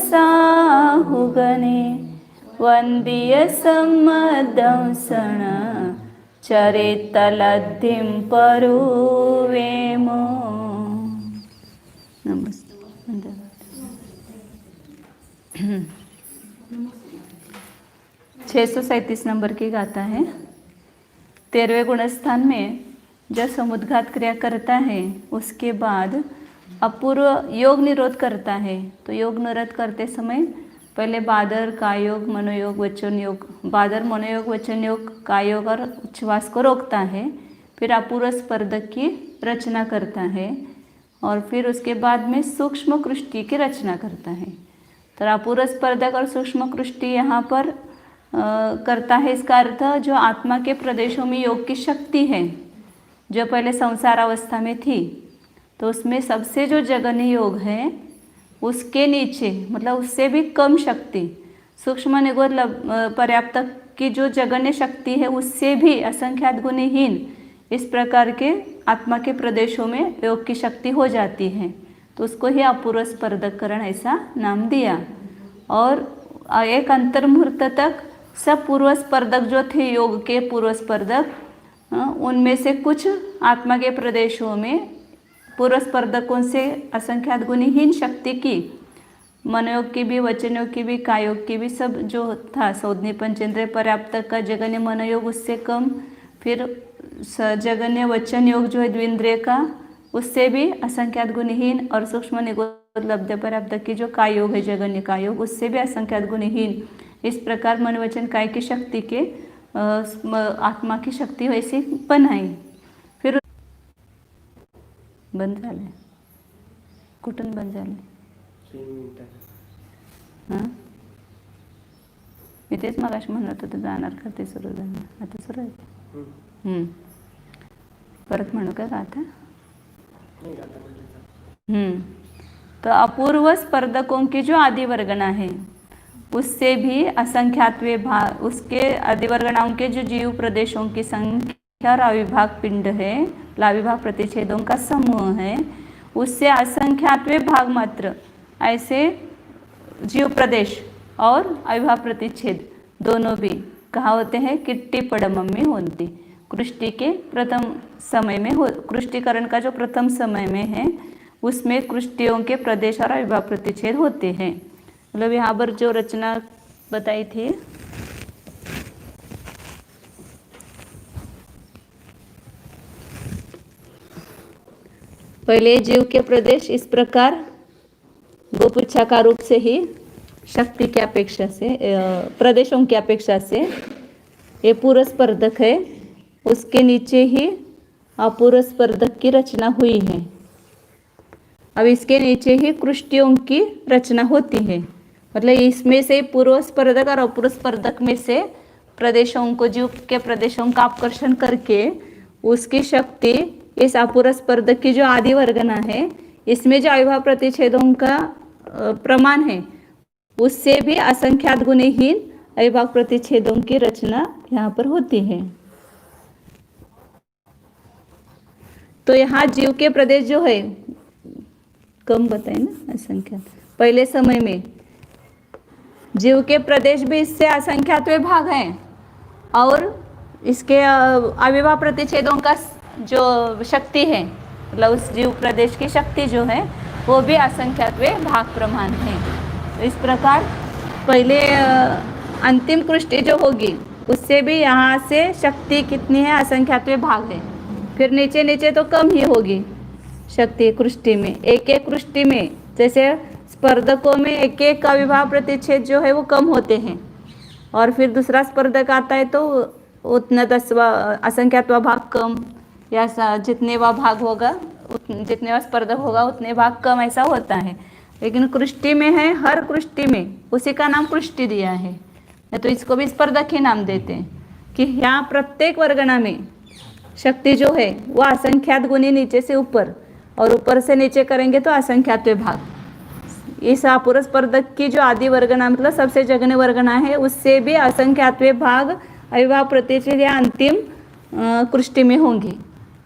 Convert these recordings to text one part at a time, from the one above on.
साहुगणे वंदीय सम्मदंसण चरितलब्धिं परुवेमो। नमस्ते। 637 नंबर की गाथा है। 13वें गुणस्थान में जब समुद्घात क्रिया करता है उसके बाद अपूर्व योग निरोध करता है। तो योग निरोध करते समय पहले बादर, कायोग, मनोयोग, वचन योग, बादर, मनोयोग, वचन योग, कायोग और उच्छ्वास को रोकता है। फिर अपूर्व स्पर्धक की रचना करता है और फिर उसके बाद में सूक्ष्म कृष्टि की रचना करता है। तो अपूर्व स्पर्धक और सूक्ष्म कृष्टि यहाँ पर करता है। इसका अर्थ जो आत्मा के प्रदेशों में योग की शक्ति है जो पहले संसार अवस्था में थी, तो उसमें सबसे जो जगन्य योग है उसके नीचे मतलब उससे भी कम शक्ति सूक्ष्म निगोद पर्याप्त की जो जगन्य शक्ति है उससे भी असंख्यात गुणहीन इस प्रकार के आत्मा के प्रदेशों में योग की शक्ति हो जाती है। तो उसको ही अपूर्व स्पर्धकरण ऐसा नाम दिया। और एक अंतर्मुहूर्त तक सब पूर्व स्पर्धक जो थे योग के पूर्व स्पर्धक उनमें से कुछ आत्मा के प्रदेशों में पूर्व स्पर्धकों से असंख्यात गुणहीन शक्ति की, मनोयोग की भी, वचन योग की भी, कायोग की भी, सब जो था सौधनी पंचेंद्रिय पर्याप्त का जगन्य मनोयोग उससे कम, फिर जगन्य वचन योग जो है द्विंद्रिय का उससे भी असंख्यात गुणहीन, और सूक्ष्म निगोद लब्ध पर्याप्त की जो कायोग है जगन्य कायोग उससे भी असंख्यात गुणहीन। इस प्रकार मन वचन काय की शक्ति के आत्मा की शक्ती वैसी बनाई। फिर बंद झाले, कुठून बंद झाले? हां, मी तेच मगाशी म्हणत होते जाणार का ते सुरू झालं, आता सुरू आहे। परत म्हणू का गाथा? तो अपूर्व स्पर्धकों की जो आदि वर्गना है उससे भी असंख्यातवे भाग, उसके आदिवर्गणाओं के जो जीव प्रदेशों की संख्या और अविभाग पिंड है, लाविभाग प्रतिच्छेदों का समूह है, उससे असंख्यातवे भाग मात्र ऐसे जीव प्रदेश और अविभाग प्रतिच्छेद दोनों भी कहाँ होते हैं? किट्टी पड़मम में होती। कृष्टि के प्रथम समय में हो, कृष्टिकरण का जो प्रथम समय में है उसमें कृष्टियों के प्रदेश और अविभाग प्रतिच्छेद होते हैं। मतलब यहाँ पर जो रचना बताई थी पहले जीव के प्रदेश इस प्रकार गोपुच्छा का रूप से ही शक्ति की अपेक्षा से प्रदेशों की अपेक्षा से ये पूर्व स्पर्धक है, उसके नीचे ही अपूर्व स्पर्धक की रचना हुई है। अब इसके नीचे ही कृष्टियों की रचना होती है। मतलब इसमें से पूर्व स्पर्धक और अपूर्व स्पर्धक में से प्रदेशों को, जीव के प्रदेशों का आकर्षण करके उसकी शक्ति इस अपूर्व स्पर्धक की जो आदि वर्गना है इसमें जो अविभाव प्रतिच्छेदों का प्रमाण है उससे भी असंख्यात गुणहीन अविभाव प्रतिच्छेदों की रचना यहाँ पर होती है। तो यहाँ जीव के प्रदेश जो है कम बताए ना, असंख्यात। पहले समय में जीव के प्रदेश भी इससे असंख्यात भाग हैं और इसके अविभाव प्रतिच्छेदों का जो शक्ति है मतलब उस जीव प्रदेश की शक्ति जो है वो भी असंख्यात भाग प्रमाण है। तो इस प्रकार पहले अंतिम कृष्टि जो होगी उससे भी यहाँ से शक्ति कितनी है? असंख्यात भाग है। फिर नीचे नीचे तो कम ही होगी शक्ति कृष्टि में, एक एक कृष्टि में जैसे स्पर्धकों में एक एक अविभाव प्रतिच्छेद जो है वो कम होते हैं और फिर दूसरा स्पर्धक आता है तो उतना 10वां असंख्यातवा भाग कम, या जितनेवा भाग होगा जितनेवा स्पर्धक होगा उतने भाग कम, ऐसा होता है। लेकिन कृष्टि में है, हर कृष्टि में उसी का नाम कृष्टि दिया है, तो इसको भी स्पर्धक ही नाम देते हैं कि यहाँ प्रत्येक वर्गना में शक्ति जो है वो असंख्यात गुणी नीचे से ऊपर और ऊपर से नीचे करेंगे तो असंख्यात भाग। इस अपूर्व स्पर्धक की जो आदि वर्गना मतलब सबसे जगन्य वर्गना है उससे भी असंख्यातवे भाग अविभाव प्रतिच्छेद या अंतिम कृष्टि में होंगी।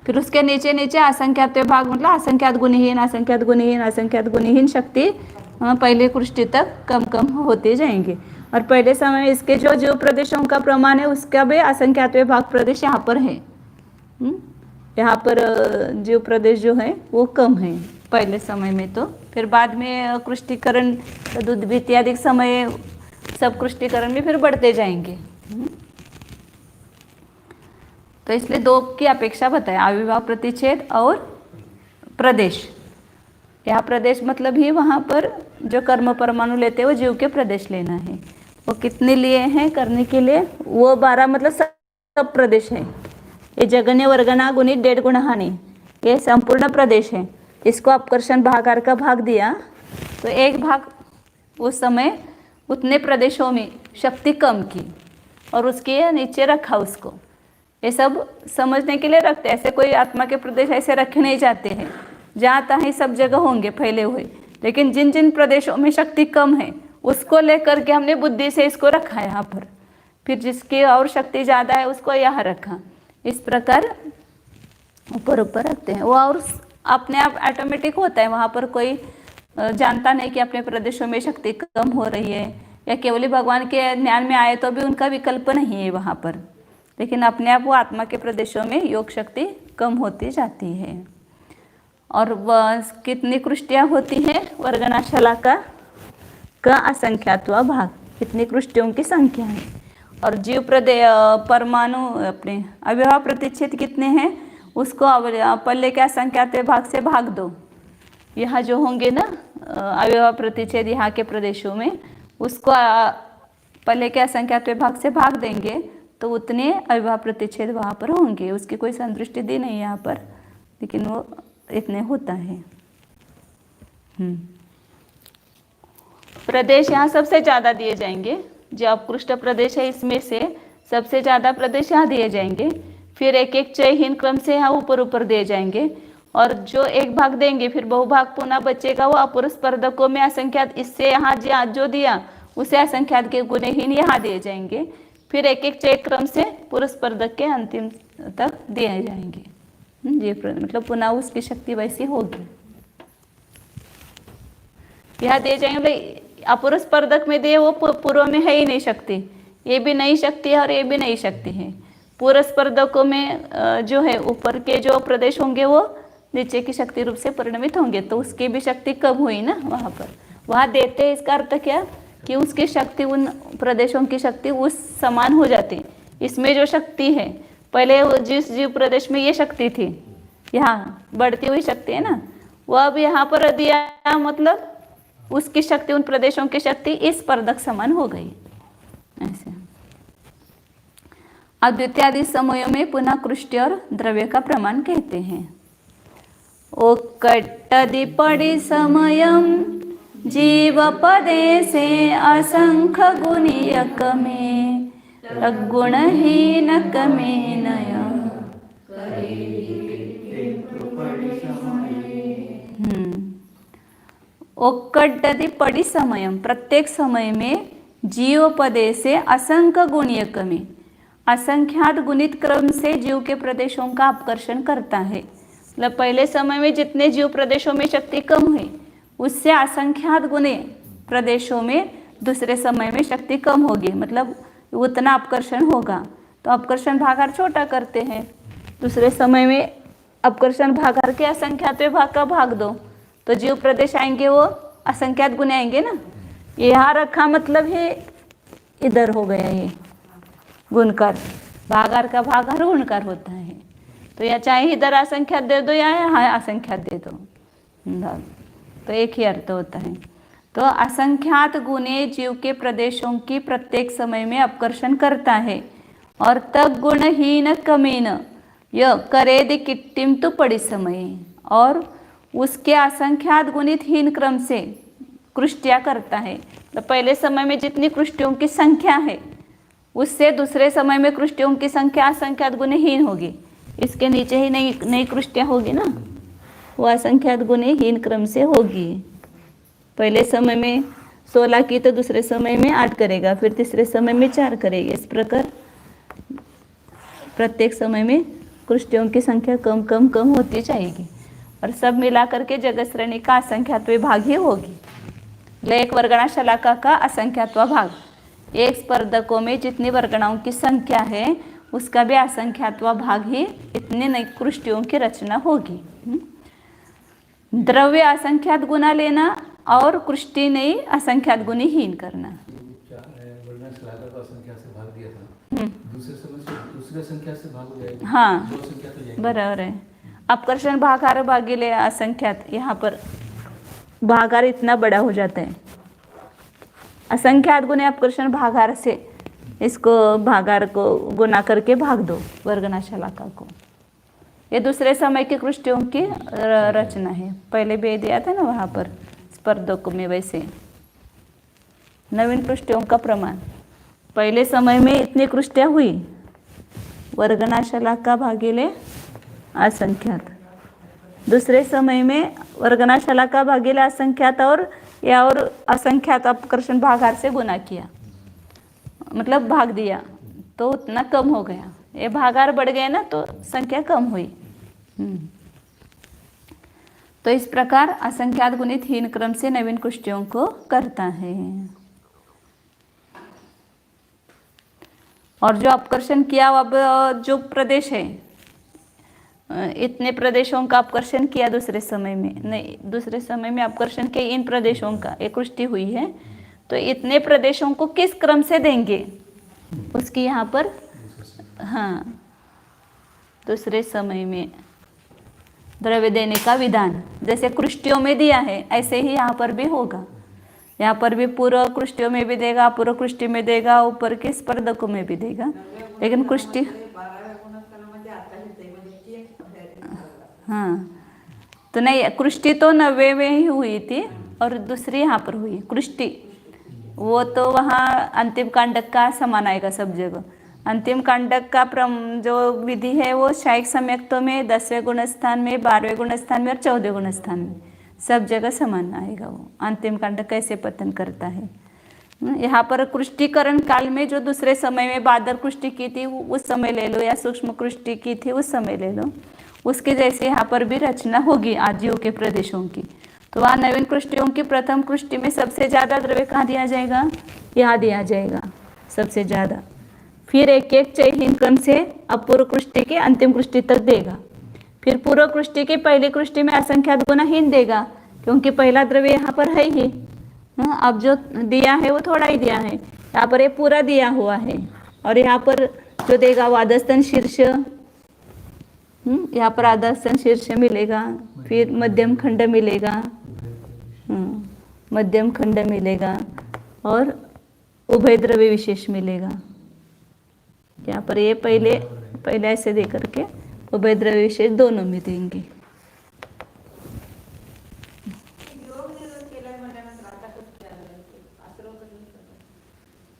फिर उसके नीचे नीचे असंख्यातवे भाग मतलब असंख्यात गुणहीन, असंख्यात गुणहीन, असंख्यात गुणहीन शक्ति पहले कृष्टि तक कम कम होते जाएंगे। और पहले समय इसके जो जीव प्रदेशों का प्रमाण है उसका भी असंख्यातवें भाग प्रदेश यहाँ पर है। यहाँ पर जीव प्रदेश जो है वो कम है पहले समय में। तो फिर बाद में कृष्टिकरण दूध इत्यादि समय सब कृष्टिकरण भी फिर बढ़ते जाएंगे। तो इसलिए दो की अपेक्षा बताए, आविर्भाव प्रतिच्छेद और प्रदेश। यहाँ प्रदेश मतलब ही वहाँ पर जो कर्म परमाणु लेते हैं वो जीव के प्रदेश लेना है। वो कितने लिए हैं करने के लिए, वो 12 मतलब सब प्रदेश है। ये जगन्य वर्गना गुणित 1.5 गुण हानि, ये संपूर्ण प्रदेश है। इसको अपकर्षण भागार का भाग दिया तो एक भाग उस समय उतने प्रदेशों में शक्ति कम की और उसके नीचे रखा उसको। ये सब समझने के लिए रखते, ऐसे कोई आत्मा के प्रदेश ऐसे रखे नहीं जाते हैं। जहाँ तहाँ सब जगह होंगे फैले हुए, लेकिन जिन जिन प्रदेशों में शक्ति कम है उसको लेकर के हमने बुद्धि से इसको रखा है यहाँ पर। फिर जिसकी और शक्ति ज़्यादा है उसको यहाँ रखा। इस प्रकार ऊपर ऊपर रखते हैं वो, और अपने आप ऑटोमेटिक होता है। वहाँ पर कोई जानता नहीं कि अपने प्रदेशों में शक्ति कम हो रही है, या केवल भगवान के ज्ञान में आए तो भी उनका विकल्प नहीं है वहाँ पर, लेकिन अपने आप वो आत्मा के प्रदेशों में योग शक्ति कम होती जाती है। और वह कितनी कृष्टियाँ होती हैं वर्गनाशला का असंख्यात्वा भाग, कितनी कृष्टियों की संख्या है। और जीव परमाणु अपने अविभाव प्रतिच्छेद कितने हैं उसको पल्ले के असंख्यात्व भाग से भाग दो। यहाँ जो होंगे ना अविभाव प्रतिच्छेद यहाँ के प्रदेशों में, उसको पल्ले के असंख्यात्व भाग से भाग देंगे तो उतने अविभाव प्रतिच्छेद वहाँ पर होंगे। उसकी कोई संदृष्टि दी नहीं यहाँ पर, लेकिन वो इतने होता है। प्रदेश यहाँ सबसे ज़्यादा दिए जाएंगे। जो अपकृष्ट प्रदेश है इसमें से सबसे ज़्यादा प्रदेश यहाँ दिए जाएंगे। फिर एक एक चयहीन क्रम से यहाँ ऊपर ऊपर दिए जाएंगे। और जो एक भाग देंगे फिर बहुभाग पुनः बचेगा वो अपूर्व स्पर्धकों में असंख्यात, इससे यहाँ जो दिया उसे असंख्यात के गुणहीन यहाँ दिए जाएंगे। फिर एक एक चय क्रम से पूर्व स्पर्धक के अंतिम तक दिए जाएंगे। ये मतलब पुनः उसकी शक्ति वैसी होगी। यहाँ दिए जाएंगे अपूर्व स्पर्धक में दिए वो पूर्व में है ही नहीं शक्ति, ये भी नई शक्ति है और ये भी नई शक्ति है। पूर्व स्पर्धकों में जो है ऊपर के जो प्रदेश होंगे वो नीचे की शक्ति रूप से परिणमित होंगे, तो उसकी भी शक्ति कम हुई ना वहाँ पर। वहाँ देते हैं इसका अर्थ क्या कि उसकी शक्ति उन प्रदेशों की शक्ति उस समान हो जाती। इसमें जो शक्ति है पहले वो जिस जीव प्रदेश में ये शक्ति थी, यहाँ बढ़ती हुई शक्ति है ना, वो अब यहाँ पर दिया मतलब उसकी शक्ति उन प्रदेशों की शक्ति इस स्पर्धक समान हो गई। ऐसे अद्वितीयादि समयों में पुनः कृष्टि और द्रव्य का प्रमाण कहते हैं। ओ कट्टदि पड़ि समयम जीव पदे से असंख गुणियक में गुणहीन कमे नय। ओक्कड्डति पड़ी समयम, प्रत्येक समय में जीव पदे से असंख्य गुणीय कमी, असंख्यात गुणित क्रम से जीव के प्रदेशों का अपकर्षण करता है। मतलब पहले समय में जितने जीव प्रदेशों में शक्ति कम हुई उससे असंख्यात गुणे प्रदेशों में दूसरे समय में शक्ति कम होगी, मतलब उतना अपकर्षण होगा। तो अपकर्षण भागार छोटा करते हैं, दूसरे समय में अपकर्षण भागार के असंख्यात भाग का भाग दो तो जीव प्रदेश आएंगे वो असंख्यात गुणे आएंगे ना। ये यहाँ रखा मतलब है इधर हो गया ये गुणकार, भागार का भागार गुणकार होता है। तो या चाहे इधर असंख्यात दे दो या यहाँ असंख्यात दे दो, तो एक ही अर्थ होता है। तो असंख्यात गुणे जीव के प्रदेशों की प्रत्येक समय में अपकर्षण करता है। और तब गुणहीन कमेन य करेदि किट्टिम तो पड़ी समय, और उसके असंख्यात गुणित हीन क्रम से कृष्टियाँ करता है। तो पहले समय में जितनी कृष्टियों की संख्या है उससे दूसरे समय में कृष्टियों की संख्या असंख्यात गुणहीन होगी। इसके नीचे ही नई कृष्टियाँ होगी ना, वो असंख्यात गुणहीन क्रम से होगी। पहले समय में 16 की तो दूसरे समय में 8 करेगा, फिर तीसरे समय में 4 करेगा। इस प्रकार प्रत्येक समय में कृष्टियों की संख्या कम कम कम होती जाएगी और सब मिला करके जगत श्रेणी का असंख्यात विभाग ही होगी। एक वर्गणा शलाका का असंख्यात्वा भाग, एक स्पर्धकों में जितनी वर्गणाओं की संख्या है उसका भी असंख्यात्वा भाग ही इतने नई कृष्टियों की रचना होगी। द्रव्य असंख्यात गुना लेना और कृष्टि नहीं असंख्यात गुनी हीन करना। हाँ बराबर है। अपकर्षण भागार भागिले असंख्यात, यहाँ पर भागार इतना बड़ा हो जाता है। असंख्यात गुने अपकर्षण भागार से इसको भागार को गुना करके भाग दो वर्गना शलाका को। ये दूसरे समय की कृष्टियों की रचना है। पहले भी दिया था ना वहाँ पर स्पर्धकों में, वैसे नवीन कृष्टियों का प्रमाण। पहले समय में इतनी कृष्टियाँ हुई, वर्गना शलाका भागिले असंख्यात। दूसरे समय में वर्गना शलाका भागिले असंख्यात और या और असंख्यात अपकर्षण भागार से गुना किया, मतलब भाग दिया तो उतना कम हो गया। ये भागार बढ़ गए ना तो संख्या कम हुई। तो इस प्रकार असंख्यात गुणित हीन क्रम से नवीन कृष्टियों को करता है। और जो अपकर्षण किया, अब जो प्रदेश है, इतने प्रदेशों का अपकर्षण किया दूसरे समय में, नहीं दूसरे समय में अपकर्षण के इन प्रदेशों का एक कृष्टि हुई है, तो इतने प्रदेशों को किस क्रम से देंगे उसकी यहाँ पर, हाँ दूसरे समय में द्रव्य देने का विधान जैसे कृष्टियों में दिया है ऐसे ही यहाँ पर भी होगा। यहाँ पर भी पूर्व कृष्टियों में भी देगा, पूर्व कृष्टि में देगा, ऊपर के स्पर्धकों में भी देगा। लेकिन कृष्टि, हाँ तो नहीं, कृष्टि तो 90 में ही हुई थी और दूसरी यहाँ पर हुई कृष्टि। वो तो वहाँ अंतिम कांडक का समान आएगा सब जगह। अंतिम कांडक का जो विधि है वो शायिक सम्यक्तों में 10वें गुणस्थान में, 12वें गुणस्थान में और 14वें गुणस्थान में सब जगह समान आएगा। वो अंतिम कांडक कैसे पतन करता है। यहाँ पर कृष्टिकरण काल में जो दूसरे समय में बादर कृष्टि की थी उस समय ले लो, या सूक्ष्म कृष्टि की थी उस समय ले लो, उसके जैसे यहाँ पर भी रचना होगी आदियों के प्रदेशों की। तो वहाँ नवीन कृष्टियों की प्रथम कृष्टि में सबसे ज़्यादा द्रव्य कहाँ दिया जाएगा, यहाँ दिया जाएगा सबसे ज़्यादा। फिर एक एक चयहीन क्रम से अपूर्व कृष्टि के अंतिम कृष्टि तक देगा। फिर पूर्व कृष्टि की पहली कृष्टि में असंख्यात गुना हीन देगा, क्योंकि पहला द्रव्य यहाँ पर है ही। अब जो दिया है वो थोड़ा ही दिया है, यहाँ पर ये पूरा दिया हुआ है। और यहाँ पर जो देगा वो आदस्तन शीर्ष, यहाँ पर आदस्तन शीर्ष मिलेगा, फिर मध्यम खंड मिलेगा, मध्यम खंड मिलेगा और उभय द्रव्य विशेष मिलेगा। यहाँ पर ये पहले ऐसे दे करके उभय द्रव्य विशेष दोनों में देंगे।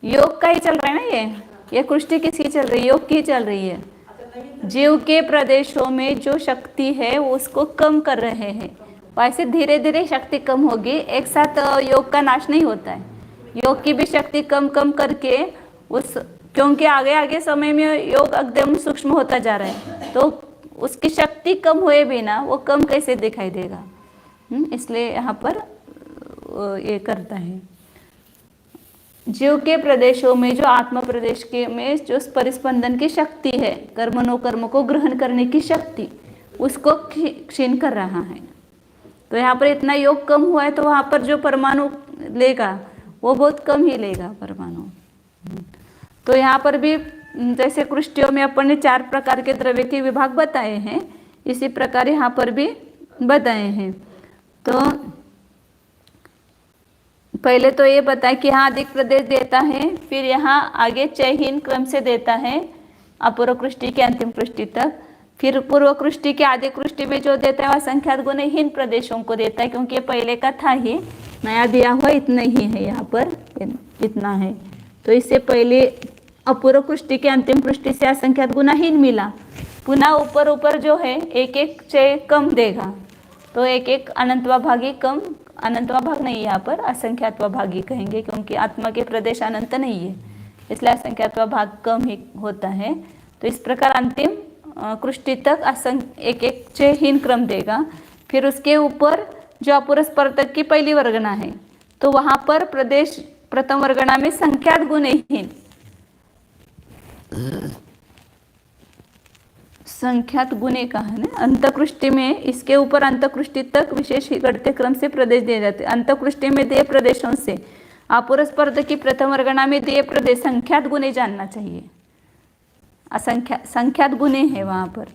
योग का ही चल रहा है ना, ये कृष्टि किसकी चल रही है, योग की चल रही है। जीव के प्रदेशों में जो शक्ति है वो उसको कम कर रहे हैं, वैसे धीरे धीरे शक्ति कम होगी। एक साथ योग का नाश नहीं होता है, योग की भी शक्ति कम कम करके उस, क्योंकि आगे आगे समय में योग एकदम सूक्ष्म होता जा रहा है, तो उसकी शक्ति कम हुए बिना वो कम कैसे दिखाई देगा। इसलिए यहाँ पर ये करता है। जीव के प्रदेशों में जो आत्म प्रदेश के में जो परिस्पंदन की शक्ति है, कर्मों को ग्रहण करने की शक्ति, उसको क्षीण कर रहा है। तो यहाँ पर इतना योग कम हुआ है तो वहाँ पर जो परमाणु लेगा वो बहुत कम ही लेगा परमाणु। तो यहाँ पर भी जैसे कृष्टियों में अपन ने 4 प्रकार के द्रव्य के विभाग बताए हैं, इसी प्रकार यहाँ पर भी बताए हैं। तो पहले तो ये बताया कि यहाँ अधिक प्रदेश देता है, फिर यहाँ आगे चयहीन क्रम से देता है अपूर्व कृष्टि के अंतिम कृष्टि तक। फिर पूर्व कृष्टि के आदि कृष्टि में जो देता है वह संख्यात गुणहीन प्रदेशों को देता है, क्योंकि ये पहले का था ही, नया दिया हुआ इतना ही है, यहाँ पर इतना है। तो इससे पहले अपूर्व कृष्टि के अंतिम कृष्टि से असंख्यात गुणहीन मिला, पुनः ऊपर ऊपर जो है एक एक चय कम देगा, तो एक एक अनंतवा भागी कम, अनंतवा भाग नहीं यहाँ पर असंख्यातवा भागी कहेंगे, क्योंकि आत्मा के प्रदेश अनंत नहीं है, इसलिए असंख्यातवा भाग कम ही होता है। तो इस प्रकार अंतिम कृष्टि तक एक एक चयहीन क्रम देगा। फिर उसके ऊपर जो अपूर्व स्पर्धक की पहली वर्गना है, तो वहां पर प्रदेश प्रथम वर्गणा में संख्यात गुणहीन, संख्यात गुणे का है ना, अंतकृष्टि में इसके ऊपर अंतकृष्टि तक विशेष गढ़ते क्रम से प्रदेश दिए जाते हैं। अंतकृष्टि में दिए प्रदेशों से अपूर्वस्पर्ध की प्रथम वर्गणा में दिए प्रदेश संख्यात गुणे जानना चाहिए। संख्यात गुणे है वहाँ पर,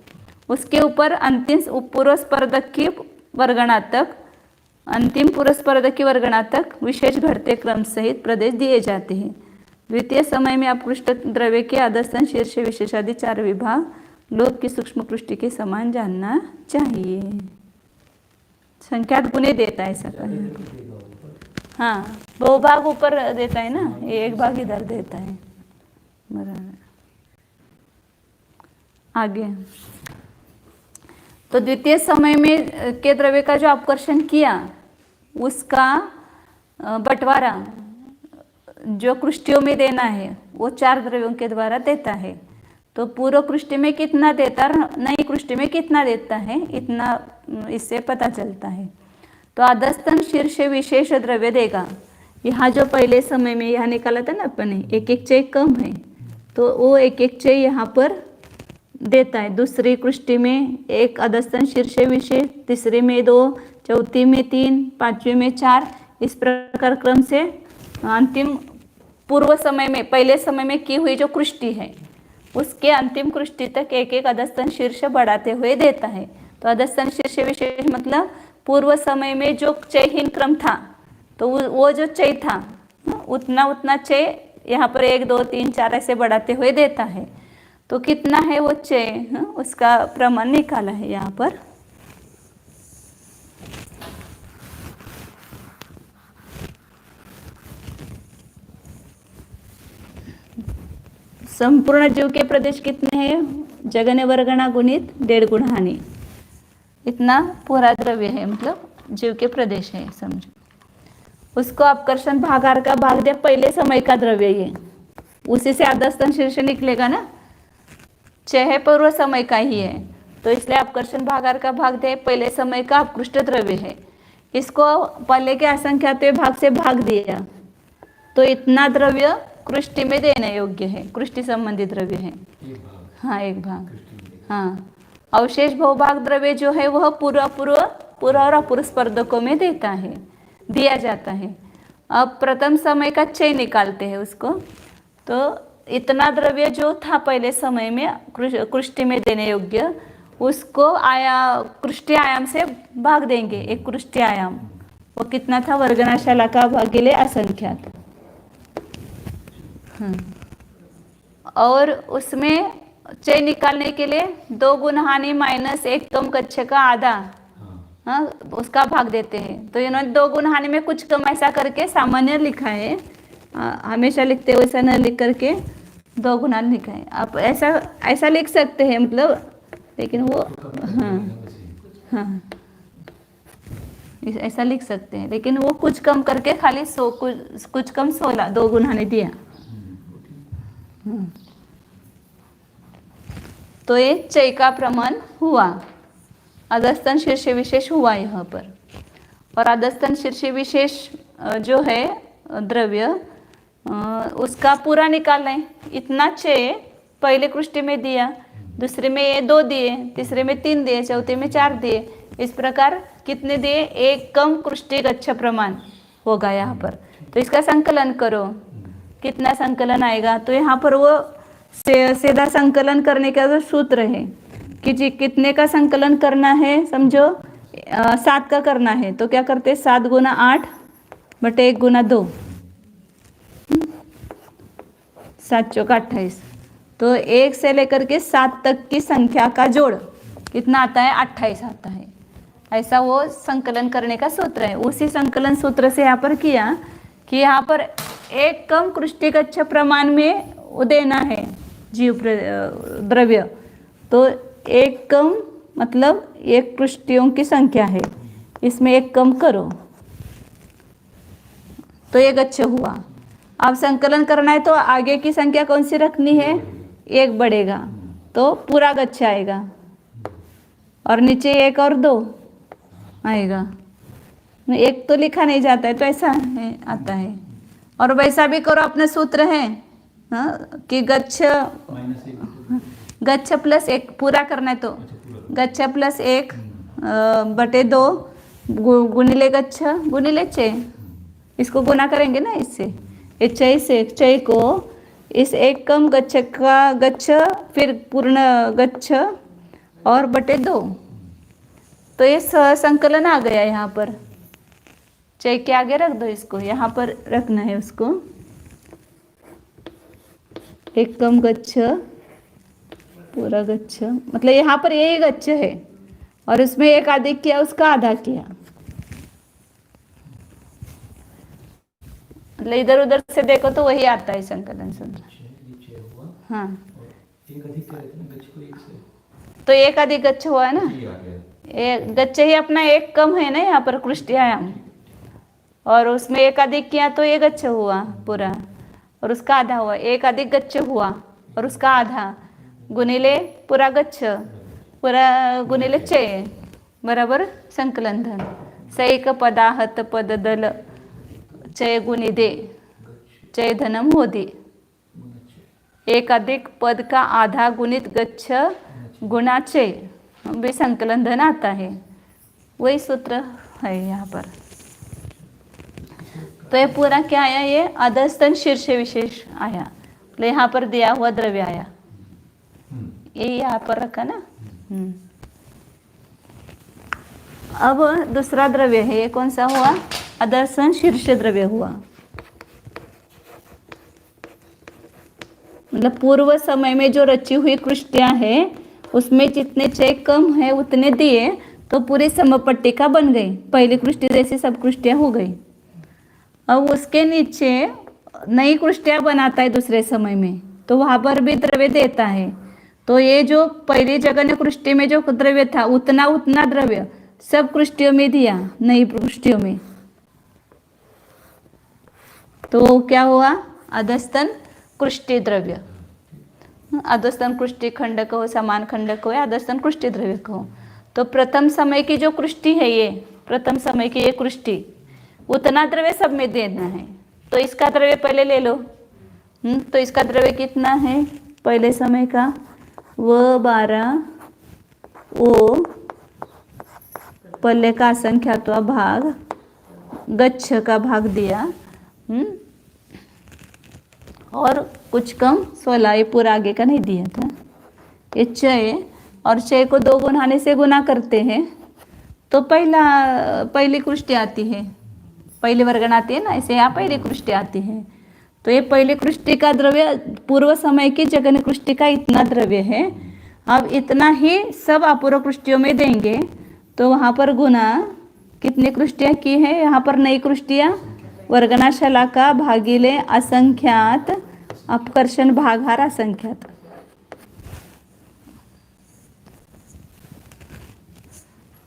उसके ऊपर अंतिम पूर्वस्पर्धक की वर्गणा तक, अंतिम पूर्वस्पर्धक की वर्गणा तक विशेष घटते क्रम सहित प्रदेश दिए जाते हैं। द्वितीय समय में अपकृष्ट द्रव्य के अधस्तन शीर्ष विशेष आदि 4 विभाग लोक की सूक्ष्म कृष्टि के समान जानना चाहिए। संख्यात गुणे देता है ऐसा कहें, हाँ 2 भाग ऊपर देता है ना, 1 भाग इधर देता है, बराबर। आगे तो द्वितीय समय में के द्रव्य का जो अपकर्षण किया उसका बंटवारा जो कृष्टियों में देना है वो 4 द्रव्यों के द्वारा देता है। तो पूर्व कृष्टि में कितना देता, नई कृष्टि में कितना देता है, इतना इससे पता चलता है। तो अधस्तन शीर्ष विशेष द्रव्य देगा। यहाँ जो पहले समय में यहाँ निकाला था ना अपने, 1-1 चय कम है तो वो 1-1 चय यहाँ पर देता है। दूसरी कृष्टि में 1 अधस्तन शीर्ष विशेष, तीसरे में 2, चौथी में 3, पांचवी में 4, इस प्रकार क्रम से अंतिम पूर्व समय में, पहले समय में की हुई जो कृष्टि है उसके अंतिम कृष्टि तक 1-1 अधस्तन शीर्ष बढ़ाते हुए देता है। तो अधस्तन शीर्ष विशेष मतलब पूर्व समय में जो चयहीन क्रम था तो वो जो चय था उतना चय यहाँ पर 1, 2, 3, 4 ऐसे बढ़ाते हुए देता है। तो कितना है वो चय, उसका प्रमाण निकाला है यहाँ पर। संपूर्ण जीव के प्रदेश कितने हैं, जगन वर्गणा गुणित 1.5 गुण हानि, इतना पूरा द्रव्य है, मतलब जीव के प्रदेश है समझो। उसको अपकर्षण भागार का भाग दिया, पहले समय का द्रव्य ये, उसी से अधस्तन शीर्ष निकलेगा ना, चय पूर्व समय का ही है तो इसलिए अपकर्षण भागार का भाग दे, पहले समय का अपकृष्ट द्रव्य है, इसको पहले के असंख्यात भाग से भाग दिया तो इतना द्रव्य कृष्टि में देने योग्य है, कृष्टि संबंधी द्रव्य है, हाँ 1 भाग, हाँ। अवशेष बहुभाग द्रव्य जो है वह पूर्व और अपूर्व स्पर्धकों में देता है, दिया जाता है। अब प्रथम समय का चय निकालते हैं उसको, तो इतना द्रव्य जो था पहले समय में कृष्टि में देने योग्य, उसको कृष्टि आयाम से भाग देंगे, एक कृष्टि आयाम, वो कितना था, वर्गनाशाला का भागिले असंख्यात। और उसमें चय निकालने के लिए 2 गुण हानि माइनस 1 तम कक्ष का आधा, हाँ उसका भाग देते हैं। तो इन्होंने 2 गुण हानि में कुछ कम ऐसा करके सामान्य लिखा है, हमेशा लिखते हो ऐसा न लिख करके 2 गुना लिखा है। आप ऐसा लिख सकते हैं मतलब, लेकिन वो हाँ ऐसा लिख सकते हैं, लेकिन वो कुछ कम करके खाली कुछ कम 16 2 गुना ने दिया। तो ये चय का प्रमाण हुआ, अधस्तन शीर्ष विशेष हुआ यहाँ पर। और अधस्तन शीर्ष विशेष जो है द्रव्य उसका पूरा निकालना है, इतना चय पहले कृष्टि में दिया, दूसरे में ये 2 दिए, तीसरे में 3 दिए, चौथे में 4 दिए, इस प्रकार कितने दिए, 1 कम कृष्टि गच्छ प्रमाण होगा यहाँ पर। तो इसका संकलन करो, कितना संकलन आएगा, तो यहाँ पर वो सीधा संकलन करने का जो सूत्र है कि जी कितने का संकलन करना है, समझो 7 का करना है तो क्या करते, 7 गुना 8 बटे 1 गुना 2, 7 चौका 28। तो 1 से लेकर के 7 तक की संख्या का जोड़ कितना आता है, 28 आता है। ऐसा वो संकलन करने का सूत्र है। उसी संकलन सूत्र से यहाँ पर किया कि यहाँ पर 1 कम कृष्टि गच्छ प्रमाण में वो देना है जीव द्रव्य, तो 1 कम मतलब 1 कृष्टियों की संख्या है, इसमें 1 कम करो तो ये गच्छ हुआ। अब संकलन करना है तो आगे की संख्या कौन सी रखनी है, 1 बढ़ेगा तो पूरा गच्छ आएगा, और नीचे 1 और 2 आएगा, एक तो लिखा नहीं जाता है तो ऐसा है आता है। और वैसा भी करो, अपना सूत्र है हाँ कि गच्छ गच्छ प्लस एक पूरा करना है तो गच्छ प्लस एक बटे दो गुणिले गच्छ गुणिले चे, इसको गुना करेंगे ना इससे, ये चय से चय को इस एक कम गच्छ का गच्छ फिर पूर्ण गच्छ और बटे दो, तो ये संकलन आ गया यहाँ पर। चय के आगे रख दो इसको, यहाँ पर रखना है उसको, एक कम गच्छ पूरा गच्छ, मतलब यहाँ पर यही गच्छ है और उसमें एक अधिक किया उसका आधा किया, मतलब इधर उधर से देखो तो वही आता है संकलन सूत्र। हाँ तो एक अधिक गच्छ हुआ है ना, एक गच्छ ही अपना एक कम है ना यहाँ पर कृष्टियायाम, और उसमें एक अधिक किया तो ये गच्छ हुआ पूरा और उसका आधा हुआ, एक अधिक गच्छ हुआ और उसका आधा गुणिले पूरा गच्छ पूरा गुणिले चय बराबर संकलन धन सैक पदाहत पद दल चय गुणि दे चय धनम होदी, एक अधिक पद का आधा गुणित गच्छ गुणा चय भी संकलन धन आता है, वही सूत्र है यहाँ पर। तो ये पूरा क्या आया, ये अधस्तन शीर्ष विशेष आया, तो यहाँ पर दिया हुआ द्रव्य आया, ये यहाँ पर रखा ना। अब दूसरा द्रव्य है, ये कौन सा हुआ, अधस्तन शीर्ष द्रव्य हुआ, मतलब पूर्व समय में जो रची हुई कृष्टियां है उसमें जितने चय कम है उतने दिए तो पूरी समपट्टिका बन गई, पहली कृष्टि जैसी सब कृष्टियां हो गई। अब उसके नीचे नई कृष्टियां बनाता है दूसरे समय में, तो वहां पर भी द्रव्य देता है, तो ये जो पहली जगन्य कृष्टि में जो द्रव्य था उतना उतना द्रव्य सब कृष्टियों में दिया, नई कृष्टियों में, तो क्या हुआ, अधस्तन कृष्टि द्रव्य। अधस्तन कृष्टि खंड कहो, समान खंड कहो या अधस्तन कृष्टि द्रव्य कहो, तो प्रथम समय की जो कृष्टि है, ये प्रथम समय की ये कृष्टि उतना द्रव्य सब में देना है, तो इसका द्रव्य पहले ले लो। तो इसका द्रव्य कितना है पहले समय का, वो 12 ओ पल्ले का असंख्यात्वा भाग गच्छ का भाग दिया, और कुछ कम 16, ये पूरा आगे का नहीं दिया था। ये चय और चय को 2 गुणाने से गुना करते हैं तो पहली कृष्टि आती है, पहली वर्गण आती है ना, ऐसे यहाँ पहली कृष्टि आती है, तो ये पहली कृष्टि का द्रव्य पूर्व समय की जगन्य कृष्टि का इतना द्रव्य है, अब इतना ही सब अपूर्व कृष्टियों में देंगे, तो वहाँ पर गुना कितनी कृष्टियाँ की है, यहाँ पर नई कृष्टियाँ वर्गनाशाला का भागिले असंख्यात अपकर्षण भागार असंख्यात,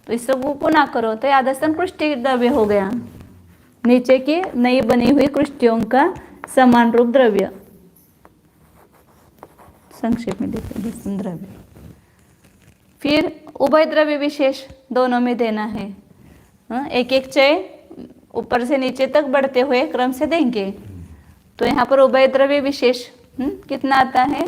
तो इस सब को गुना करो तो अधस्तन कृष्टि द्रव्य हो गया, नीचे की नई बनी हुई कृष्टियों का समान रूप द्रव्य, संक्षेप में लिखते अधस्तन द्रव्य। फिर उभय द्रव्य विशेष दोनों में देना है, एक एक चय ऊपर से नीचे तक बढ़ते हुए क्रम से देंगे, तो यहाँ पर उभय द्रव्य विशेष कितना आता है,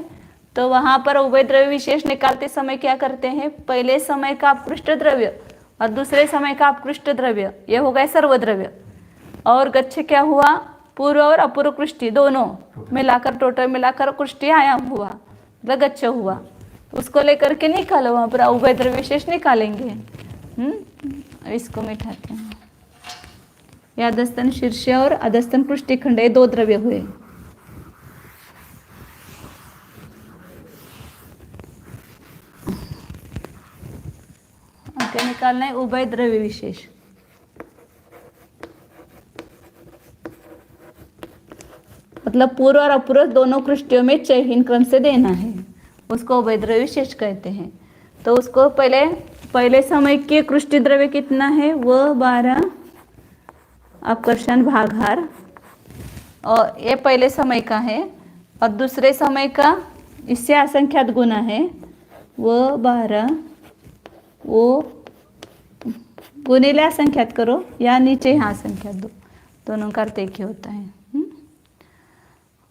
तो वहाँ पर उभय द्रव्य विशेष निकालते समय क्या करते हैं, पहले समय का अपकृष्ट द्रव्य और दूसरे समय का अपकृष्ट द्रव्य, ये हो गए सर्वद्रव्य, और गच्छ क्या हुआ, पूर्व और अपूर्व कृष्टि दोनों मिलाकर टोटल मिलाकर कृष्टि आयाम हुआ, मतलब गच्छ हुआ, उसको लेकर के निकालो, वहाँ पर उभय द्रव्य विशेष निकालेंगे। इसको मिटाते हैं, यह अधस्तन शीर्ष और अधस्तन कृष्टि खंड, ये 2 द्रव्य हुए। क्या निकालना है, उभय द्रव्य विशेष, मतलब पूर्व और अपूर्व दोनों कृष्टियों में चयहीन क्रम से देना है, उसको उभय द्रव्य विशेष कहते हैं। तो उसको पहले समय के कृष्टि द्रव्य कितना है, वो 12 अपकर्षण भागार, और ये पहले समय का है, और दूसरे समय का इससे असंख्यात गुना है, वो 12 वो गुणिले असंख्यात करो या नीचे यहाँ असंख्यात दो, दोनों का अर्थ एक ही होता है।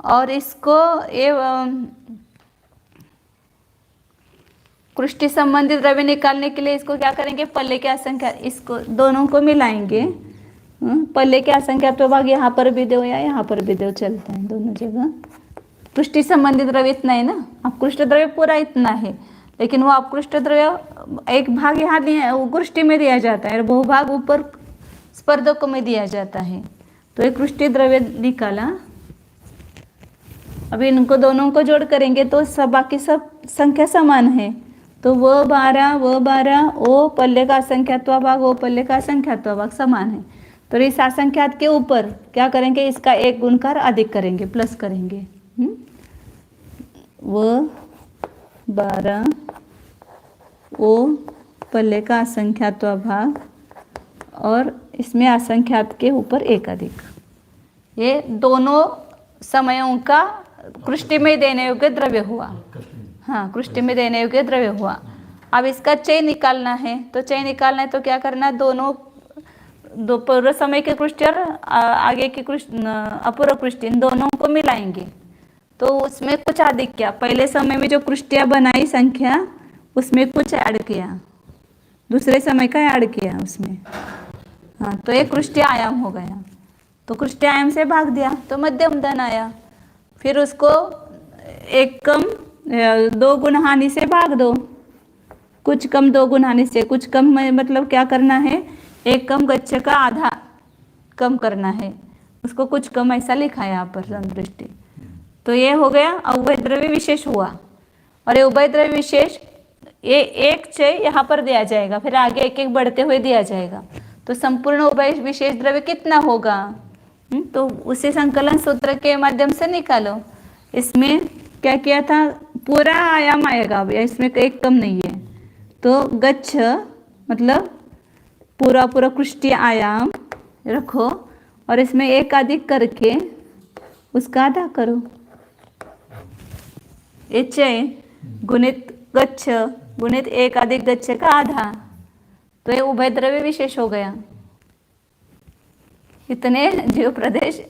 और इसको ये कृष्टि संबंधित द्रव्य निकालने के लिए इसको क्या करेंगे, पल्ले के असंख्यात, इसको दोनों को मिलाएंगे। पल्ले के असंख्यात तो भाग यहाँ पर भी दो या यहाँ पर भी दो, चलता है दोनों जगह। कृष्टि संबंधित द्रव्य इतना है ना, अपकृष्ट द्रव्य पूरा इतना है, लेकिन वो अपकृष्ट द्रव्य एक भाग यहाँ दिया, वो कृष्टि में दिया जाता है, वो भाग ऊपर स्पर्धकों में दिया जाता है। तो एक कृष्टि द्रव्य निकाला। अभी इनको दोनों को जोड़ करेंगे तो सब बाकी सब संख्या समान है। तो वो 12 वो पल्ले का असंख्यात्वा भाग, वो पल्ले का असंख्यात्वा भाग समान है। तो इस असंख्यात के ऊपर क्या करेंगे, इसका एक गुणकार अधिक करेंगे, प्लस करेंगे। वो 12 वो पल्ले का असंख्यात्वा भाग और इसमें असंख्यात के ऊपर एक अधिक, ये दोनों समयों का कृष्टि में देने योग्य द्रव्य हुआ। हाँ, कृष्टि में देने योग्य द्रव्य हुआ। अब इसका चय निकालना है, तो चय निकालना है तो क्या करना है, दोनों दो पूर्व समय के कृष्टि और आगे की अपूर्व कृष्टि, इन दोनों को मिलाएंगे। तो उसमें कुछ अधिक किया, पहले समय में जो कृष्टियाँ बनाई संख्या उसमें कुछ ऐड किया, दूसरे समय का ऐड किया उसमें। हाँ, तो एक कृष्टि आयाम हो गया। तो कृष्टि आयाम से भाग दिया तो मध्यम धन आया। फिर उसको एक कम 2 गुण हानि से भाग दो, कुछ कम 2 गुण हानि से, कुछ कम मतलब क्या करना है, एक कम गच्छ का आधा कम करना है, उसको कुछ कम ऐसा लिखा है यहाँ पर संदृष्टि। तो ये हो गया उभय द्रव्य विशेष हुआ। और ये उभय द्रव्य विशेष ये एक चय यहाँ पर दिया जाएगा, फिर आगे एक एक बढ़ते हुए दिया जाएगा। तो संपूर्ण उभय विशेष द्रव्य कितना होगा, तो उसे संकलन सूत्र के माध्यम से निकालो। इसमें क्या किया था, पूरा आयाम आएगा, इसमें एक कम नहीं है। तो गच्छ मतलब पूरा कृष्टीय आयाम रखो और इसमें एक अधिक करके उसका आधा करो। ये चय गुणित गच्छ गुणित एक अधिक गच्छ का आधा, तो ये उभय द्रव्य विशेष हो गया। इतने जीव प्रदेश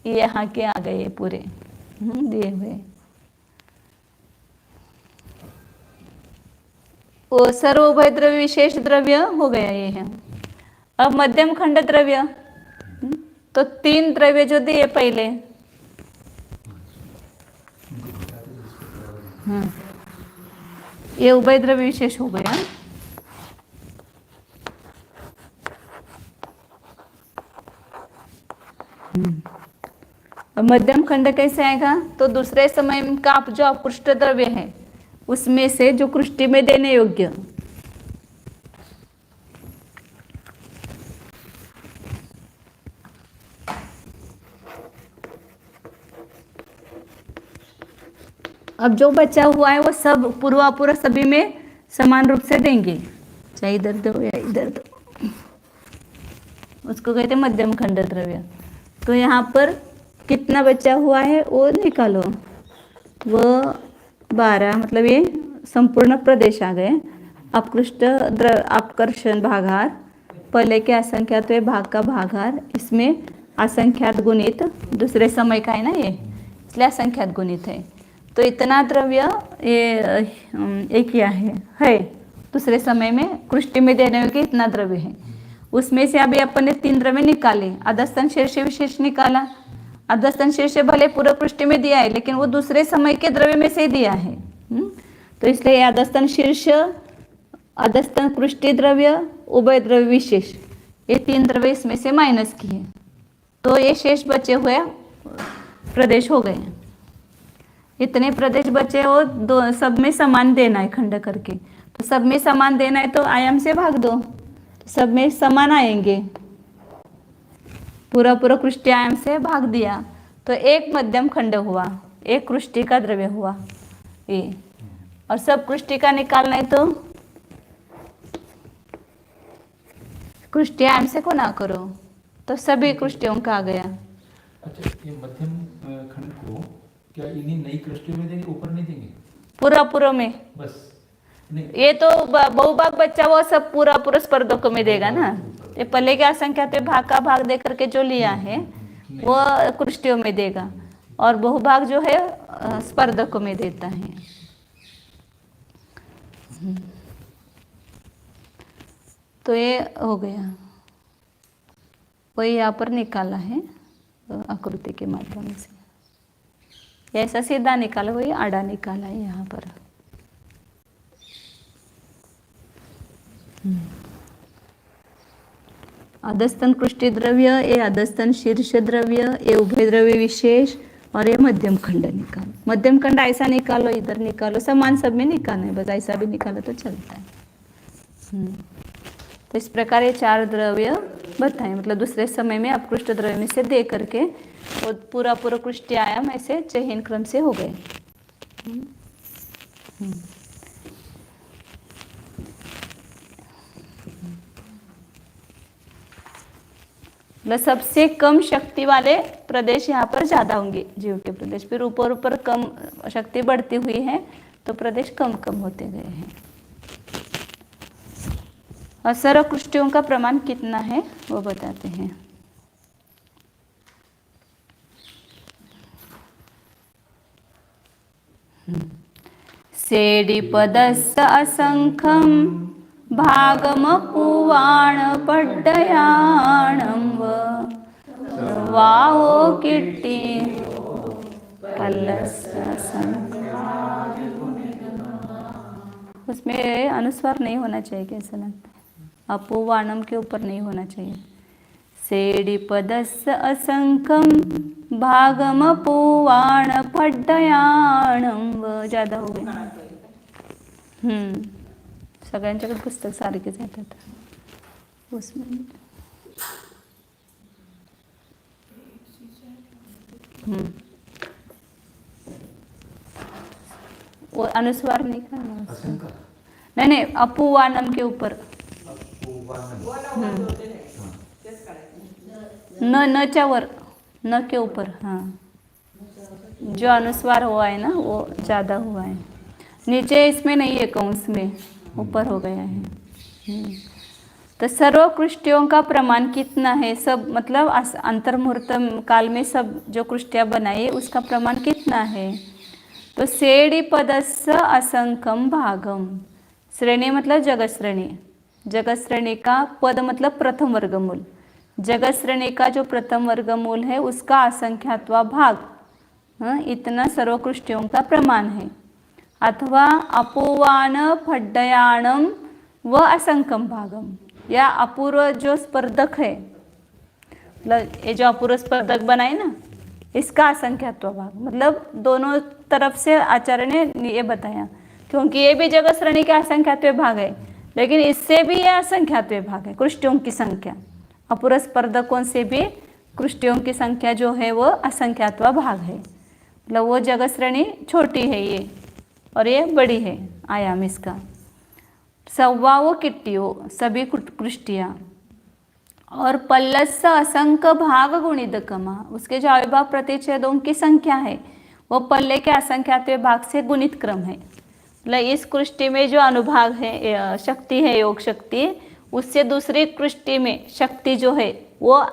यहाँ के आ गए पूरे दिए हुए। वो सर्व उभय द्रव्य विशेष द्रव्य हो गया ये है। अब मध्यम खंड द्रव्य, तो 3 द्रव्य जो दिए पहले, ये उभय द्रव्य विशेष हो गया। मध्यम खंड कैसे आएगा, तो दूसरे समय का जो अपकृष्ट द्रव्य है उसमें से जो कृष्टि में देने योग्य, अब जो बचा हुआ है वो सब पूर्वापूर्व सभी में समान रूप से देंगे, चाहे इधर दो या इधर दो, उसको कहते हैं मध्यम खंड द्रव्य। तो यहाँ पर कितना बचा हुआ है वो निकालो, वो 12 मतलब ये संपूर्ण प्रदेश आ गए। अपकृष्ट अपकर्षण भागार, पहले के असंख्यात भाग का भागार, इसमें असंख्यात गुणित दूसरे समय का है ना ये, इसलिए असंख्यात गुणित है। तो इतना द्रव्य ये किया है दूसरे समय में कृष्टि में देने के इतना द्रव्य है। उसमें से अभी अपन ने 3 द्रव्य निकाले, अधस्तन शीर्ष विशेष निकाला। अधस्तन शीर्ष भले पूर्व कृष्टि में दिया है लेकिन वो दूसरे समय के द्रव्य में से दिया है। तो इसलिए अधस्तन शीर्ष, अधस्तन कृष्टि द्रव्य, उभय द्रव्य विशेष, ये 3 द्रव्य इसमें से माइनस किए, तो ये शेष बचे हुए प्रदेश हो गए। इतने प्रदेश बचे हो, दो सब में समान देना है खंड करके। तो सब में समान देना है तो आयाम से भाग दो, सब में समान आएंगे। पूरा कृष्टि आयाम से भाग दिया तो एक मध्यम खंड हुआ, एक कृष्टि का द्रव्य हुआ ये। और सब कृष्टि का निकालना है तो कृष्टि आयाम से को ना करो, तो सभी कृष्टियों का आ गया। अच्छा, ये मध्यम खंड को क्या इन्हीं नई कृष्टियों में देंगे, ऊपर नहीं देंगे? पूरा में बस ये तो बहुभाग बच्चा वो सब पूरा पूरा स्पर्धकों में देगा ना। ये पल्ले के असंख्यात भाग का भाग दे करके जो लिया है वो कृष्टियों में देगा, और बहुभाग जो है स्पर्धकों में देता है। तो ये हो गया, वही यहाँ पर निकाला है आकृति के माध्यम से। ऐसा सीधा निकाला, वही आड़ा निकाला है यहाँ पर। अधस्तन पृष्ठी द्रव्य, ये अधस्तन शीर्ष द्रव्य, ये उभय द्रव्य विशेष, और ये मध्यम खंड निकालो। मध्यम खंड ऐसा निकालो, इधर निकालो, समान सब में निकालना है, बस ऐसा भी निकालो तो चलता है। तो इस प्रकार ये 4 द्रव्य बताएं, मतलब दूसरे समय में अपकृष्ट द्रव्य में से दे करके वो पूरा पूरा कृष्टि आयाम ऐसे चयन क्रम से हो गए। मतलब सबसे कम शक्ति वाले प्रदेश यहाँ पर ज्यादा होंगे जीव के प्रदेश, फिर ऊपर ऊपर कम शक्ति बढ़ती हुई है तो प्रदेश कम कम होते गए हैं। और सर्वकृष्टियों का प्रमाण कितना है वो बताते हैं। सेडिपदस्य असंख्यं भागमपुवाण पड्डयाणं वाओ किट्टी पल्लस्य उसमें अनुस्वार नहीं होना चाहिए, कैसा लगता है? अपुवाणम के ऊपर नहीं होना चाहिए। सेडिपदस्य असंख्यं भागमपुवाण पड्डयाणं ज्यादा हो गया। सगळ्यांच्याकडे पुस्तक सारखेच येतात उसमें। वो अनुस्वार नहीं करना, नहीं अपुवानम के ऊपर न च्या वर, न के ऊपर। हाँ, जो अनुस्वार हुआ है ना वो ज्यादा हुआ है, नीचे इसमें नहीं है, कंस में ऊपर हो गया है। तो सर्वकृष्टियों का प्रमाण कितना है, सब मतलब अंतर्मुहूर्त काल में सब जो कृष्टियाँ बनाई उसका प्रमाण कितना है? तो सेडिपदस्य असंख्यम भागम, श्रेणी मतलब जगत श्रेणी, जगत श्रेणी का पद मतलब प्रथम वर्गमूल, जगत श्रेणी का जो प्रथम वर्गमूल है उसका असंख्यात्वा भाग, इतना सर्वकृष्टियों का प्रमाण है। अथवा अपूवान फड्डयाणम व असंख्यम भागम, या अपूर्व जो स्पर्धक है, मतलब ये जो अपूर्व स्पर्धक बनाए ना इसका असंख्यात्व भाग, मतलब दोनों तरफ से आचार्य ने ये बताया, क्योंकि ये भी जगत श्रेणी के असंख्यात्व भाग है, लेकिन इससे भी ये असंख्यात्व भाग है, कृष्टियों की संख्या, अपूर्व स्पर्धकों से भी कृष्टियों की संख्या जो है वो असंख्यात्व भाग है। मतलब वो जगत श्रेणी छोटी है ये, और ये बड़ी है आयाम इसका। सव्वाओ किट्टियों सभी कृष्टियाँ, और पल्लस्य असंख्य भाग गुणित कमा, उसके जो अविभाव प्रतिच्छेदों की संख्या है वो पल्ले के असंख्यात्व भाग से गुणित क्रम है। मतलब इस कृष्टि में जो अनुभाग है, शक्ति है, योग शक्ति, उससे दूसरी कृष्टि में शक्ति जो है वो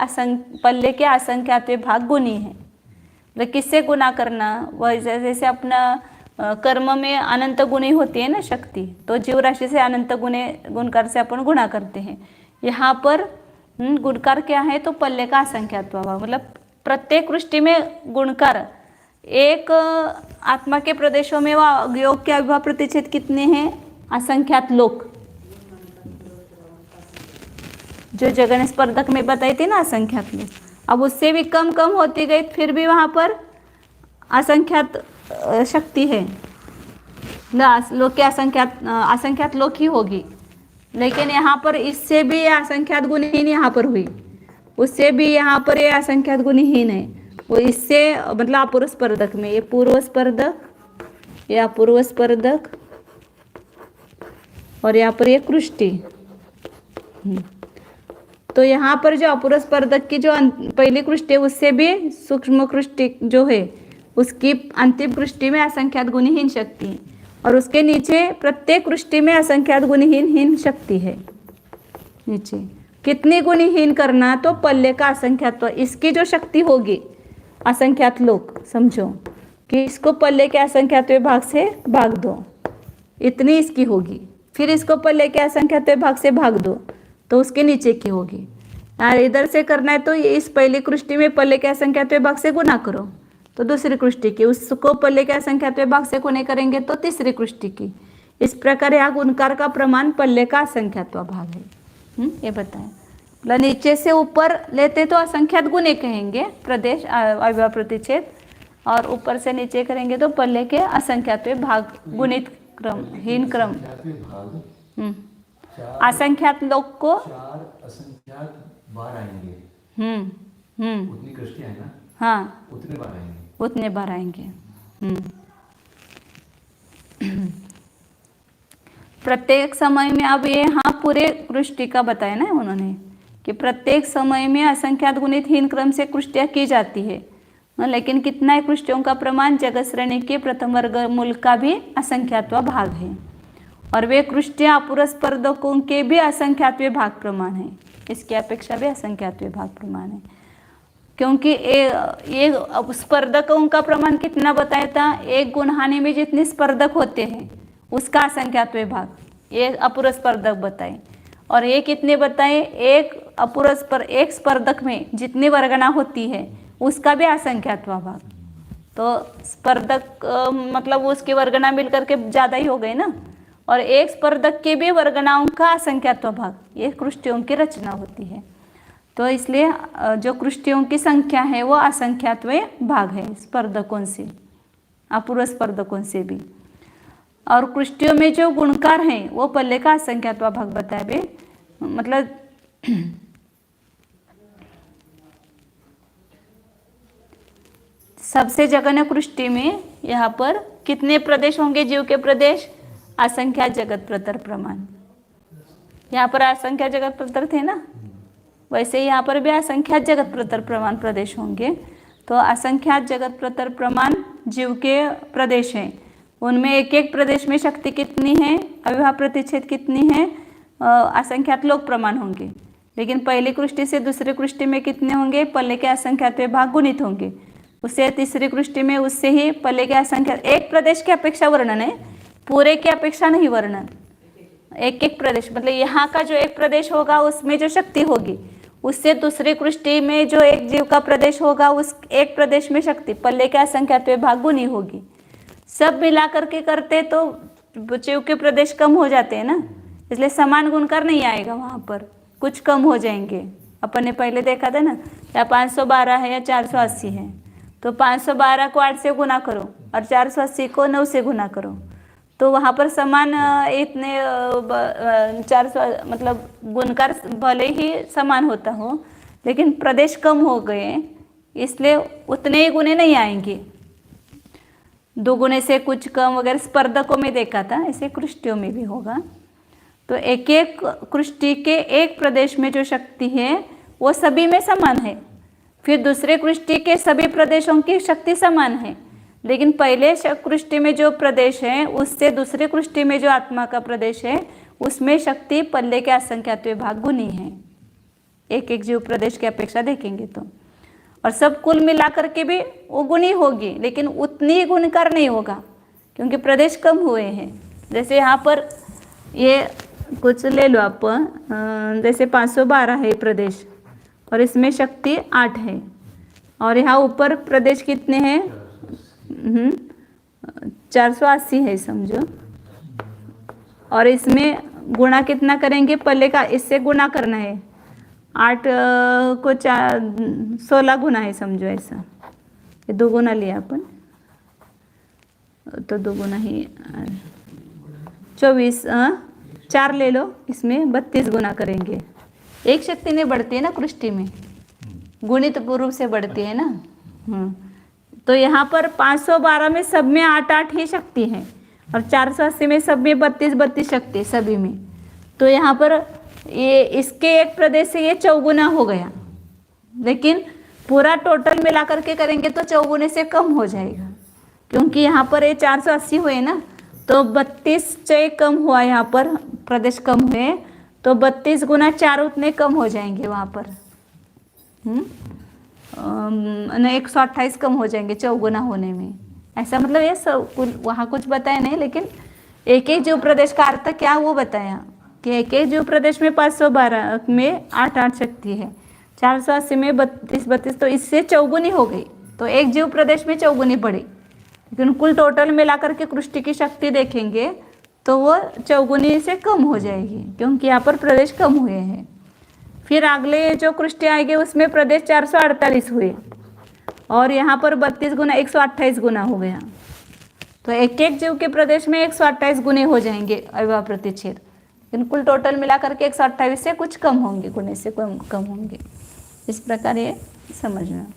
पल्ले के असंख्यात्व भाग गुणी है। मतलब किससे गुना करना, वह जैसे अपना कर्म में अनंत गुणी होती है ना शक्ति, तो जीव राशि से अनंत गुणे गुणकार से अपन गुणा करते हैं। यहाँ पर गुणकार क्या है, तो पल्ले का असंख्यात्व भाग, मतलब प्रत्येक कृष्टि में गुणकार, एक आत्मा के प्रदेशों में वह योग के अविभाव प्रतिच्छेद कितने हैं, असंख्यात लोक, जो जगह ने स्पर्धक में बताई थी ना असंख्यात लोक, अब उससे भी कम कम होती गई, फिर भी वहाँ पर असंख्यात शक्ति है, लोक के असंख्यात लोक ही होगी, लेकिन यहाँ पर इससे भी असंख्यात गुणहीन यहाँ पर हुई, उससे भी यहाँ पर ये असंख्यात गुणहीन है, वो इससे मतलब अपूर्व स्पर्धक में, ये पूर्व स्पर्धक, ये अपूर्व स्पर्धक, और यहाँ पर ये कृष्टि। तो यहाँ पर जो अपूर्व स्पर्धक की जो पहली कृष्टि है उससे भी सूक्ष्म कृष्टि जो है उसकी अंतिम कृष्टि में असंख्यात गुणहीन शक्ति है, और उसके नीचे प्रत्येक कृष्टि में असंख्यात गुणहीन शक्ति है। नीचे कितनी गुणहीन करना, तो पल्ले का असंख्यात्व, इसकी जो शक्ति होगी असंख्यात लोग, समझो कि इसको पल्ले के असंख्यात भाग से भाग दो, इतनी इसकी होगी। फिर इसको पल्ले के असंख्यात भाग से भाग दो तो उसके नीचे की होगी। यार इधर से करना है तो इस पहली कृष्टि में पल्ले के असंख्यात भाग से गुना करो तो दूसरी कृष्टि की, उसको पल्ले के असंख्यात भाग से गुणे करेंगे तो तीसरी कृष्टि की। इस प्रकार यहाँ गुणकार का प्रमाण पल्ले का असंख्यात्व भाग है। ये बताएं, मतलब नीचे से ऊपर लेते तो असंख्यात गुणे कहेंगे प्रदेश अविभाज्य प्रतिच्छेद, और ऊपर से नीचे करेंगे तो पल्ले के असंख्यात भाग गुणित क्रम हीन क्रम। असंख्यात लोग को 4 असंख्यात बार आएंगे। उतनी कृष्टि है ना, हाँ उतने बार आएंगे, उतने बार आएंगे। प्रत्येक समय में, अब ये हाँ पूरे कृष्टि का बताया ना उन्होंने कि प्रत्येक समय में असंख्यात गुणित हीन क्रम से कृष्टियाँ की जाती है, लेकिन कितना है कृष्टियों का प्रमाण, जगत श्रेणी के प्रथम वर्ग मूल का भी असंख्यात्व भाग है, और वे कृष्टियाँ अपुरस्पर्धकों के भी असंख्यात्व भाग प्रमाण है, इसकी अपेक्षा भी असंख्यात्व भाग प्रमाण है। क्योंकि ये स्पर्धकों का प्रमाण कितना बताया था, एक गुणहानि में जितने स्पर्धक होते हैं उसका असंख्यात्व भाग, ये अपुरस्पर्धक बताए, और ये कितने बताए, एक स्पर्धक में जितनी वर्गना होती है उसका भी असंख्यात्व भाग। तो स्पर्धक मतलब उसकी वर्गना मिलकर के ज़्यादा ही हो गई ना, और एक स्पर्धक के भी वर्गनाओं का असंख्यात्व भाग, ये कृष्टियों की रचना होती है। तो इसलिए जो कृष्टियों की संख्या है वो असंख्यात्व भाग है स्पर्धकों से, अपूर्व स्पर्धकों से भी। और कृष्टियों में जो गुणकार हैं वो पल्ले का असंख्यात्व भाग बताया बे, मतलब सबसे जघन्य कृष्टि में यहाँ पर कितने प्रदेश होंगे, जीव के प्रदेश, असंख्यात जगत प्रतर प्रमाण। यहाँ पर असंख्यात जगत प्रतर थे ना, वैसे यहाँ पर भी असंख्यात जगत प्रतर प्रमाण प्रदेश होंगे। तो असंख्यात जगत प्रतर प्रमाण जीव के प्रदेश हैं, उनमें एक एक प्रदेश में शक्ति कितनी है, अविभाज्य प्रतिच्छेद कितनी है, असंख्यात लोक प्रमाण होंगे। लेकिन पहली कृष्टि से दूसरी कृष्टि में कितने होंगे, पल्ले के असंख्यात भाग गुणित होंगे, उससे तीसरी कृष्टि में उससे ही पल्ले के असंख्यात, एक प्रदेश की अपेक्षा वर्णन है, पूरे की अपेक्षा नहीं वर्णन, एक एक प्रदेश, मतलब यहाँ का जो एक प्रदेश होगा उसमें जो शक्ति होगी उससे दूसरी कृष्टि में जो एक जीव का प्रदेश होगा उस एक प्रदेश में शक्ति पल्ले के असंख्यात भाग गुनी होगी। सब मिला करके करते तो जीव के प्रदेश कम हो जाते हैं ना, इसलिए समान गुणकार नहीं आएगा, वहाँ पर कुछ कम हो जाएंगे। अपन ने पहले देखा था ना, या 512 है या 480 है, तो 512 को 8 से गुना करो और 480 को 9 से गुना करो, तो वहाँ पर समान इतने 400 मतलब गुणकार भले ही समान होता हो लेकिन प्रदेश कम हो गए, इसलिए उतने ही गुणे नहीं आएंगे, 2 गुणे से कुछ कम वगैरह स्पर्धकों में देखा था, ऐसे कृष्टियों में भी होगा। तो एक एक कृष्टि के एक प्रदेश में जो शक्ति है वो सभी में समान है, फिर दूसरे कृष्टि के सभी प्रदेशों की शक्ति समान है, लेकिन पहले कृष्टि में जो प्रदेश है उससे दूसरे कृष्टि में जो आत्मा का प्रदेश है उसमें शक्ति पल्ले के असंख्यात भाग गुनी है, एक एक जीव प्रदेश की अपेक्षा देखेंगे तो, और सब कुल मिलाकर के भी वो गुणी होगी, लेकिन उतनी गुणकार नहीं होगा क्योंकि प्रदेश कम हुए हैं। जैसे यहाँ पर ये कुछ ले लो आप, जैसे 512 है प्रदेश और इसमें शक्ति 8 है, और यहाँ ऊपर प्रदेश कितने हैं, 480 है समझो, और इसमें गुणा कितना करेंगे, पल्ले का इससे गुणा करना है, 8 को 16 गुना है समझो, ऐसा ये 2 गुना लिया अपन, तो 2 गुना ही 24, 4 ले लो, इसमें 32 गुना करेंगे। एक शक्ति नहीं बढ़ती है ना कृष्टि में, गुणित पूर्व से बढ़ती है ना। तो यहाँ पर 512 में सब में 8-8 ही शक्ति है और 480 में सब में 32-32 शक्ति सभी में। तो यहाँ पर ये इसके एक प्रदेश से ये 4 गुना हो गया, लेकिन पूरा टोटल मिला करके करेंगे तो 4 गुने से कम हो जाएगा, क्योंकि यहाँ पर ये 480 हुए ना, तो 32 से कम हुआ, यहाँ पर प्रदेश कम हुए तो 32 गुना 4 उतने कम हो जाएंगे वहाँ पर। 128 कम हो जाएंगे चौगुना होने में। ऐसा मतलब ये सब वहाँ कुछ बताया नहीं, लेकिन एक एक जीव प्रदेश का अर्थ क्या वो बताया कि एक एक जीव प्रदेश में 512 में 8 शक्ति है, 480 में 32, तो इससे चौगुनी हो गई, तो एक जीव प्रदेश में चौगुनी पड़ी। लेकिन कुल टोटल मिलाकर के कृष्टि की शक्ति देखेंगे तो वो चौगुनी से कम हो जाएगी, क्योंकि यहाँ पर प्रदेश कम हुए हैं। फिर अगले जो कृष्टि आएंगे उसमें प्रदेश 448 हुए और यहाँ पर 32 गुना 128 गुना हो गया। तो एक एक जीव के प्रदेश में 128 गुने हो जाएंगे अविभाव प्रतिच्छेद, लेकिन कुल टोटल मिलाकर के 128 से कुछ कम होंगे, गुने से कम होंगे। इस प्रकार ये समझना।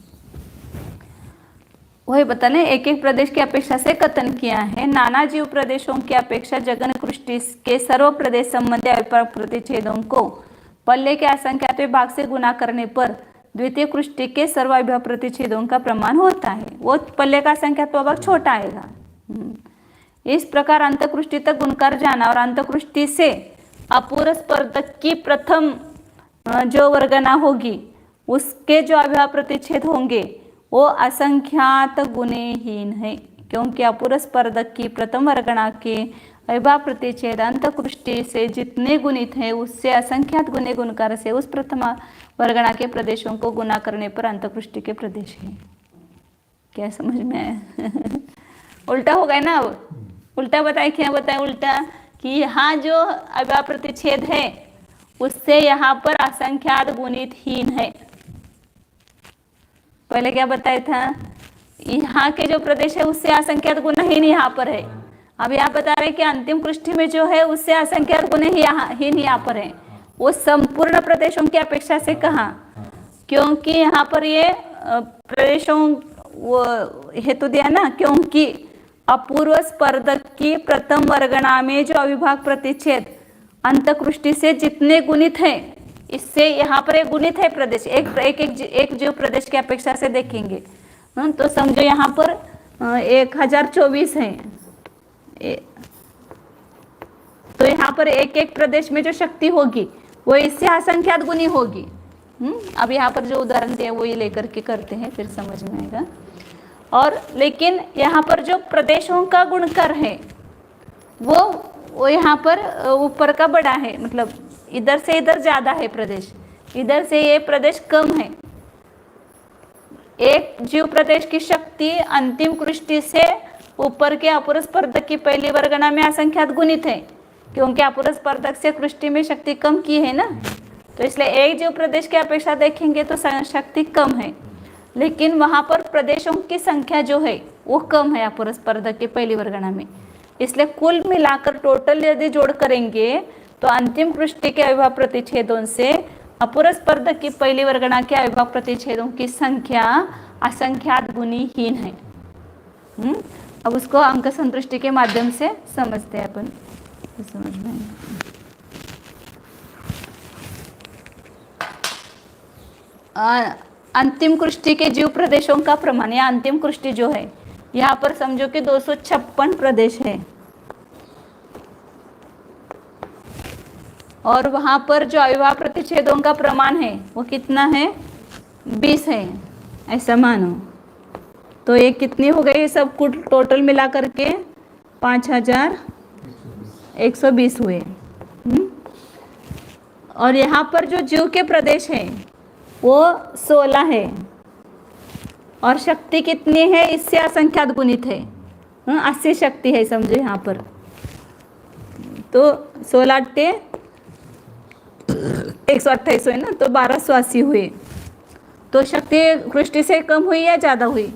वही बताने एक एक प्रदेश की अपेक्षा से कथन किया है। नाना जीव प्रदेशों की अपेक्षा जगन कृष्टि के सर्व प्रदेश संबंधी अविभाव प्रतिच्छेदों को पल्ले के असंख्यात विभाग से गुना करने पर द्वितीय कृष्टि के सर्व अविभाव प्रतिच्छेदों का प्रमाण होता है। वो पल्ले का असंख्यात विभाग छोटा आएगा। इस प्रकार अंतकृष्टि तक गुणकार जाना और अंतकृष्टि से अपूर्व स्पर्धक की प्रथम जो वर्गना होगी उसके जो अविभाव प्रतिच्छेद होंगे वो असंख्यात गुणहीन है, क्योंकि अपूर्व स्पर्धक की प्रथम वर्गना के अविभाव प्रतिच्छेद अंतकृष्टि से जितने गुणित है उससे असंख्यात गुणे गुणकार से उस प्रथम वर्गना के प्रदेशों को गुना करने पर अंतकृष्टि के प्रदेश है। क्या समझ में आया? उल्टा हो गया ना। अब उल्टा बताए, क्या बताए उल्टा कि यहाँ जो अविभाव प्रतिच्छेद है उससे यहाँ पर असंख्यात गुणित हीन है। पहले क्या बताया था, यहाँ के जो प्रदेश है उससे असंख्यात गुणहीन यहाँ पर है। अब यहाँ बता रहे कि अंतिम कृष्टि में जो है उससे असंख्यात गुणहीन यहाँ पर है। वो संपूर्ण प्रदेशों की अपेक्षा से कहा, क्योंकि यहाँ पर ये प्रदेशों वो हेतु दिया ना, क्योंकि अपूर्व स्पर्धक की प्रथम वर्गना में जो अविभाग प्रतिच्छेद अंतकृष्टि से जितने गुणित है, इससे यहाँ पर एक गुणित है प्रदेश, एक जीव प्रदेश की अपेक्षा से देखेंगे तो समझो यहाँ पर 1024 है। तो यहाँ पर एक एक प्रदेश में जो शक्ति होगी वो इससे असंख्यात गुनी होगी। अब यहाँ पर जो उदाहरण दिया वो ये लेकर के करते हैं, फिर समझ में आएगा। और लेकिन यहाँ पर जो प्रदेशों का गुणकर है वो यहाँ पर ऊपर का बड़ा है, मतलब इधर से इधर ज़्यादा है प्रदेश, इधर से ये प्रदेश कम है। एक जीव प्रदेश की शक्ति अंतिम कृष्टि से ऊपर के अपूर्व स्पर्धक की पहली वर्गना में असंख्यात गुणित है, क्योंकि अपूर्व स्पर्धक से कृष्टि में शक्ति कम की है ना, तो इसलिए एक जीव प्रदेश की अपेक्षा देखेंगे तो शक्ति कम है, लेकिन वहाँ पर प्रदेशों की संख्या जो है वो कम है अपूर्व स्पर्धक की पहली वर्गना में। इसलिए कुल मिलाकर टोटल यदि जोड़ करेंगे तो अंतिम कृष्टि के अविभाव प्रतिच्छेदों से अपूर्व स्पर्धक की पहली वर्गना के अविभाव प्रतिच्छेदों की संख्या असंख्यात गुणहीन है। अब उसको अंक संतुष्टि के माध्यम से समझते हैं अपन, समझ में अंतिम कृष्टि के जीव प्रदेशों का प्रमाण, या अंतिम कृष्टि जो है यहाँ पर समझो कि 256 प्रदेश है और वहाँ पर जो अविभाव प्रतिच्छेदों का प्रमाण है वो कितना है, 20 है, ऐसा मानो। तो ये कितनी हो गई, सब कुल टोटल मिला करके 5120 हुए। और यहाँ पर जो जीव के प्रदेश हैं वो 16 है और शक्ति कितनी है, इससे असंख्यात गुणित है, 80 शक्ति है समझो यहाँ पर। तो 16 × 128 हुए ना, तो 1280 हुए। तो शक्ति कृष्टि से कम हुई या ज़्यादा हुई?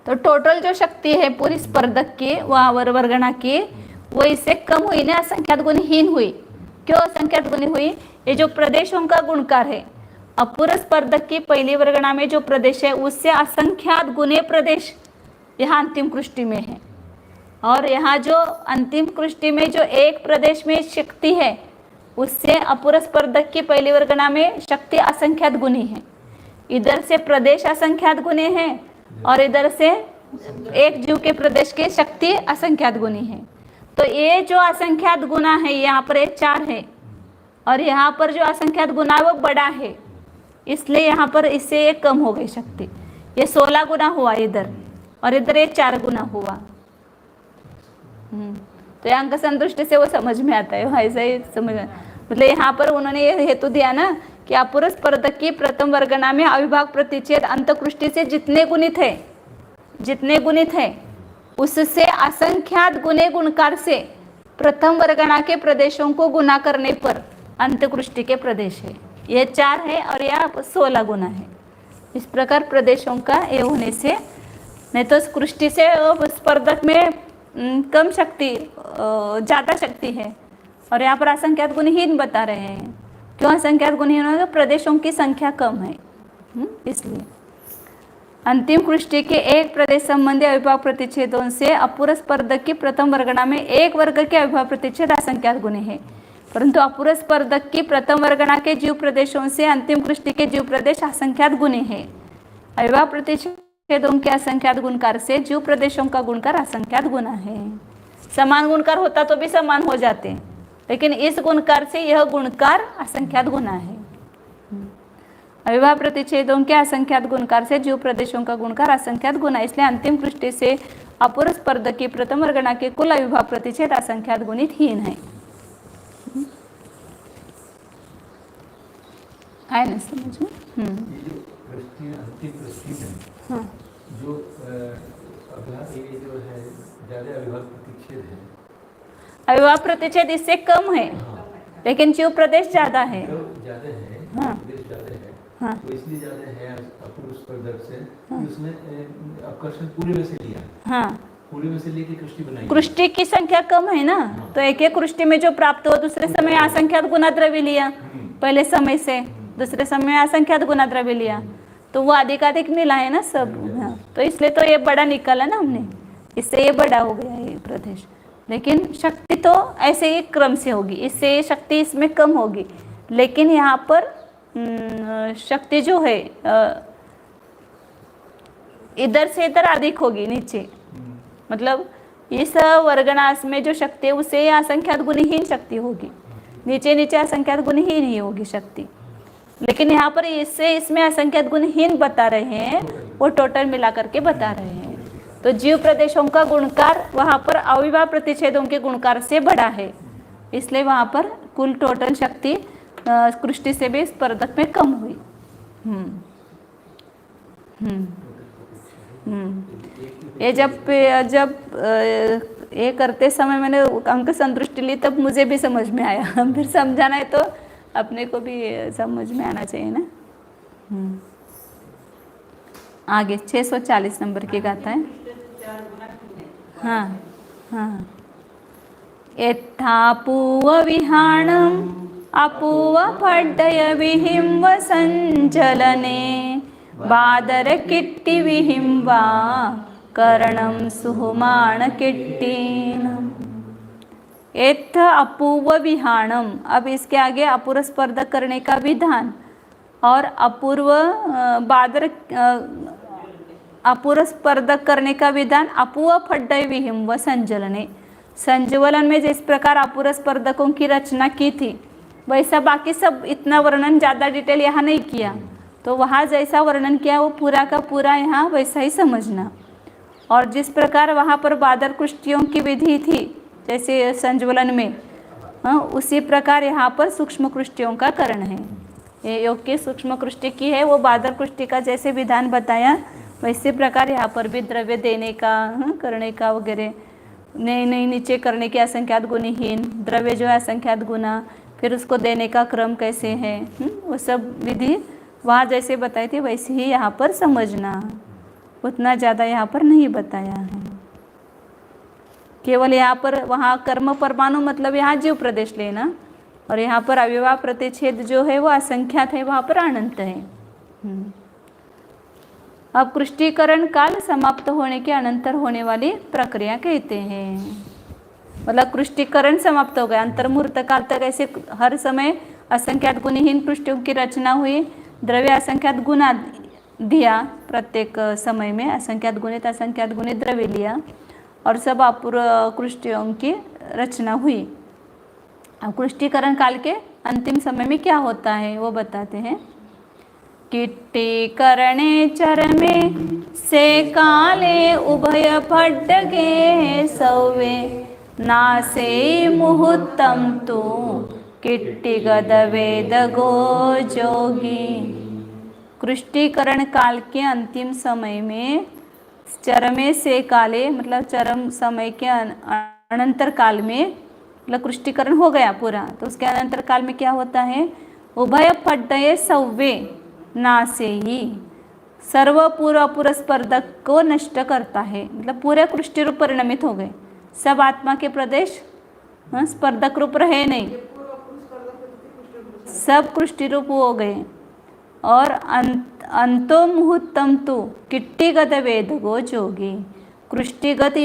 तो टोटल जो शक्ति है पूरी स्पर्धक की वर्गना की वो इससे कम हुई ना, असंख्यात गुणहीन हुई। क्यों असंख्यात गुणी हुई? ये जो प्रदेशों का गुणकार है, अपूर्व स्पर्धक की पहली वर्गना में जो प्रदेश है उससे असंख्यात गुणे प्रदेश यहाँ अंतिम कृष्टि में है, और यहाँ जो अंतिम कृष्टि में जो एक प्रदेश में शक्ति है उससे अपूर्व स्पर्धक की पहली वर्गना में शक्ति असंख्यात गुणी है। इधर से प्रदेश असंख्यात गुणे हैं और इधर से एक जीव के प्रदेश की शक्ति असंख्यात गुनी है। तो ये जो असंख्यात गुना है यहाँ पर एक 4 है और यहाँ पर जो असंख्यात गुना है वो बड़ा है, इसलिए यहाँ पर इससे एक कम हो गई शक्ति। ये 16 गुना हुआ इधर और इधर ये 4 गुना हुआ। तो अंक संतुष्टि से वो समझ में आता है, ऐसा ही समझ में। मतलब यहाँ पर उन्होंने ये हेतु दिया ना कि अपूर्व स्पर्धक की प्रथम वर्गना में अविभाग प्रतिच्छेद अंतकृष्टि से जितने गुणित है उससे असंख्यात गुणे गुणकार से प्रथम वर्गना के प्रदेशों को गुना करने पर अंतकृष्टि के प्रदेश है। ये 4 है और यह 16 गुना है। इस प्रकार प्रदेशों का ये होने से, नहीं तो कृष्टि से स्पर्धक में कम शक्ति ज़्यादा शक्ति है और यहाँ पर असंख्यात गुणहीन बता रहे हैं। क्यों असंख्यात गुणहीन होगा? प्रदेशों की संख्या कम है, इसलिए। अंतिम कृष्टि के एक प्रदेश संबंधी अविभाव प्रतिच्छेदों से अपूर्व स्पर्धक की प्रथम वर्गना में एक वर्ग के अविभाव प्रतिच्छेद असंख्यात गुणे है, परंतु अपूर्व स्पर्धक की प्रथम वर्गना के जीव प्रदेशों से अंतिम कृष्टि के जीव प्रदेश असंख्यात गुणे है। अविभाव प्रतिच्छेदों के असंख्यात गुणकार से जीव प्रदेशों का गुणकार असंख्यात गुना है। समान गुणकार होता तो भी समान हो जाते, लेकिन इस गुणकार से यह गुणकार असंख्यात गुना है। अविभाव प्रतिच्छेदों के असंख्यात गुणकार से जीव प्रदेशों का गुणकार असंख्यात गुना, इसलिए अंतिम कृष्टि से अपूर्व स्पर्धक की प्रथम वर्गना के कुल अविभाव प्रतिच्छेद असंख्यात गुणित हीन है। आए ना समझ में? अंतिम कृष्टि में हाँ, जो ये जो है ज्यादा अविभाव प्रतिच्छेद है, अविभाव प्रतिच्छेद इससे कम है, लेकिन जीव प्रदेश ज्यादा है। ज्यादा है, हाँ, प्रदेश ज्यादा है, हाँ, तो इसलिए ज्यादा है अपूर्व स्पर्धक से। हाँ, उसने आकर्षण पूरे में से लिया, हाँ, पूरे में से लेके कृष्टि बनाई। कृष्टि की संख्या कम है ना, हाँ, तो एक कृष्टि में जो प्राप्त हो दूसरे समय असंख्यात गुना द्रव्य लिया, पहले समय से दूसरे समय असंख्यात गुना द्रव्य लिया, तो वो अधिकाधिक मिला है ना सब। हाँ, तो इसलिए तो ये बड़ा निकाला ना हमने, इससे ये बड़ा हो गया ये प्रदेश। लेकिन शक्ति तो ऐसे ही क्रम से होगी, इससे शक्ति इसमें कम होगी, लेकिन यहाँ पर शक्ति जो है इधर से इधर अधिक होगी नीचे। मतलब इस वर्गनाश में जो शक्ति है उसे असंख्यात गुणहीन शक्ति होगी, नीचे नीचे असंख्यात गुणहीन ही होगी शक्ति। लेकिन यहाँ पर इसमें असंख्यात गुणहीन बता रहे हैं, वो टोटल मिला करके बता रहे हैं। तो जीव प्रदेशों का गुणकार वहाँ पर अविभाव प्रतिच्छेदों के गुणकार से बड़ा है, इसलिए वहाँ पर कुल टोटल शक्ति कृष्टि से भी स्पर्धक में कम हुई। ये जब ये करते समय मैंने अंक संतुष्टि ली तब मुझे भी समझ में आया। फिर समझाना है तो अपने को भी समझ में आना चाहिए ना। आगे 640 नंबर की गाथा है। हाँ हाँ, यथापूव विहाणम अपूव फड्डय विहिंव संचलने बादर किट्टि विहिंवा करणम सुहुमाण किट्टीनम। एथ अपूर्व विहाणम, अब इसके आगे अपूर्व स्पर्धक करने का विधान और अपूर्व स्पर्धक करने का विधान अपूर्व फड्डय विहिम व संजलने। संज्वलन में जिस प्रकार अपूर्व स्पर्धकों की रचना की थी वैसा बाकी सब इतना वर्णन ज़्यादा डिटेल यहाँ नहीं किया, तो वहाँ जैसा वर्णन किया वो पूरा का पूरा यहाँ वैसा ही समझना। और जिस प्रकार वहाँ पर बादर कुष्टियों की विधि थी जैसे संज्वलन में, उसी प्रकार यहाँ पर सूक्ष्म कृष्टियों का करण है। ये योग की सूक्ष्म कृष्टि की है, वो बादर कुष्टि का जैसे विधान बताया वैसे प्रकार यहाँ पर भी द्रव्य देने का, करने का वगैरह, नई नीचे करने के असंख्यात गुणहीन, द्रव्य जो है असंख्यात गुना, फिर उसको देने का क्रम कैसे है, वो सब विधि वहाँ जैसे बताई थी वैसे ही यहाँ पर समझना। उतना ज़्यादा यहाँ पर नहीं बताया है, केवल यहाँ पर वहाँ कर्म परमाणु मतलब यहाँ जीव प्रदेश लेना, और यहाँ पर अविभाव प्रतिच्छेद जो है वो असंख्यात है, वहाँ पर अनंत है। अब कृष्टीकरण काल समाप्त होने के अनंतर होने वाली प्रक्रिया कहते हैं। मतलब कृष्टीकरण समाप्त हो गया, अंतर्मुहूर्त काल तक ऐसे हर समय असंख्यात गुणहीन कृष्टियों की रचना हुई, द्रव्य असंख्यात गुना दिया, प्रत्येक समय में असंख्यात गुणित द्रव्य लिया और सब अपूर्व कृष्टियों की रचना हुई। अब कृष्टिकरण काल के अंतिम समय में क्या होता है वो बताते हैं। किट्टिकरणे चरमे से काले उभय फड्डगे सौवे नासे मुहूर्तम तु किट्टिगद वेद गो जोगी। कृष्टिकरण काल के अंतिम समय में चरमे से काले मतलब चरम समय के अनंतर काल में मतलब कृष्टिकरण हो गया पूरा, तो उसके अनंतर काल में क्या होता है, उभय फड्डये सव्वे नासे ही सर्व पूर्व अपूर्व स्पर्धक को नष्ट करता है। मतलब पूरे कृष्टि रूप परिणमित हो गए, सब आत्मा के प्रदेश स्पर्धक रूप रहे नहीं, सब कृष्टि रूप हो गए। और अंतो मुहूर्तम तु किट्टिगत वेद गो जोगी, कृष्टिगत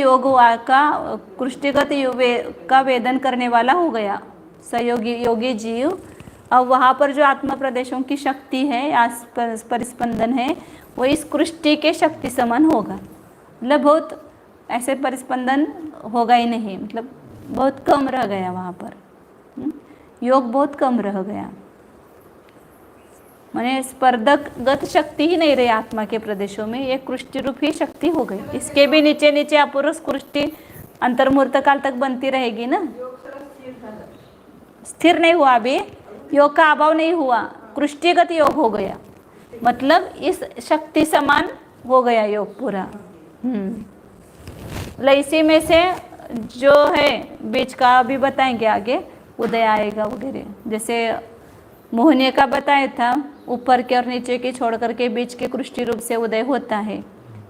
योग का वेदन करने वाला हो गया सहयोगी योगी जीव। अब वहाँ पर जो आत्मा प्रदेशों की शक्ति है, परिस्पंदन है, वो इस कृष्टि के शक्ति समान होगा। मतलब बहुत ऐसे परिस्पंदन होगा ही नहीं, मतलब बहुत कम रह गया वहाँ पर, योग बहुत कम रह गया, माने स्पर्धकगत शक्ति ही नहीं रही आत्मा के प्रदेशों में, ये कृष्टि रूप ही शक्ति हो गई। इसके भी नीचे नीचे अपूर्व कृष्टि अंतर्मुहूर्त काल तक बनती रहेगी ना। स्थिर नहीं हुआ, अभी योग का अभाव नहीं हुआ, कृष्टिगत योग हो गया, मतलब इस शक्ति समान हो गया योग पूरा। इसी में से जो है बीच का अभी बताएंगे आगे, उदय आएगा वगैरह, जैसे मोहनीय का बताया था, ऊपर के और नीचे के छोड़ करके बीच के कृष्टि रूप से उदय होता है।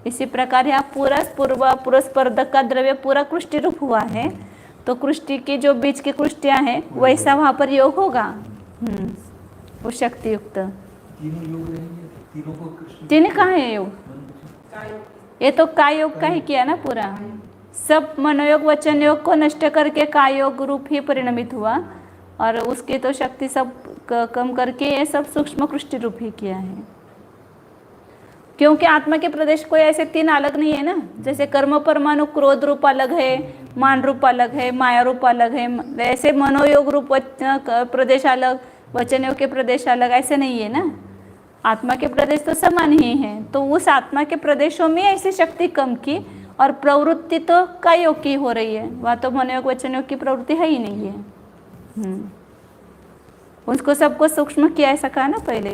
इसी प्रकार यहाँ पूरा पूर्व स्पर्धक का द्रव्य पूरा कृष्टि रूप हुआ है, तो कृष्टि की जो बीच की कृष्टियाँ हैं वैसा वहाँ पर योग होगा, वो शक्ति युक्त। तीन कहाँ है योग, ये तो काय योग का ही किया ना पूरा, सब मनोयोग वचन योग को नष्ट करके काय योग रूप ही परिणमित हुआ, और उसकी तो शक्ति सब कम करके ये सब सूक्ष्म कृष्टि रूप ही किया है। क्योंकि आत्मा के प्रदेश कोई ऐसे तीन अलग नहीं है ना, जैसे कर्म परमाणु क्रोध रूप अलग है, मान रूप अलग है, माया रूप अलग है, ऐसे मनोयोग रूप प्रदेश अलग, वचन योग के प्रदेश अलग, ऐसे नहीं है ना। आत्मा के प्रदेश तो समान ही है, तो उस आत्मा के प्रदेशों में ऐसी शक्ति कम की, और प्रवृत्ति तो काय योग की हो रही है, वह तो मनोयोग वचन योग की प्रवृत्ति है ही नहीं है। उसको सबको सूक्ष्म किया ऐसा कहा ना पहले।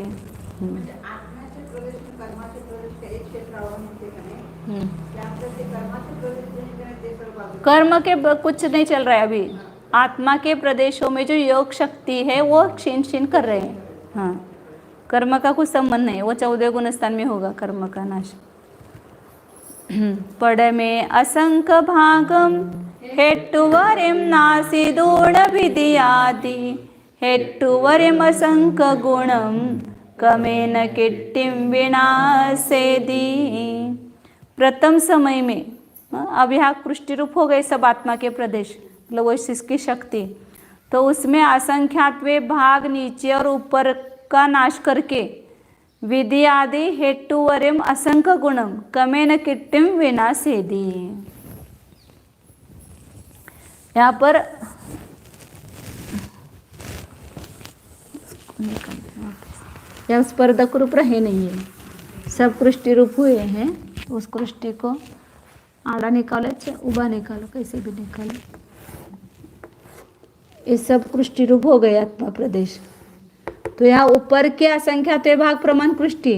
कर्म के कुछ नहीं चल रहा है अभी, आत्मा के प्रदेशों में जो योग शक्ति है वो क्षीण क्षीण कर रहे हैं। हाँ, कर्म का कुछ संबंध नहीं, वो 14 गुण स्थान में होगा कर्म का नाश। पढ़ में असंख्य भागम हेट्टुवरिम नासी दूढ़ विधियादि हेट्टुवरिम असंख्य गुणम कमेन किट्टिम विनाशेदी। प्रथम समय में अब यहाँ कृष्टि रूप हो गए सब आत्मा के प्रदेश, मतलब वो इसकी शक्ति, तो उसमें असंख्यात्वे भाग नीचे और ऊपर का नाश करके विधि आदि हेट्टुवरिम असंख्य गुणम कमेन किट्टिम विनाशेदी। यहाँ पर यह स्पर्धक रूप रहे नहीं है, सब कृष्टि रूप हुए हैं, तो उस कृष्टि को आड़ा निकालो चाहे उबा निकालो, कैसे भी निकालो, ये सब कृष्टि रूप हो गए आत्मा प्रदेश। तो यहाँ ऊपर के असंख्यात भाग प्रमाण कृष्टि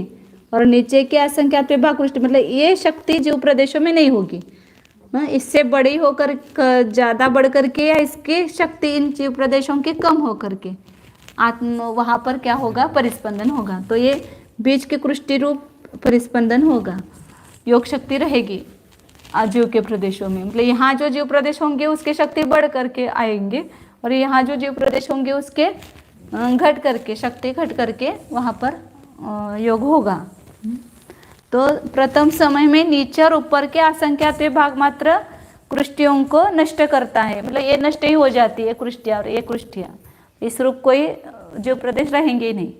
और नीचे के असंख्यात भाग कृष्टि, मतलब ये शक्ति जीव प्रदेशों में नहीं होगी, इससे बड़ी होकर ज़्यादा बढ़ करके या इसकी शक्ति इन जीव प्रदेशों की कम होकर के आत्म वहाँ पर क्या होगा, परिस्पंदन होगा। तो ये बीच के कृष्टि रूप परिस्पंदन होगा, योग शक्ति रहेगी जीव के प्रदेशों में, मतलब यहाँ जो जीव प्रदेश होंगे उसके शक्ति बढ़ करके आएंगे, और यहाँ जो जीव प्रदेश होंगे उसके घट करके शक्ति घट करके वहाँ पर योग होगा। तो प्रथम समय में नीचे और ऊपर के असंख्यात भाग मात्र कृष्टियों को नष्ट करता है, मतलब ये नष्ट ही हो जाती है कृष्टियाँ, और ये कृष्टियाँ इस रूप कोई जो प्रदेश रहेंगे नहीं।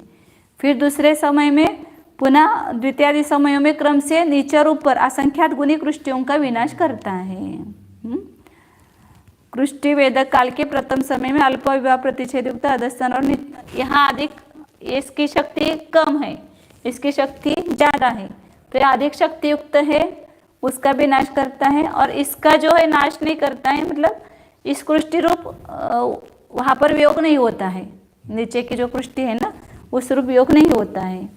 फिर दूसरे समय में पुनः द्वितीयादि समयों में क्रम से नीचे और ऊपर असंख्यात गुणी कृष्टियों का विनाश करता है। कृष्टि वेदक काल के प्रथम समय में अल्प विवाह प्रतिषेध युक्त अधस्तन और यहाँ अधिक, इसकी शक्ति कम है, इसकी शक्ति ज़्यादा है, तो यह अधिक शक्ति युक्त है, उसका भी नाश करता है। और इसका जो है नाश नहीं करता है, मतलब इस कृष्टि रूप वहाँ पर वियोग नहीं होता है, नीचे की जो कृष्टि है ना उस रूप वियोग नहीं होता है,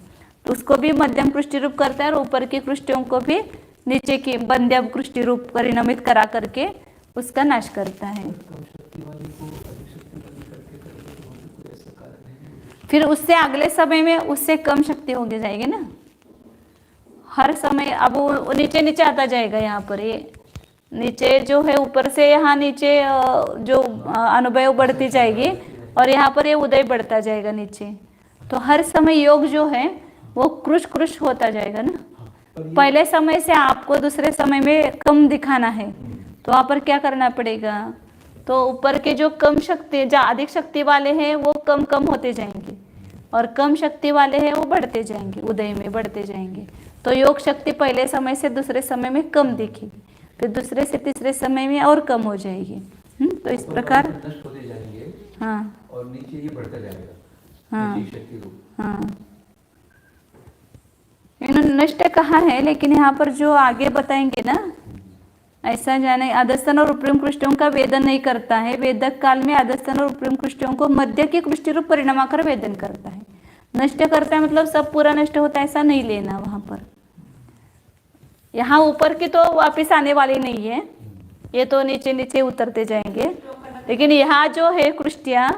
तो उसको भी मध्यम कृष्टि रूप करता है और ऊपर की कृष्टियों को भी नीचे की बंध्य कृष्टि रूप परिणमित करा करके उसका नाश करता है। फिर उससे अगले समय में उससे कम शक्ति होगी जाएगी ना, हर समय अब वो नीचे नीचे आता जाएगा। यहाँ पर ये नीचे जो है ऊपर से यहाँ नीचे जो अनुभव बढ़ती जाएगी और यहाँ पर ये उदय बढ़ता जाएगा नीचे, तो हर समय योग जो है वो कृश होता जाएगा ना। पहले समय से आपको दूसरे समय में कम दिखाना है, तो वहाँ पर क्या करना पड़ेगा, तो ऊपर के जो कम शक्ति, जो अधिक शक्ति वाले हैं वो कम कम होते जाएंगे और कम शक्ति वाले हैं वो बढ़ते जाएंगे, उदय में बढ़ते जाएंगे। तो योग शक्ति पहले समय से दूसरे समय में कम दिखेगी, फिर दूसरे से तीसरे समय में और कम हो जाएगी। तो इस प्रकार नष्ट होते जाएंगे। हाँ, और नीचे ये बढ़ता जाएगा। हाँ, नीचे शक्ति रूप। हाँ, इन्होंने नष्ट कहा है, लेकिन यहाँ पर जो आगे बताएंगे ना, ऐसा जाने अधस्तन और उपरिम कृष्टियों का वेदन नहीं करता है। वेदक काल में अधस्तन और उपरिम कृष्टियों को मध्य की कृष्टि रूप परिणमाकर वेदन करता है। नष्ट करता है मतलब सब पूरा नष्ट होता है ऐसा नहीं लेना वहाँ पर। यहाँ ऊपर की तो वापस आने वाली नहीं है, ये तो नीचे नीचे उतरते जाएंगे, लेकिन यहाँ जो है कृष्टियाँ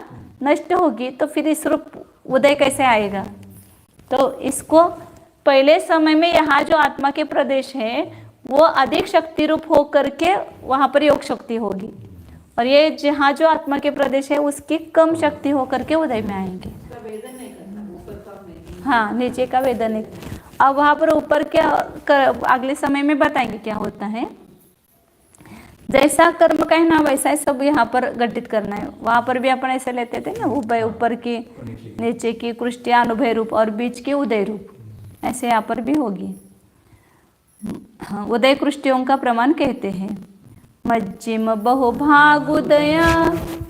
नष्ट होगी तो फिर इस रूप उदय कैसे आएगा। तो इसको पहले समय में यहाँ जो आत्मा के प्रदेश है वो अधिक शक्ति रूप हो करके वहाँ पर योग शक्ति होगी, और ये जहाँ जो आत्मा के प्रदेश है उसकी कम शक्ति हो करके उदय में आएंगे। हाँ, नीचे का वेदन नहीं। अब वहाँ पर ऊपर क्या अगले समय में बताएंगे क्या होता है। जैसा कर्म कहना वैसा ही सब यहाँ पर गठित करना है। वहाँ पर भी अपन ऐसे लेते थे ना, उभय ऊपर की नीचे की कृष्टिया अनुभय रूप और बीच की उदय रूप, ऐसे यहाँ पर भी होगी। हाँ, उदय कृष्टियों का प्रमाण कहते हैं मज्जिम बहुभाग उदया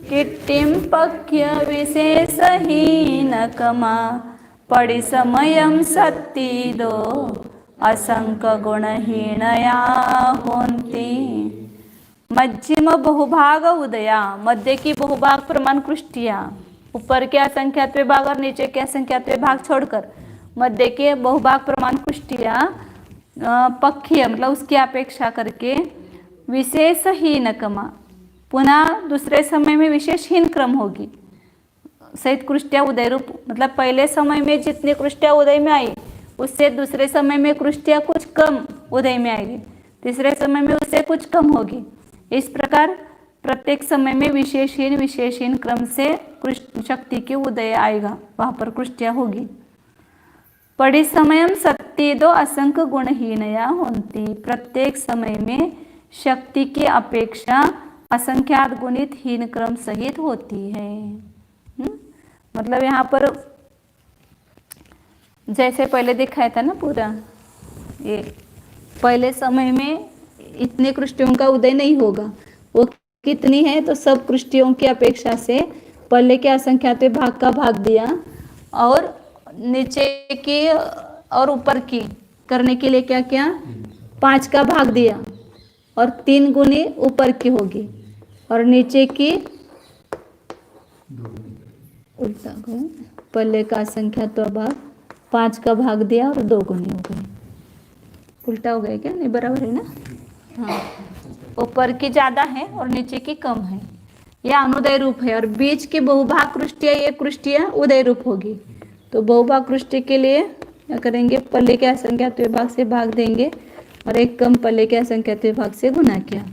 किट्टिम पक्य विशेषहीन कमा पड़ि समयम सत्ती दो असंक गुणहीनया होन्ति। मध्यम बहुभाग उदया, मध्य की बहुभाग प्रमाण कृष्टिया, ऊपर के असंख्यात विभाग और नीचे के असंख्यात विभाग छोड़कर मध्य के बहुभाग प्रमाण कृष्टिया पक्षीय मतलब उसकी अपेक्षा करके विशेषहीन कमा, पुनः दूसरे समय में विशेषहीन क्रम होगी सहित कृष्टिया उदय रूप, मतलब पहले समय में जितनी कृष्टिया उदय में आई उससे दूसरे समय में कृष्टिया कुछ कम उदय में आएगी, तीसरे समय में उससे कुछ कम होगी। इस प्रकार प्रत्येक समय में विशेषहीन क्रम से शक्ति की उदय आएगा, वहाँ पर कृष्टिया होगी। पड़ी समयम सत्ती दो असंख्य गुणहीनया होती, प्रत्येक समय में शक्ति की अपेक्षा असंख्यात गुणित हीन क्रम सहित होती है। मतलब यहाँ पर जैसे पहले दिखाया था ना पूरा, ये पहले समय में इतने कृष्टियों का उदय नहीं होगा, वो कितनी है तो सब कृष्टियों की अपेक्षा से पहले के असंख्यात भाग का भाग दिया और नीचे की और ऊपर की करने के लिए क्या क्या 5 का भाग दिया और 3 गुनी ऊपर की होगी और नीचे की उल्टा पहले का असंख्यात भाग 5 का भाग दिया और 2 गुनी हो गई। उल्टा हो गया क्या? नहीं, बराबर है ना। हाँ, ऊपर की ज़्यादा है और नीचे की कम है, यह अनुदय रूप है। और बीच की बहुभाग कृष्टिया, ये कृष्टिया उदय रूप होगी। तो बहुभाग कृष्टि के लिए क्या करेंगे, पल्ले के असंख्यात विभाग से भाग देंगे और एक कम पल्ले के असंख्यात विभाग से गुना किया।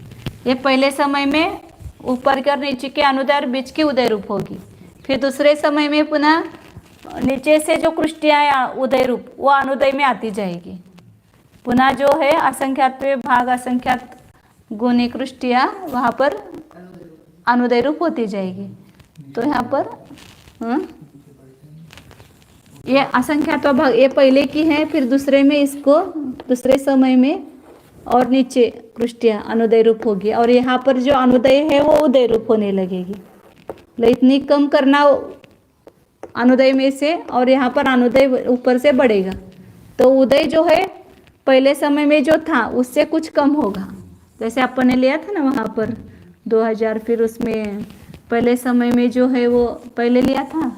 ये पहले समय में ऊपर के और नीचे के अनुदय और बीच की उदय रूप होगी। फिर दूसरे समय में पुनः नीचे से जो कृष्टिया उदय रूप वो अनुदय में आती जाएगी। पुनः जो है असंख्यात विभाग असंख्यात गुणी कृष्टिया वहाँ पर अनुदय रूप होती जाएगी। तो यहाँ पर ये असंख्यात्वा भाग ये पहले की है, फिर दूसरे में इसको दूसरे समय में और नीचे कृष्टिया अनुदय रूप होगी, और यहाँ पर जो अनुदय है वो उदय रूप होने लगेगी। मतलब इतनी कम करना अनुदय में से, और यहाँ पर अनुदय ऊपर से बढ़ेगा। तो उदय जो है पहले समय में जो था उससे कुछ कम होगा। जैसे अपन ने लिया था ना वहाँ पर 2000, फिर उसमें पहले समय में जो है वो पहले लिया था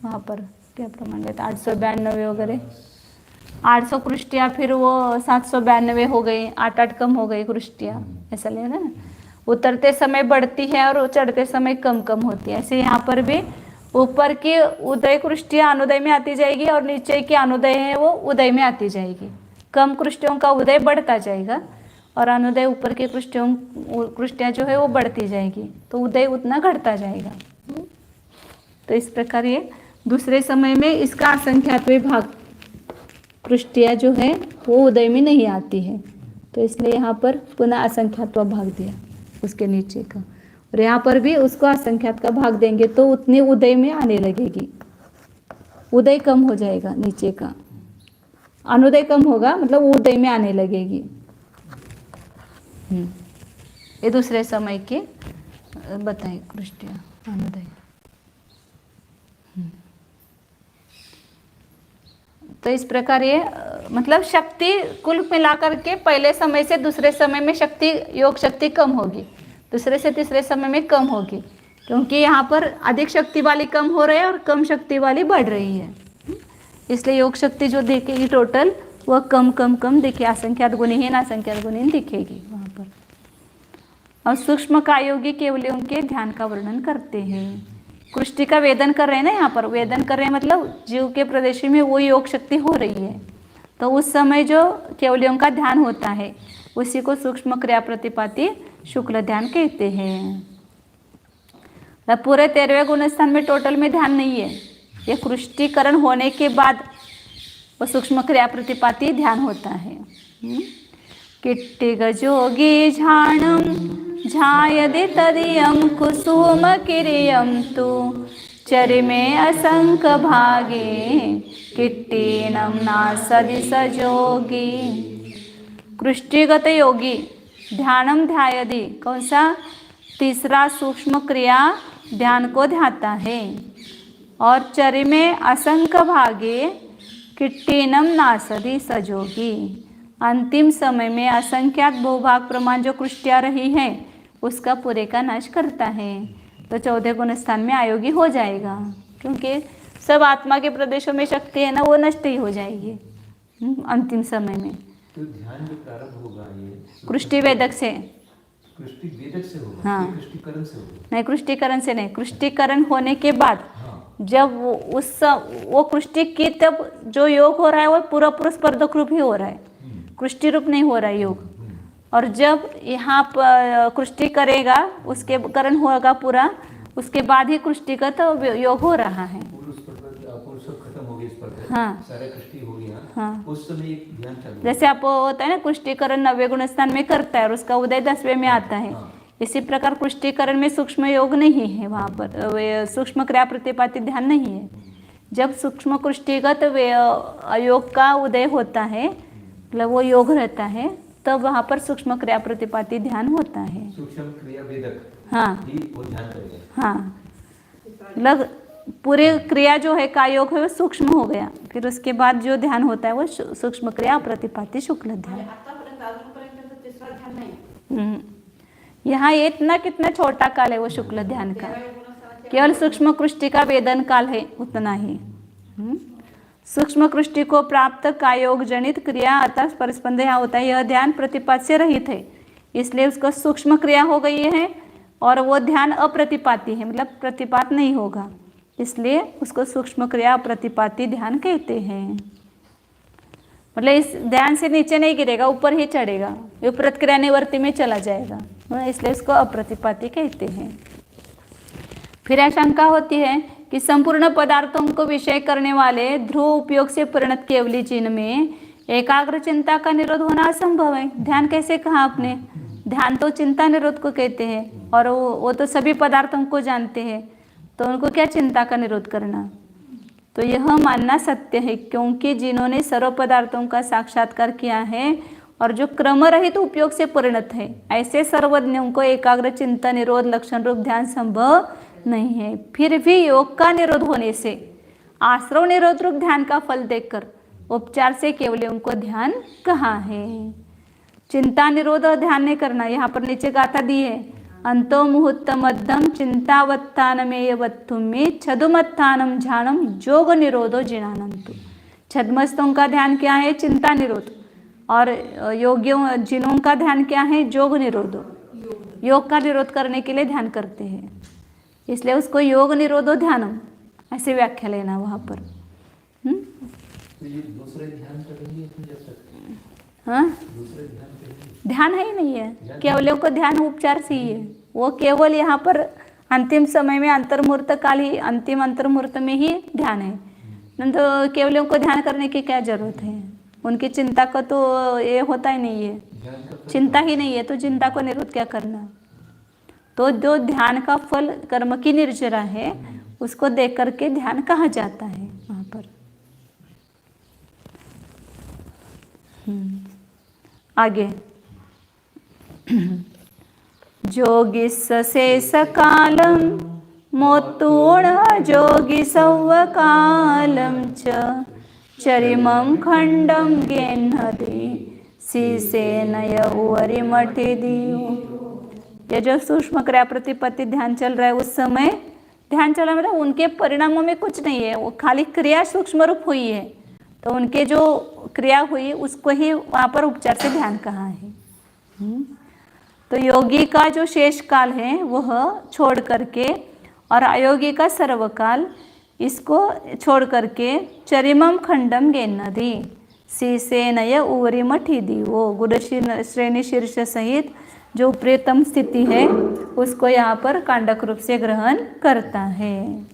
वहाँ पर क्या प्रमाण लिया था, 892 वगैरह 800 कृष्टियाँ, फिर वो 792 हो गई, 8 कम हो गई कृष्टियाँ, ऐसा लिया था ना। उतरते समय बढ़ती है और चढ़ते समय कम कम होती है। ऐसे यहाँ पर भी ऊपर की उदय कृष्टियाँ अनुदय में आती जाएगी, और नीचे की अनुदय है वो उदय में आती जाएगी। कम कृष्टियों का उदय बढ़ता जाएगा, और अनुदय ऊपर की कृष्टियाँ जो है वो बढ़ती जाएगी, तो उदय उतना घटता जाएगा। तो इस प्रकार ये दूसरे समय में इसका असंख्यात्वे भाग कृष्टियाँ जो है वो उदय में नहीं आती है, तो इसलिए यहाँ पर पुनः असंख्यात्वा भाग दिया उसके नीचे का। और यहाँ पर भी उसको असंख्यात का भाग देंगे तो उतनी उदय में आने लगेगी, उदय कम हो जाएगा नीचे का, अनुदय कम होगा, मतलब उदय में आने लगेगी। ये दूसरे समय के बताए कृष्टिया अनुदय। तो इस प्रकार ये मतलब शक्ति कुल मिलाकर के पहले समय से दूसरे समय में शक्ति, योग शक्ति कम होगी, दूसरे से तीसरे समय में कम होगी, क्योंकि यहाँ पर अधिक शक्ति वाली कम हो रही है और कम शक्ति वाली बढ़ रही है। इसलिए योग शक्ति जो दिखेगी टोटल वह कम कम कम दिखे, असंख्यात गुणहीन असंख्यात गुणहीन दिखेगी वहाँ पर। और सूक्ष्म कायोगी केवलियों के ध्यान का वर्णन करते हैं। कृष्टि का वेदन कर रहे हैं ना, यहाँ पर वेदन कर रहे हैं मतलब जीव के प्रदेश में वो योग शक्ति हो रही है, तो उस समय जो केवलियों का ध्यान होता है उसी को सूक्ष्म क्रिया प्रतिपाती शुक्ल ध्यान कहते हैं। पूरे 13वें गुणस्थान में टोटल में ध्यान नहीं है, ये कृष्टिकरण होने के बाद वो सूक्ष्म क्रिया प्रतिपाती ध्यान होता है। किट्टि गजोगी झाणम झायदे तदियं कुसुम किरियं तु चरिमे असंक भागे किट्टिनं नासदि सजोगी। कृष्टिगत योगी ध्यानम ध्यायदि, कौन सा, तीसरा सूक्ष्म क्रिया ध्यान को ध्याता है, और चरिमे असंक भागे किट्टिनम नासदि सजोगी। अंतिम समय में असंख्यात बहुभाग प्रमाण जो कृष्टियाँ रही है उसका पूरे का नाश करता है, तो 14 गुण स्थान में आयोगी हो जाएगा, क्योंकि सब आत्मा के प्रदेशों में शक्ति है ना, वो नष्ट ही हो जाएगी अंतिम समय में। तो ध्यान जो प्रारंभ होगा ये कृष्टि वेदक से, कृष्टि वेदक से होगा, हाँ, कृष्टिकरण से होगा, नहीं कृष्टिकरण से नहीं, कृष्टिकरण होने के बाद जब वो कृष्टि की तब जो योग हो रहा है वो पूरा स्पर्धक रूप ही हो रहा है, कृष्टि रूप नहीं हो रहा है योग। और जब यहाँ कृष्टि करेगा उसके करण होगा पूरा, उसके बाद ही कृष्टिगत योग हो रहा है। खत्म हो गई, हाँ, सारा कृष्टि हो गया, हाँ, उस समय एक ध्यान चालू। जैसे आप होता है ना कृष्टिकरण 9वें गुण स्थान में करता है और उसका उदय 10वें में आता है, इसी प्रकार कृष्टिकरण में सूक्ष्म योग नहीं है, वहाँ पर सूक्ष्म क्रिया प्रतिपाती ध्यान नहीं है। जब सूक्ष्म कृष्टिगत योग का उदय होता है, मतलब वो योग रहता है, तब वहाँ पर सूक्ष्म क्रिया प्रतिपाती ध्यान होता है। सूक्ष्म क्रिया वेदक, हाँ, ही वो ध्यान करेगा। हाँ, मतलब पूरे क्रिया जो है का योग है वो सूक्ष्म हो गया, फिर उसके बाद जो ध्यान होता है वो सूक्ष्म क्रिया प्रतिपाती शुक्ल ध्यान। यहाँ ये इतना कितना छोटा काल है वो शुक्ल ध्यान का, केवल सूक्ष्म कृष्टि का वेदन काल है उतना ही। सूक्ष्म कृष्टि को प्राप्त कायोग जनित क्रिया अर्थात परस्पंद यहाँ होता है, यह ध्यान प्रतिपात से रहित है, इसलिए उसको सूक्ष्म क्रिया हो गई है, और वो ध्यान अप्रतिपाती है, मतलब प्रतिपात नहीं होगा, इसलिए उसको सूक्ष्म क्रिया अप्रतिपाती ध्यान कहते हैं। मतलब इस ध्यान से नीचे नहीं गिरेगा, ऊपर ही चढ़ेगा, विपरीत क्रिया निवृत्ति में चला जाएगा, इसलिए उसको अप्रतिपाती कहते हैं। फिर आशंका होती है कि संपूर्ण पदार्थों को विषय करने वाले ध्रुव उपयोग से परिणत केवली चिन्ह में एकाग्र चिंता का निरोध होना असंभव है। ध्यान कैसे कहा आपने, ध्यान तो चिंता निरोध को कहते हैं, और वो तो सभी पदार्थों को जानते हैं, तो उनको क्या चिंता का निरोध करना। तो यह मानना सत्य है, क्योंकि जिन्होंने सर्व पदार्थों का साक्षात्कार किया है और जो क्रम रहित उपयोग से परिणत है, ऐसे सर्वज्ञों को एकाग्र चिंतन निरोध लक्षण रूप ध्यान संभव नहीं है। फिर भी योग का निरोध होने से आश्रव निरोध रूप ध्यान का फल देखकर उपचार से केवल उनको ध्यान कहाँ है। चिंता निरोध और ध्यान नहीं करना, यहाँ पर नीचे गाथा दी है, अंतो मुहूर्त मध्यम चिंतावत्थानमेय वत्थुमे छदुमत्थानम ध्यानम योग निरोधो जिनानंतु। छद्मस्तों का ध्यान क्या है? चिंता निरोध। और योगियों जिनों का ध्यान क्या है? योग निरोधो। योग का निरोध करने के लिए ध्यान करते हैं, इसलिए उसको योग निरोधो ध्यानम ऐसे व्याख्या लेना वहाँ पर। तो ये दूसरे ध्यान करेंगे जब तक? हाँ, दूसरे ध्यान करेंगे? ध्यान है ही नहीं है, केवल को ध्यान उपचार से ही है। वो केवल यहाँ पर अंतिम समय में अंतर्मुहूर्त काल ही, अंतिम अंतर्मुहूर्त में ही ध्यान है। तो केवलियों को ध्यान करने की क्या जरूरत है? उनकी चिंता का तो ये होता ही नहीं है, चिंता ही नहीं है, तो चिंता को निरोध क्या करना। तो जो ध्यान का फल कर्म की निर्जरा है, उसको देख करके ध्यान कहा जाता है वहाँ पर। आगे जोगिस शेष कालम मोत्तूण जोगी सौवकालम च चरिमं खंडम गेन्हति सीसेनय उवरिमठि दियो। ये जो सूक्ष्म क्रिया प्रतिपत्ति ध्यान चल रहा है, उस समय ध्यान चला मतलब उनके परिणामों में कुछ नहीं है, वो खाली क्रिया सूक्ष्म रूप हुई है, तो उनके जो क्रिया हुई उसको ही वहाँ पर उपचार से ध्यान कहा है। तो योगी का जो शेष काल है वह छोड़ करके और अयोगी का सर्वकाल, इसको छोड़ करके चरिमम खंडम गेन्नधि सीसेनय उवरिमठि दिवो। गुरु श्रेणी शीर्ष सहित जो प्रियतम स्थिति है उसको यहाँ पर कांडक रूप से ग्रहण करता है।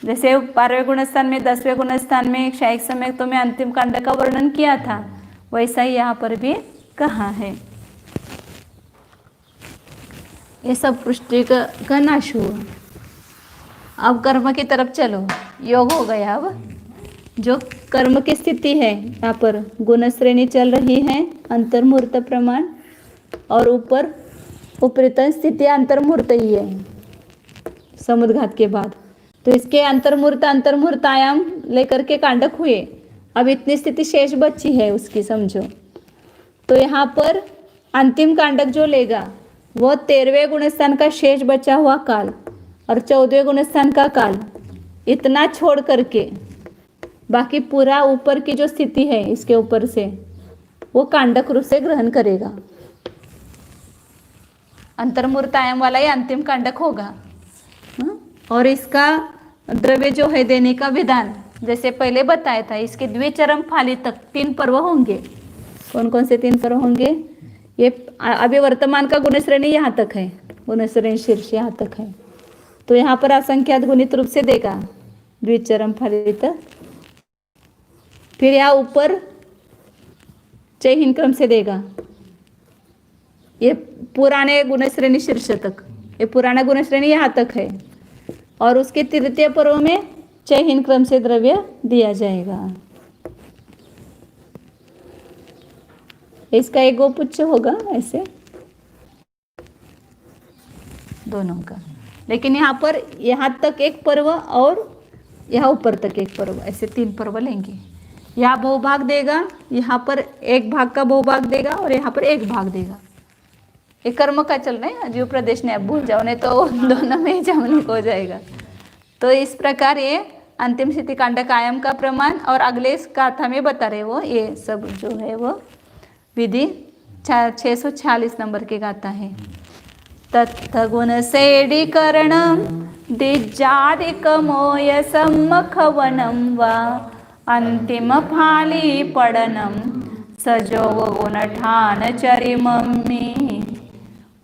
जैसे 12वें गुणस्थान में 10वें गुणस्थान में क्षयिक सम्यक्तों में अंतिम कांड का वर्णन किया था, वैसा ही यहाँ पर भी कहा है। ये सब पुष्टि का नाश हुआ। अब कर्म की तरफ चलो, योग हो गया। अब जो कर्म की स्थिति है, यहाँ पर गुण श्रेणी चल रही है, अंतर्मुहूर्त प्रमाण, और ऊपर उपरितन स्थिति अंतर्मुहूर्त ही है समुद्घात के बाद। तो इसके अंतर्मुहूर्त आयाम लेकर के कांडक हुए। अब इतनी स्थिति शेष बची है उसकी, समझो। तो यहाँ पर अंतिम कांडक जो लेगा वो 13वें गुणस्थान का शेष बचा हुआ काल और 14वें गुणस्थान का काल, इतना छोड़ करके बाकी पूरा ऊपर की जो स्थिति है इसके ऊपर से वो कांडक रूप से ग्रहण करेगा। अंतर्मुहूर्त आयाम वाला ही अंतिम कांडक होगा। और इसका द्रव्य जो है देने का विधान जैसे पहले बताया था, इसके द्विचरम फाली तक 3 पर्व होंगे। कौन कौन से 3 पर्व होंगे? ये अभी वर्तमान का गुणश्रेणी यहाँ तक है, गुणश्रेणी शीर्ष यहाँ तक है, तो यहाँ पर असंख्यात गुणित रूप से देगा द्विचरम फाली तक। फिर यहाँ ऊपर चयहीन क्रम से देगा ये पुराने गुणश्रेणी शीर्ष तक, ये पुराना गुणश्रेणी यहाँ तक है, और उसके तृतीय पर्व में चयहीन क्रम से द्रव्य दिया जाएगा। इसका एक गोपुच्छ होगा ऐसे दोनों का, लेकिन यहाँ पर यहाँ तक एक पर्व और यहाँ ऊपर तक एक पर्व, ऐसे 3 पर्व लेंगे। यहाँ बहुभाग देगा, यहाँ पर एक भाग का बहुभाग देगा और यहाँ पर एक भाग देगा। ये कर्म का चल रहा है, जीव प्रदेश ने अब भूल जाओ, नहीं तो दोनों में ही जामनिक हो जाएगा। तो इस प्रकार ये अंतिम स्थिति कांडक आयाम का प्रमाण और अगले इस गाथा में बता रहे वो ये सब जो है वो विधि 646 नंबर की गाथा है। तत्थ गुण सेडीकरणम दिज्जादिक मोय सम्मखवनम वा अंतिम फाली पडनम सजोव गुण ठान चरिमम्मी।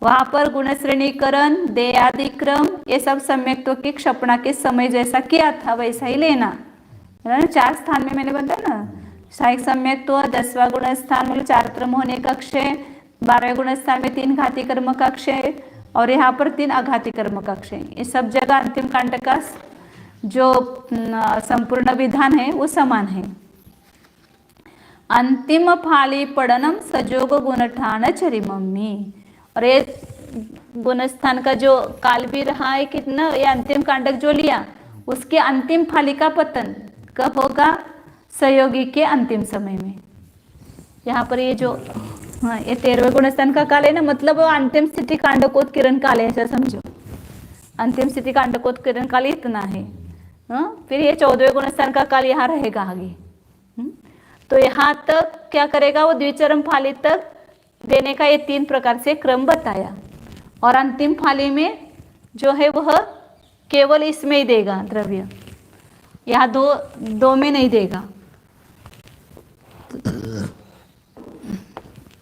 वहाँ पर गुणश्रेणीकरण, देयादिक्रम, ये सब सम्यक्तों की क्षपणा के समय जैसा किया था वैसा ही लेना है ना। 4 स्थान में मैंने बताया ना, सहायक सम्यक तो 10वां गुणस्थान मतलब 4 क्रम होने का क्षय, 12वें गुणस्थान में 3 घाती कर्म का क्षय और यहाँ पर 3 अघाती कर्म का क्षय। ये सब जगह अंतिम कांड का जो संपूर्ण विधान है वो समान है। अंतिम फाली पड़नम सजोग गुणठान चरिमम्मी, और ये गुणस्थान का जो काल भी रहा है कितना, ये अंतिम कांडक जो लिया उसके अंतिम फाली का पतन कब होगा, सहयोगी के अंतिम समय में। यहाँ पर ये जो हाँ ये 13वें गुणस्थान का काल है ना, मतलब वो अंतिम स्थिति कांडकोत्कीर्ण काल है, ऐसा समझो। अंतिम स्थिति कांडकोत्कीर्ण काल इतना है। फिर ये 14वें गुणस्थान का काल यहाँ रहेगा आगे। तो यहाँ तक क्या करेगा वो, द्विचरम फाली तक देने का ये 3 प्रकार से क्रम बताया, और अंतिम फाली में जो है वह केवल इसमें ही देगा द्रव्य, यहाँ दो में नहीं देगा।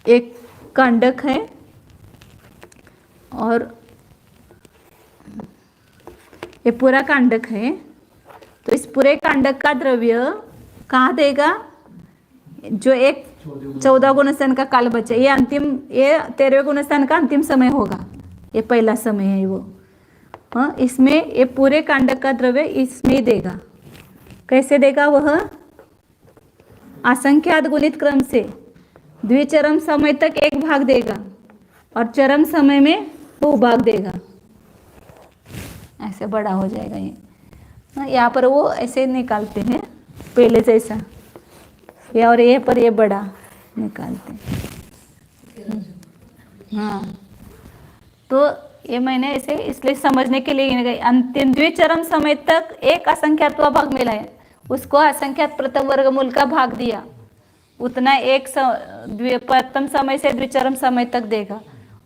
एक कांडक है और ये पूरा कांडक है, तो इस पूरे कांडक का द्रव्य कहाँ देगा, जो एक 14 गुणस्थान का काल बचा, ये अंतिम, ये 13वें गुणस्थान का अंतिम समय होगा, ये पहला समय है वो। हाँ, इसमें ये पूरे कांडक का द्रव्य इसमें ही देगा। कैसे देगा वह, असंख्यात गुणित क्रम से द्विचरम समय तक एक भाग देगा और चरम समय में 2 भाग देगा, ऐसे बड़ा हो जाएगा ये। यहाँ पर वो ऐसे निकालते हैं पहले जैसा, ये और ये पर ये बड़ा निकालते हैं। हाँ, तो ये मैंने ऐसे इसलिए समझने के लिए अंतिम द्विचरम समय तक एक असंख्यात्व भाग मिला है, उसको असंख्यात प्रथम वर्गमूल का भाग दिया, उतना एक प्रथम समय से द्विचरम समय तक देगा,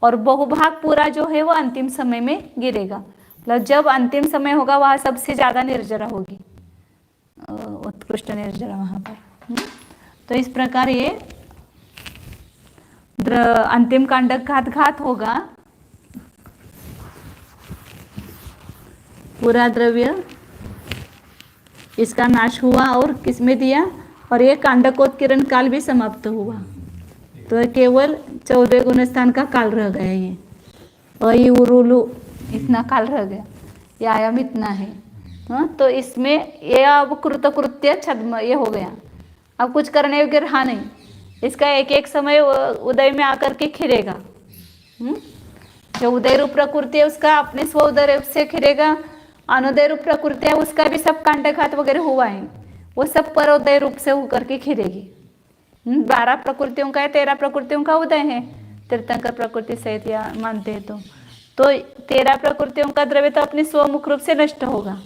और बहुभाग पूरा जो है वो अंतिम समय में गिरेगा। मतलब जब अंतिम समय होगा वहाँ सबसे ज़्यादा निर्जरा होगी, उत्कृष्ट निर्जरा वहाँ पर। तो इस प्रकार ये अंतिम कांडक घात होगा, पूरा द्रव्य इसका नाश हुआ और किसमें दिया, और ये कांडकोत्कीर्ण काल भी समाप्त हुआ, तो केवल 14वें गुणस्थान का काल रह गया। ये अई उरुलु इतना काल रह गया, ये आयाम इतना है। हाँ, तो इसमें ये अब कृतकृत्य छद्म ये हो गया, अब कुछ करने योग्य रहा नहीं, इसका एक एक समय उदय में आकर के खिलेगा। जो उदय रूप प्रकृति है उसका अपने स्व उदय रूप से खिलेगा, अनुदय रूप प्रकृति है उसका भी सब कांडघात वगैरह हुआ है, वो सब परोदय रूप से होकर के खिलेगी। 12 प्रकृतियों का है, 13 प्रकृतियों का उदय है तीर्थंकर प्रकृति सहित या मानते हैं तो 13 प्रकृतियों का द्रव्य तो अपने स्वमुख रूप से नष्ट होगा,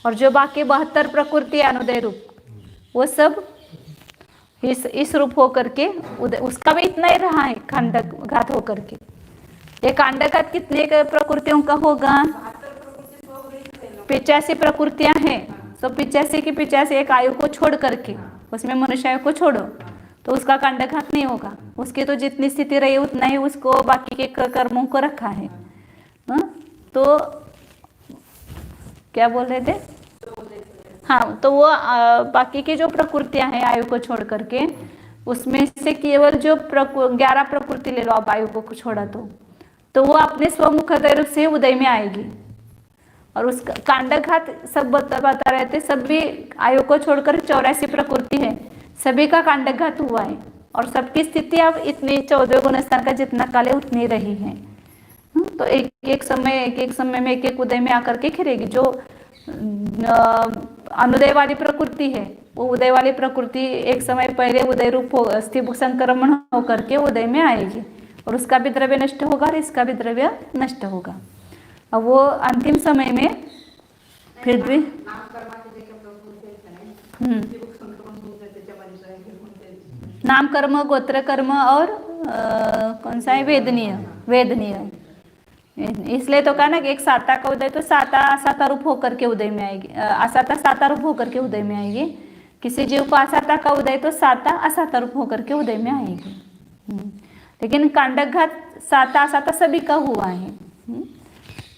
और जो बाकी 72 प्रकृति अनुदय रूप वो सब इस रूप होकर के उसका भी इतना ही रहा है कांडक घात होकर के। ये कांडक घात कितने प्रकृतियों का होगा, 85 प्रकृतियां हैं, तो 85 की 85 एक आयु को छोड़ करके, उसमें मनुष्य आयु को छोड़ो तो उसका कांडघात नहीं होगा, उसकी तो जितनी स्थिति रही उतना ही उसको बाकी के कर्मों को रखा है। तो क्या बोल रहे थे, हाँ, तो वो बाकी की जो प्रकृतियां हैं आयु को छोड़ करके, उसमें से केवल जो 11 प्रकृति ले लो आप आयु को छोड़ा तो वो अपने स्वमुख रूप से उदय में आएगी, और उसका कांडघात सब बता रहे थे, सभी आयु को छोड़कर 84 प्रकृति है, सभी का कांडघात हुआ है, और सबकी स्थिति अब इतनी 14वें गुणस्थान का जितना काल है उतनी रही है। तो एक एक समय में एक एक उदय में आकर के खिलेगी। जो अनुदय वाली प्रकृति है वो उदय वाली प्रकृति एक समय पहले उदय रूप स्थिति संक्रमण होकर के उदय में आएगी, और उसका भी द्रव्य नष्ट होगा और इसका भी द्रव्य नष्ट होगा। अब वो अंतिम समय में फिर भी नाम कर्म, गोत्र कर्म और कौन सा है, वेदनीय। इसलिए तो कहा ना कि एक साता का उदय तो साता रूप होकर के उदय में आएगी, साता रूप होकर के उदय में आएगी। किसी जीव को असाता का उदय तो असाता रूप होकर के उदय में आएगी। लेकिन कांडघात असाता सभी का हुआ है।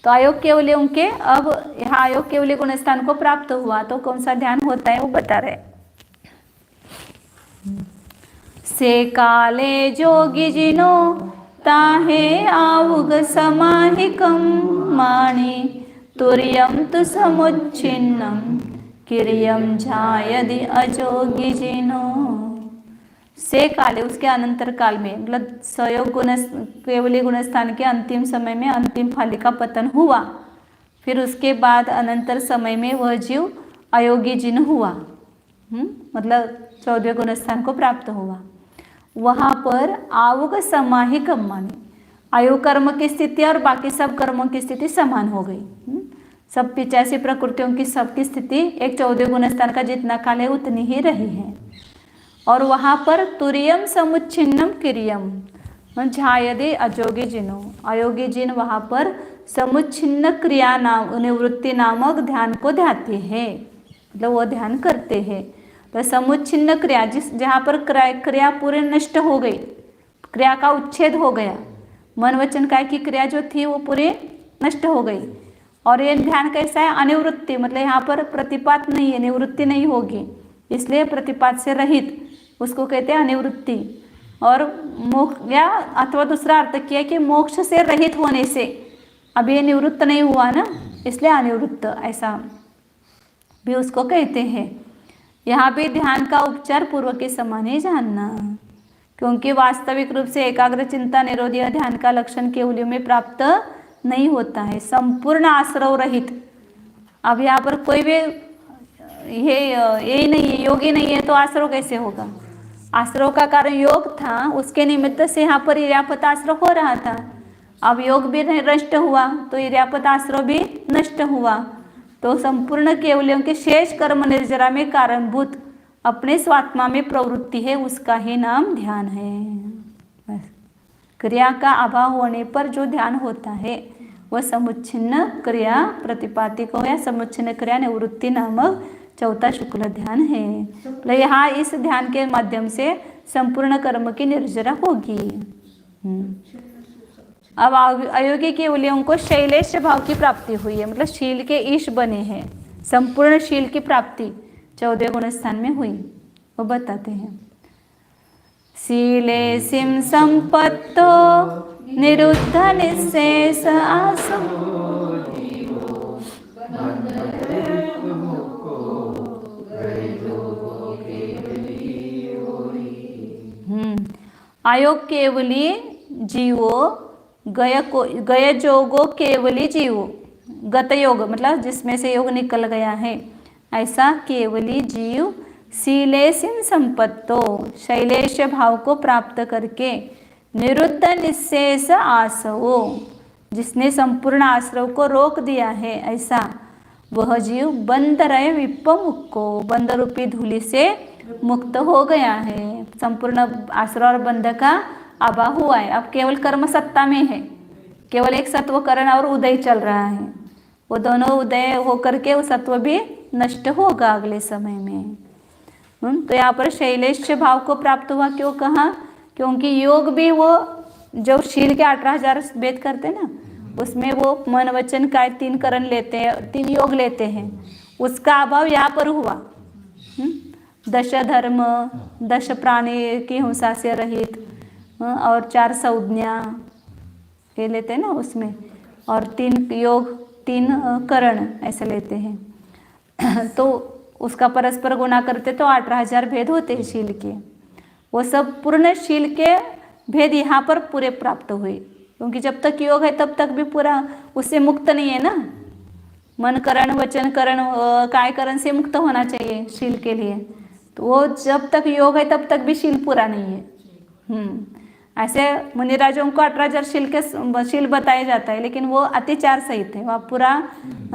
तो आयोग केवलियों के अब यहाँ आयोग केवली गुणस्थान को प्राप्त हुआ तो कौन सा ध्यान होता है वो बता रहे। से काले जोगी जिनो ताहे आउग समाहिकम माणि तुर्यम तु समुच्छिन्नम किरियम झायदि अजोगी जिनो। से काले, उसके अनंतर काल में, मतलब सयोग गुण केवली गुणस्थान के अंतिम समय में अंतिम फाली का पतन हुआ, फिर उसके बाद अनंतर समय में वह जीव अयोगी जिन हुआ, मतलब 14वें गुणस्थान को प्राप्त हुआ। वहाँ पर आवग समाही कर्मानी, आयु कर्म की स्थिति और बाकी सब कर्मों की स्थिति समान हो गई। सब 85 प्रकृतियों की सबकी स्थिति एक 14वें गुणस्थान का जितना काल है उतनी ही रही है। और वहाँ पर तुरियम समुच्छिन्नम किरियम झायदे अजोगी जिनो, अयोगी जिन वहाँ पर समुच्छिन्न क्रिया नाम निवृत्ति नामक ध्यान को ध्याते हैं, मतलब वो ध्यान करते हैं। तो समुच्छिन्न क्रिया, जिस जहाँ पर क्रिया पूरी नष्ट हो गई, क्रिया का उच्छेद हो गया, मन वचन काय की क्रिया जो थी वो पूरी नष्ट हो गई। और ये ध्यान कैसा है, अनिवृत्ति, मतलब यहाँ पर प्रतिपात नहीं है, निवृत्ति नहीं होगी, इसलिए प्रतिपात से रहित, उसको कहते हैं अनिवृत्ति। और मोक्ष, या अथवा दूसरा अर्थ किया कि मोक्ष से रहित होने से, अब ये निवृत्त नहीं हुआ ना, इसलिए अनिवृत्त, ऐसा भी उसको कहते हैं। यहाँ भी ध्यान का उपचार पूर्व के समान ही जानना, क्योंकि वास्तविक रूप से एकाग्र चिंता निरोधी ध्यान का लक्षण केवलियों में प्राप्त नहीं होता है, संपूर्ण आश्रव रहित। अब यहाँ पर कोई भी यही नहीं है, योगी नहीं है, तो आश्रव कैसे होगा? आश्रव का कारण योग था, उसके निमित्त से यहाँ पर इर्यापत आश्रव हो रहा था। अब योग भी नष्ट हुआ तो इर्यापत आश्रव भी नष्ट हुआ, तो संपूर्ण केवलियों के शेष कर्म निर्जरा में कारणभूत अपने स्वात्मा में प्रवृत्ति है, उसका ही नाम ध्यान है। बस क्रिया का अभाव होने पर जो ध्यान होता है वह समुच्छिन्न क्रिया प्रतिपातिक हो या समुच्छिन्न क्रिया निवृत्ति नामक चौथा शुक्ल ध्यान है। मतलब यहाँ इस ध्यान के माध्यम से संपूर्ण कर्म की निर्जरा होगी। अब अयोगी केवलियों को शैलेश भाव की प्राप्ति हुई है, मतलब शील के ईश बने हैं, संपूर्ण शील की प्राप्ति 14वें गुणस्थान में हुई, वो बताते हैं। शीले सिम संपत्तो निरुद्ध निःशेष आसो, आयोग केवली जीवो गय जोगो केवली जीवो, गत योग मतलब जिसमें से योग निकल गया है, ऐसा केवली जीव शीलेसिन संपत्तो, शैलेश भाव को प्राप्त करके निरुद्ध निःशेष आसवो, जिसने संपूर्ण आश्रव को रोक दिया है, ऐसा वह जीव बंद रहे विपमुक्को, बंद रूपी धूलि से मुक्त हो गया है। संपूर्ण आश्रव और बंध का अभाव हुआ है, अब केवल कर्म सत्ता में है, केवल एक सत्वकरण और उदय चल रहा है, वो दोनों उदय होकर के वो सत्व भी नष्ट होगा अगले समय में। तो यहाँ पर शैलेश भाव को प्राप्त हुआ, क्यों कहा? क्योंकि योग भी वो जो शील के 18,000 भेद करते हैं ना, उसमें वो मन वचन काय 3 करण लेते हैं, 3 योग लेते हैं, उसका अभाव यहाँ पर हुआ। 10 धर्म, 10 प्राणी की हिंसा से रहित, और 4 संज्ञा ये लेते हैं ना उसमें, और 3 योग 3 करण ऐसे लेते हैं। तो उसका परस्पर गुणा करते तो 18,000 भेद होते हैं शील के, वो सब पूर्ण शील के भेद यहाँ पर पूरे प्राप्त हुए, क्योंकि जब तक योग है तब तक भी पूरा उससे मुक्त नहीं है ना, मन करण वचन करण काय करण से मुक्त होना चाहिए शील के लिए, तो वो जब तक योग है तब तक भी शील पूरा नहीं है। ऐसे मुनिराजों को 18,000 शील बताया जाता है, लेकिन वो अतिचार सहित है, वह पूरा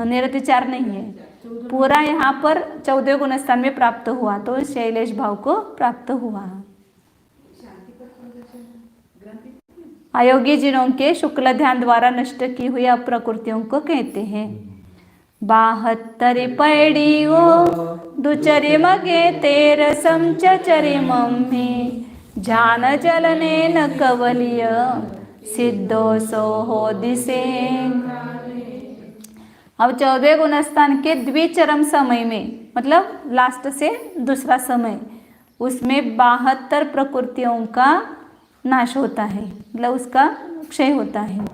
निरतिचार नहीं है, पूरा यहाँ पर 14वें गुणस्थान में प्राप्त हुआ, तो शैलेश भाव को प्राप्त हुआ। अयोगी जिनों के शुक्ल ध्यान द्वारा नष्ट की हुई अप्रकृतियों को कहते हैं 72 पैड़ियो दुचरि मगे 13 समचरि मम्मी जान जलने न कवलिय सिद्धो सो हो दिसे। अब 14वें गुणस्थान के द्विचरम समय में, मतलब लास्ट से दूसरा समय, उसमें 72 प्रकृतियों का नाश होता है, मतलब उसका क्षय होता है,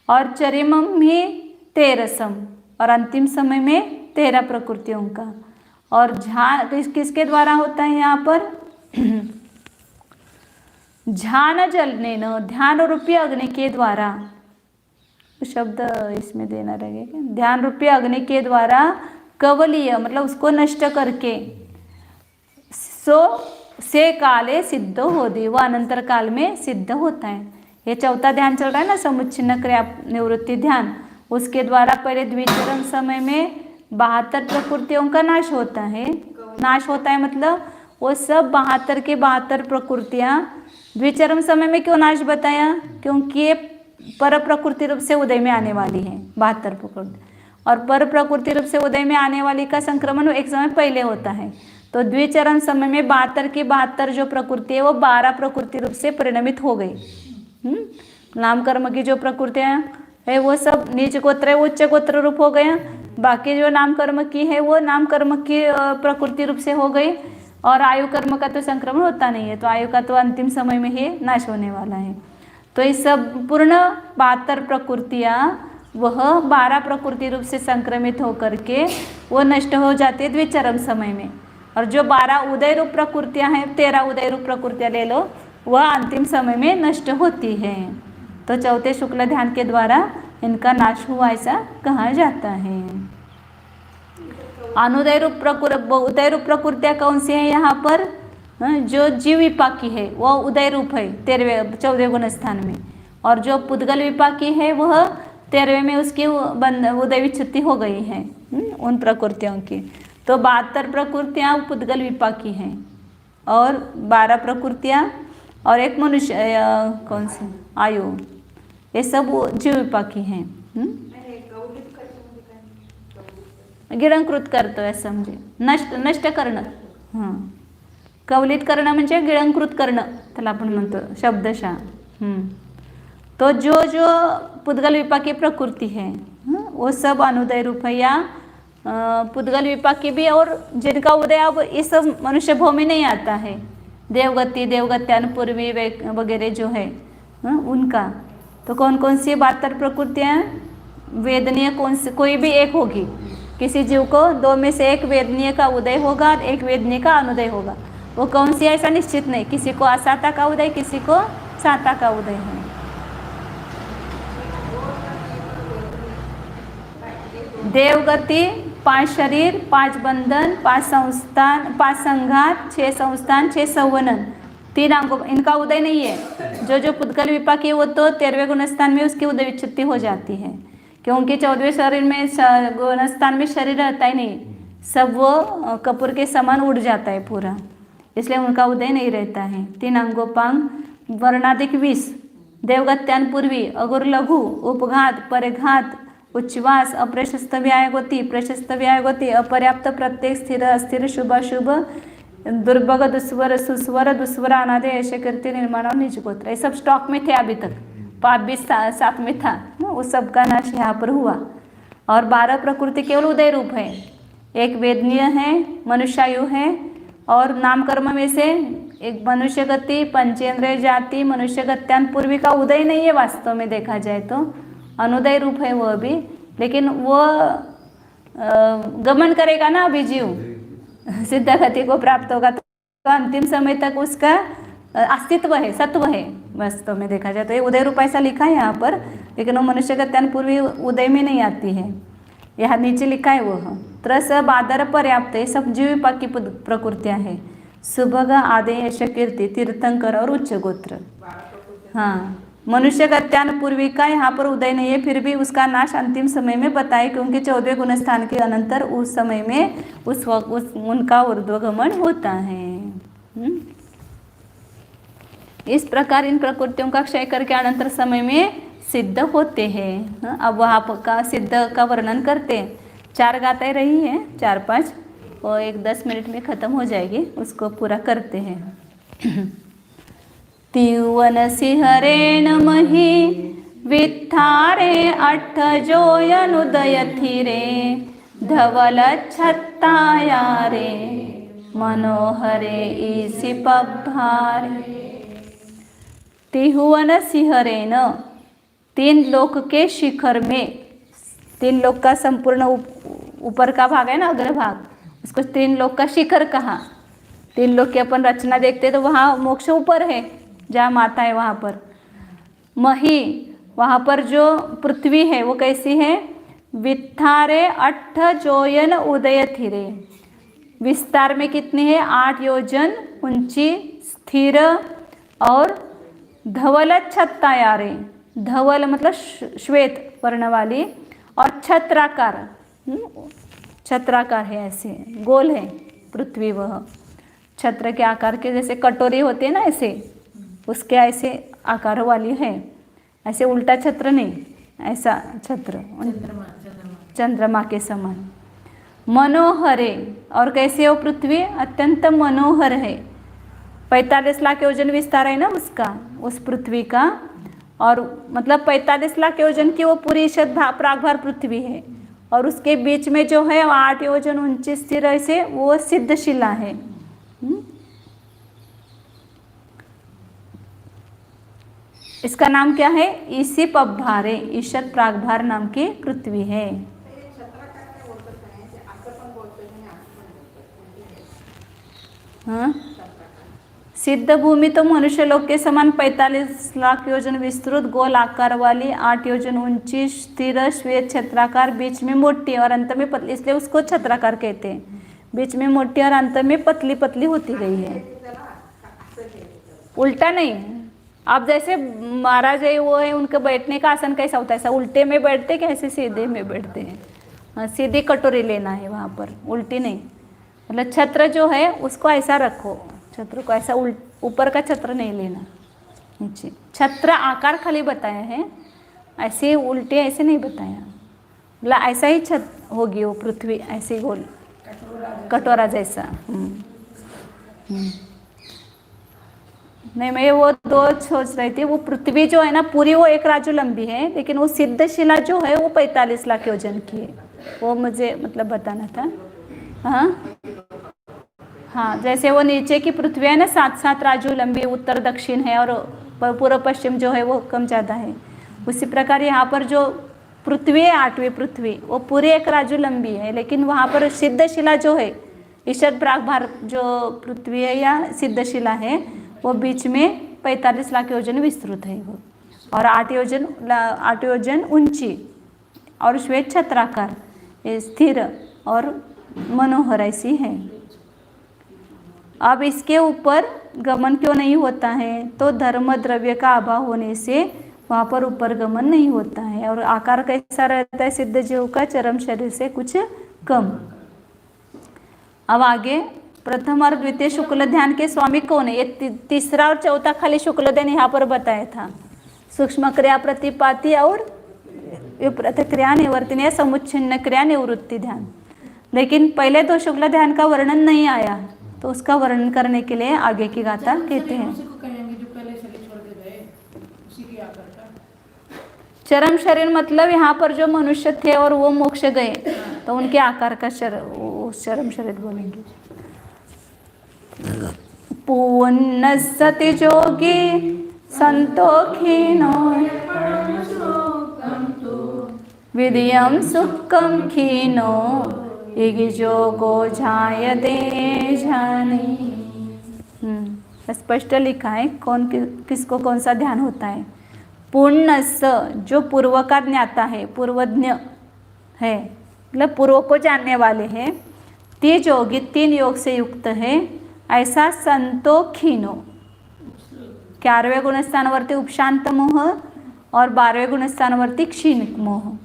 और चरिमम में 13 और अंतिम समय में 13 प्रकृतियों का, और किसके द्वारा होता है यहाँ पर? ध्यान जलने न, ध्यान रूपी अग्नि के द्वारा, शब्द इसमें देना रहेगा, ध्यान रूपी अग्नि के द्वारा कवलीय मतलब उसको नष्ट करके से काले सिद्ध हो दे, वो अनंतर काल में सिद्ध होता है। ये चौथा ध्यान चल रहा है ना, समुच्छिन्न क्रिया निवृत्ति ध्यान, उसके द्वारा पहले द्विचरण समय में 72 प्रकृतियों का नाश होता है। नाश होता है मतलब वो सब 72 के 72 प्रकृतियाँ द्विचरम समय में क्यों नाश बताया? क्योंकि ये पर प्रकृति रूप से उदय में आने वाली है 72 प्रकृति, और पर प्रकृति रूप से उदय में आने वाली का संक्रमण एक समय पहले होता है। तो द्विचरण समय में 72 की 72 जो प्रकृति है वो 12 प्रकृति रूप से परिणमित हो गई। नाम कर्म की जो प्रकृतियाँ है वो सब नीच गोत्र उच्च गोत्र रूप हो गया, बाकी जो नाम कर्म की है वो नाम कर्म की प्रकृति रूप से हो गई, और आयु कर्म का तो संक्रमण होता नहीं है, तो आयु का तो अंतिम समय में ही नाश होने वाला है। तो ये सब पूर्ण 72 प्रकृतियाँ वह 12 प्रकृति रूप से संक्रमित होकर के वो नष्ट हो जाती है द्विचरम समय में, और जो 12 उदय रूप प्रकृतियाँ हैं, 13 उदय रूप प्रकृतियाँ ले लो, वह अंतिम समय में नष्ट होती है। तो चौथे शुक्ल ध्यान के द्वारा इनका नाश हुआ ऐसा कहा जाता है। अनुदय रूप उदय रूप प्रकृतियाँ कौन सी है यहाँ पर? जो जीव विपाकी है वह उदय रूप है 14वें गुण स्थान में, और जो पुद्गल विपाकी है वह 13वें में उसकी उदय विच्युति हो गई है उन प्रकृतियों की। तो 72 प्रकृतियाँ पुद्गल विपाकी हैं, और 12 प्रकृतियाँ और एक मनुष्य कौन सी आयु, ये सब जीव विपाकी हैं। गिळंकृत करतो आहे समजे, नष्ट करणं। हां, कवलित करणं म्हणजे गिळंकृत करणं त्याला आपण म्हणतो शब्दशः। तो जो पुद्गल विपाकी प्रकृति है वो सब अनुदय रूप है, या पुद्गल विपाकी भी, और जिनका उदय अब इस मनुष्य भूमि नहीं आता है, देवगति देवगत्यान पूर्वी वगैरह जो है उनका। तो कौन कौन सी 72 प्रकृतियाँ? वेदनीय कौन सी कोई भी एक होगी, किसी जीव को 2 में से एक वेदनीय का उदय होगा और एक वेदनीय का अनुदय होगा। वो कौन सी ऐसा निश्चित नहीं, किसी को असाता का उदय, किसी को साता का उदय है। देवगति 5 शरीर 5 बंधन 5 संस्थान 5 संघात 6 संस्थान 6 संवनन 3 अंगों, इनका उदय नहीं है। जो पुद्गल विपाकी वो तो 13वें गुणस्थान में उसकी उदय विच्युति हो जाती है, क्योंकि 14वें शरीर में गुणस्थान में शरीर रहता ही नहीं, सब वो कपूर के समान उड़ जाता है पूरा, इसलिए उनका उदय नहीं रहता है। 3 अंगोपांग वर्णाधिक 20, देवगत्यान पूर्वी, अगुर लघु, उपघात, परिघात, उच्छ्वास, अप्रशस्त व्यायगति, प्रशस्त व्यायगति, अपर्याप्त प्रत्येक, स्थिर अस्थिर, शुभ अशुभ, दुर्भग दुस्वर सुस्वर दुस्वर अनादि, ऐसे करते निर्माण और निज गोत्र, ये सब स्टॉक में थे अभी तक, पाप भी साथ में था, उस सब का नाश यहाँ पर हुआ। और 12 प्रकृति केवल उदय रूप है, एक वेदनीय है, मनुष्यायु है, और नाम कर्म में से एक मनुष्य गति, पंचेंद्रिय जाति, मनुष्य गत्यान पूर्वी का उदय नहीं है वास्तव में देखा जाए तो, अनुदय रूप है वह भी, लेकिन वो गमन करेगा ना अभी जीव, सिद्ध गति को प्राप्त होगा तो अंतिम समय तक उसका अस्तित्व है, सत्व है वास्तव में देखा जाए तो। ये उदय रूप ऐसा लिखा है यहाँ पर, लेकिन वो मनुष्य गत्यान पूर्वी उदय में नहीं आती है, यहाँ नीचे लिखा है वह त्रस बादर पर्याप्त, ये सब जीव विपाकी प्रकृतियाँ हैं। सुभग आदि यश कीर्ति तीर्थंकर और उच्च गोत्र। हाँ, मनुष्य गत्यान पूर्वी का यहाँ पर उदय नहीं है, फिर भी उसका नाश अंतिम समय में बताए, क्योंकि 14वें गुणस्थान के अनंतर उस समय में उनका ऊर्ध्वगमन होता है। इस प्रकार इन प्रकृतियों का क्षय करके अनंतर समय में सिद्ध होते हैं। अब वहाँ का सिद्ध का वर्णन करते हैं। 4 गाताएं रही हैं, 4-5, और 10 मिनट में ख़त्म हो जाएगी, उसको पूरा करते हैं। तिवन सिंहरेण मही वित्थारे 8 जोयनुदय थिरे धवल छत्ताया रे मनोहरे ईसी पभारे। तिहुवन सिंहरेण, 3 लोक के शिखर में, 3 लोक का संपूर्ण ऊपर का भाग है ना, अग्रभाग, उसको तीन लोक का शिखर कहा। तीन लोक की अपन रचना देखते तो वहाँ मोक्ष ऊपर है, जहाँ माता है वहाँ पर। मही, वहाँ पर जो पृथ्वी है वो कैसी है? वित्थारे 8 जोयन उदय थिरे, विस्तार में कितनी है? 8 योजन ऊंची, स्थिर और धवल छत्तायारे, धवल मतलब श्वेत वर्ण वाली, और छत्राकार, छत्राकार है, ऐसे गोल है पृथ्वी, वह छत्र के आकार के, जैसे कटोरी होते हैं ना ऐसे, उसके ऐसे आकार वाली है, ऐसे उल्टा छत्र नहीं, ऐसा छत्र चंद्रमा के समान। मनोहर है, और कैसे हो पृथ्वी? अत्यंत मनोहर है। 45 लाख योजन विस्तार है ना उसका, उस पृथ्वी का, और मतलब 45 लाख योजन की वो पूरी प्रागभार पृथ्वी है, और उसके बीच में जो है 8 योजन ऊंची स्थिर ऐसे वो सिद्धशिला है। इसका नाम क्या है? ईसी पब्भारे, ईशत प्रागभार नाम की पृथ्वी है। हाँ, सिद्ध भूमि तो मनुष्य लोक के समान 45 लाख योजन विस्तृत गोल आकार वाली, 8 योजन ऊंची, स्थिर, श्वेत, छत्राकार, बीच में मोटी और अंत में पतली, इसलिए उसको छत्राकार कहते हैं। बीच में मोटी और अंत में पतली पतली होती गई है, उल्टा नहीं। आप जैसे महाराज है वो है, उनका बैठने का आसन कैसा होता है? ऐसा उल्टे में बैठते कि ऐसे सीधे में बैठते हैं? हाँ, सीधी कटोरी लेना है वहाँ पर, उल्टी नहीं। मतलब छत्र जो है उसको ऐसा रखो, छत्र को ऐसा ऊपर का छत्र नहीं लेना, नीचे। छत्र आकार खाली बताया है, ऐसे उल्टे ऐसे नहीं बताया। मतलब ऐसा ही छत होगी वो पृथ्वी, ऐसे गोल कटोरा जैसा। नहीं, मैं वो दो सोच रही थी। वो पृथ्वी जो है ना पूरी, वो 1 राजू लंबी है, लेकिन वो सिद्धशिला जो है वो 45 लाख योजन की है, वो मुझे मतलब बताना था। हाँ, जैसे वो नीचे की पृथ्वी है ना 7-7 राजू लंबी, उत्तर दक्षिण है, और पूर्व पश्चिम जो है वो कम ज़्यादा है, उसी प्रकार यहाँ पर जो पृथ्वी है 8वीं पृथ्वी, वो पूरी 1 राजू लंबी है, लेकिन वहाँ पर सिद्धशिला जो है, ईशत प्रागभार जो पृथ्वी है या सिद्धशिला है, वो बीच में 45 लाख योजन विस्तृत है वो, और 8 योजन ऊंची, और श्वेत छत्राकार, स्थिर और मनोहर ऐसी है। अब इसके ऊपर गमन क्यों नहीं होता है? तो धर्म द्रव्य का अभाव होने से वहाँ पर ऊपर गमन नहीं होता है। और आकार कैसा रहता है सिद्ध जीव का? चरम शरीर से कुछ कम। अब आगे प्रथम और द्वितीय शुक्ल ध्यान के स्वामी कौन है? ये तीसरा और चौथा खाली शुक्ल ध्यान यहाँ पर बताया था। सूक्ष्म क्रिया प्रतिपाती और विपरीत क्रिया निवर्तन या समुच्छिन्न क्रिया निवृत्ति ध्यान, लेकिन पहले 2 शुक्ल ध्यान का वर्णन नहीं आया, तो उसका वर्णन करने के लिए आगे की गाथा कहते हैं। चरम शरीर मतलब यहाँ पर जो मनुष्य थे और वो मोक्ष गए, तो उनके आकार का चरम शरीर बोलेंगे। पूर्ण सति जोगी संतोखिनो विद्यम सुखम खीनो इग जोगो झाय दे जानी। स्पष्ट लिखा है कौन किसको कौन सा ध्यान होता है। पूर्ण स जो पूर्व का ज्ञाता है, पूर्वज्ञ है, मतलब पूर्व को जानने वाले हैं। ती जोगी 3 योग से युक्त है, ऐसा संतोखिनो 11वें गुणस्थानवरती उपशांत मोह और 12वें गुणस्थानवरती क्षीण मोह,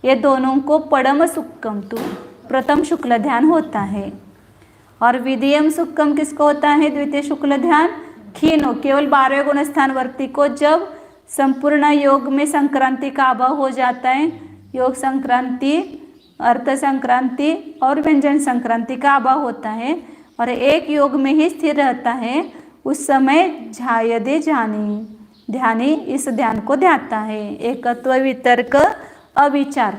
ये दोनों को पडम सुक्कम तु प्रथम शुक्ल ध्यान होता है। और विधियम सुक्कम किसको होता है? द्वितीय शुक्ल ध्यान। खीनो केवल 12वें गुणस्थानवर्ती को जब संपूर्ण योग में संक्रांति का अभाव हो जाता है, योग संक्रांति, अर्थ संक्रांति और व्यंजन संक्रांति का अभाव होता है और एक योग में ही स्थिर रहता है, उस समय झायदे जानी ध्यानी इस ध्यान को ध्याता है। एकत्व वितर्क अविचार,